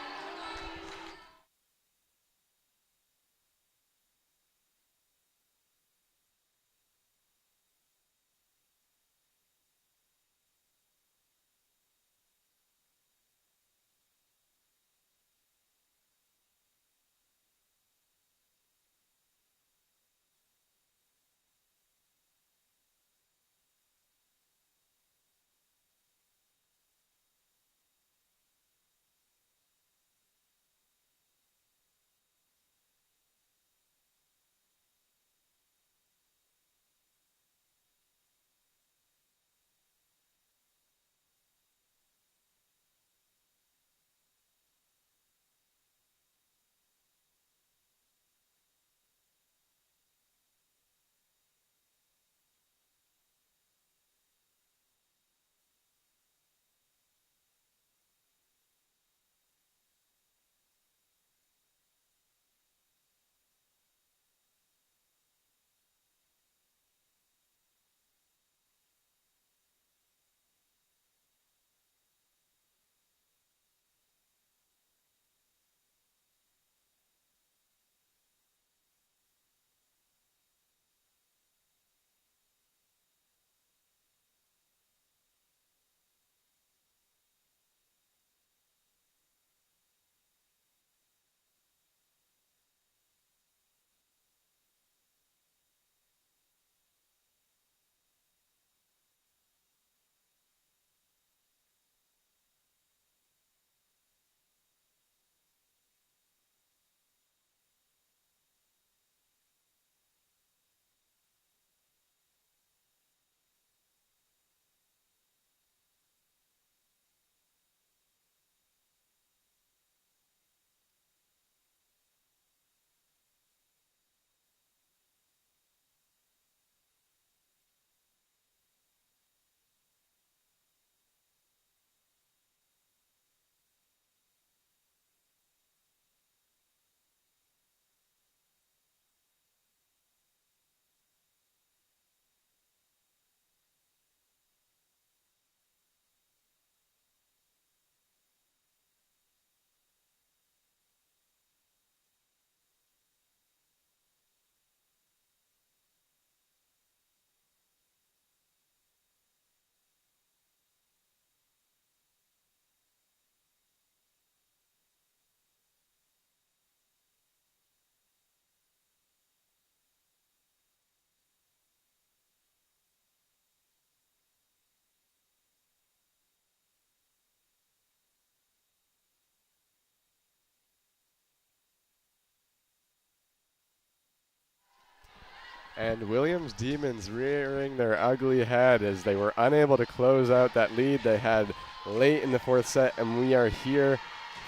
And Williams Demons rearing their ugly head as they were unable to close out that lead they had late in the 4th set, and we are here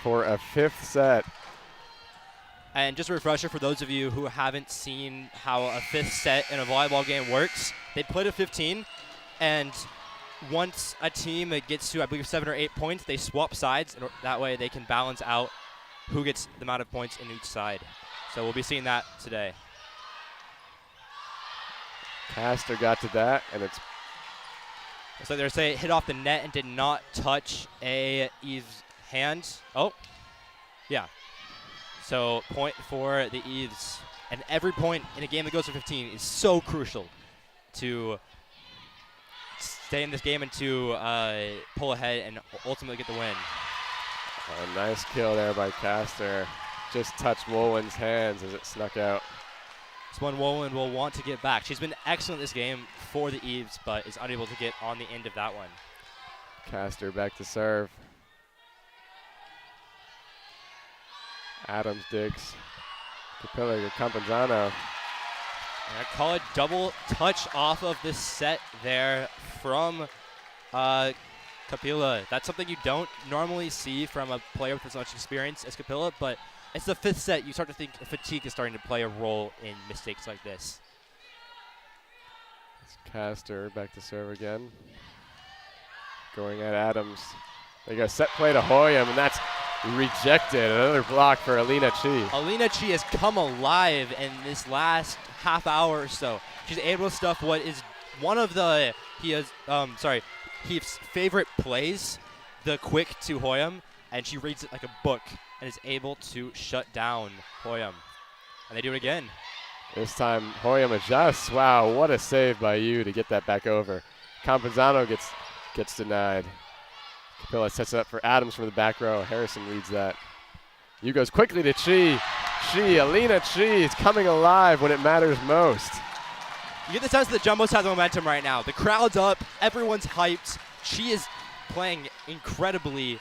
for a 5th set. And just a refresher for those of you who haven't seen how a 5th set in a volleyball game works, they play to 15, and once a team gets to, I believe, 7 or 8 points, they swap sides, and that way they can balance out who gets the amount of points in each side. So we'll be seeing that today. Castor got to that, and it's So they're saying it hit off the net and did not touch Eve's hand. Oh, yeah. So point for the Eves. And every point in a game that goes to 15 is so crucial to stay in this game and to pull ahead and ultimately get the win. a nice kill there by Castor. Just touched Wolwin's hands as it snuck out. This one Wolwin will want to get back. She's been excellent this game for the Eves, but is unable to get on the end of that one. Castor back to serve. Adams digs. Capilla to Campazano. And I call it double touch off of this set there from Capilla. That's something you don't normally see from a player with as much experience as Capilla, but it's the 5th set. You start to think fatigue is starting to play a role in mistakes like this. It's Castor back to serve again. Going at Adams. They got set play to Hoyam, and that's rejected. Another block for Alina Chi. Alina Chi has come alive in this last half hour or so. She's able to stuff what is one of the Heath's favorite plays, the quick to Hoyam, and she reads it like a book and is able to shut down Hoyam. And they do it again. This time Hoyam adjusts. Wow, what a save by you to get that back over. Campazano gets denied. Capilla sets it up for Adams from the back row. Harrison reads that. You goes quickly to Chi. Alina Chi is coming alive when it matters most. You get the sense that Jumbos has momentum right now. The crowd's up. Everyone's hyped. Chi is playing incredibly.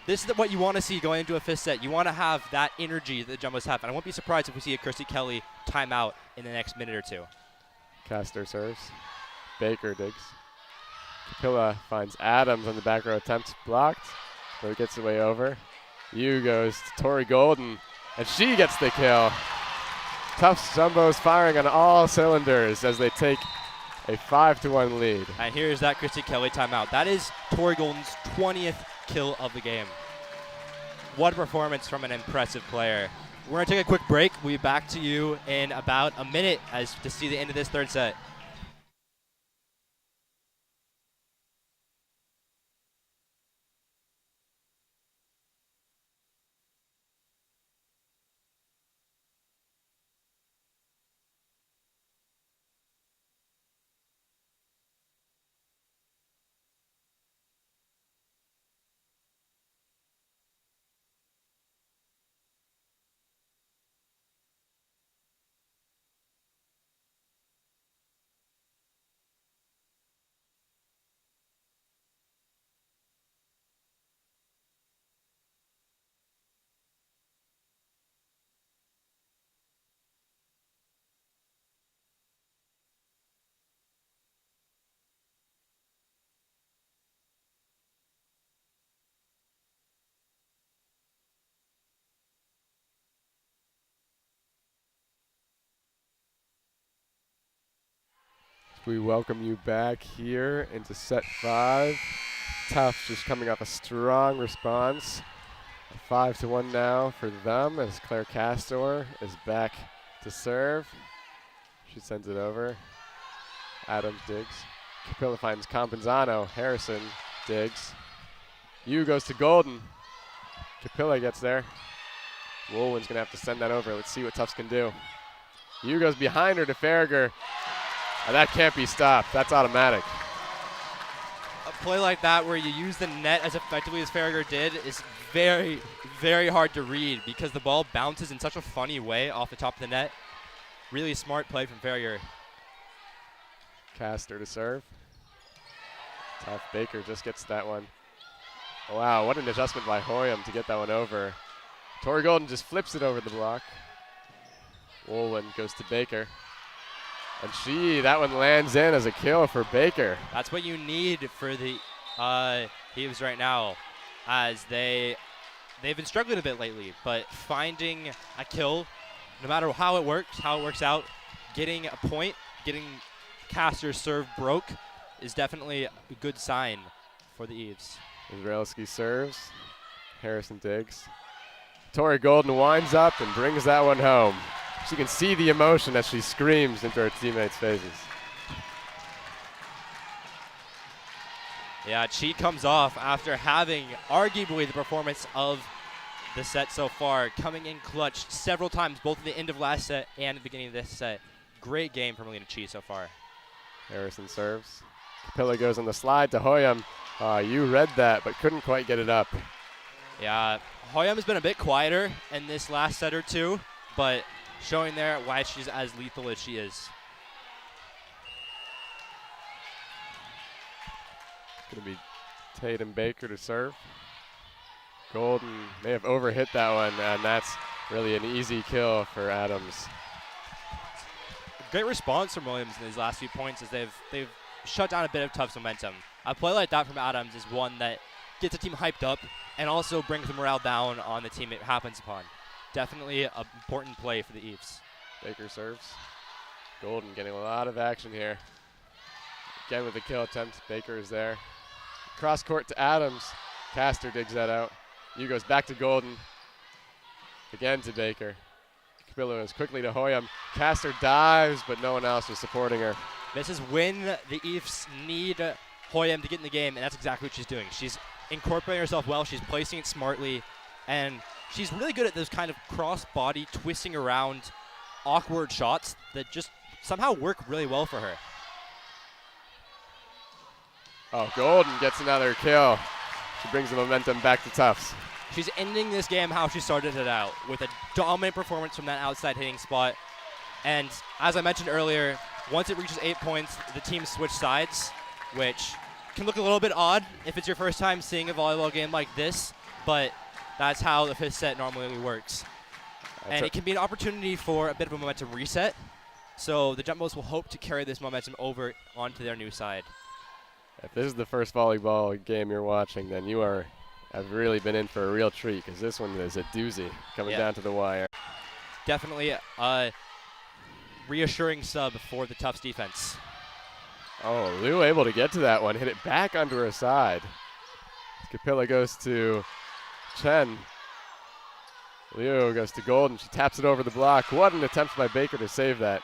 This is what you want to see going into a 5th set. You want to have that energy that the Jumbos have. And I won't be surprised if we see a Kirstie Kelly timeout in the next minute or two. Castor serves. Baker digs. Capilla finds Adams on the back row, attempts blocked, but it gets the way over. Yu goes to Tori Golden, and she gets the kill. Tufts Jumbos firing on all cylinders as they take a 5-1 lead. And here's that Kirstie Kelly timeout. That is Tori Golden's 20th kill of the game. What a performance from an impressive player. We're going to take a quick break. We'll be back to you in about a minute as to see the end of this 3rd set. We welcome you back here into set 5. Tufts just coming off a strong response. 5-1 now for them as Claire Castor is back to serve. She sends it over. Adams digs. Capilla finds Campazano. Harrison digs. Yu goes to Golden. Capilla gets there. Wolwin's going to have to send that over. Let's see what Tufts can do. Yu goes behind her to Farragher. And that can't be stopped. That's automatic. A play like that where you use the net as effectively as Farragher did is very, very hard to read because the ball bounces in such a funny way off the top of the net. Really smart play from Farragher. Castor to serve. Tough. Baker just gets that one. Wow, what an adjustment by Hoyam to get that one over. Tori Golden just flips it over the block. Wolwin goes to Baker. And that one lands in as a kill for Baker. That's what you need for the Thieves right now, as they've been struggling a bit lately, but finding a kill, no matter how it works out, getting a point, getting Caster's serve broke is definitely a good sign for the Eves. Izraelski serves. Harrison digs. Tori Golden winds up and brings that one home. She can see the emotion as she screams into her teammates' faces. Yeah, Chi comes off after having arguably the performance of the set so far, coming in clutch several times, both at the end of last set and at the beginning of this set. Great game from Melina Chi so far. Harrison serves. Capilla goes on the slide to Hoyam. You read that, but couldn't quite get it up. Yeah, Hoyam has been a bit quieter in this last set or two, but showing there why she's as lethal as she is. Going to be Tatum Baker to serve. Golden may have overhit that one, and that's really an easy kill for Adams. Great response from Williams in these last few points as they've shut down a bit of Tufts momentum. A play like that from Adams is one that gets a team hyped up and also brings the morale down on the team it happens upon. Definitely an important play for the Eves. Baker serves. Golden getting a lot of action here. Again with the kill attempt, Baker is there. Cross court to Adams. Caster digs that out. You goes back to Golden. Again to Baker. Capilla is quickly to Hoyam. Caster dives, but no one else was supporting her. This is when the Eves need Hoyam to get in the game, and that's exactly what she's doing. She's incorporating herself well. She's placing it smartly, and she's really good at those kind of cross-body, twisting around, awkward shots that just somehow work really well for her. Oh, Golden gets another kill. She brings the momentum back to Tufts. She's ending this game how she started it out, with a dominant performance from that outside hitting spot. And as I mentioned earlier, once it reaches 8 points, the teams switch sides, which can look a little bit odd if it's your first time seeing a volleyball game like this, but that's how the fifth set normally works. And it can be an opportunity for a bit of a momentum reset. So the Jumbos will hope to carry this momentum over onto their new side. If this is the first volleyball game you're watching, then you have really been in for a real treat, because this one is a doozy coming down to the wire. Definitely a reassuring sub for the Tufts defense. Oh, Liu able to get to that one, hit it back onto her side. Capilla goes to Chen. Liu goes to Golden. She taps it over the block. What an attempt by Baker to save that.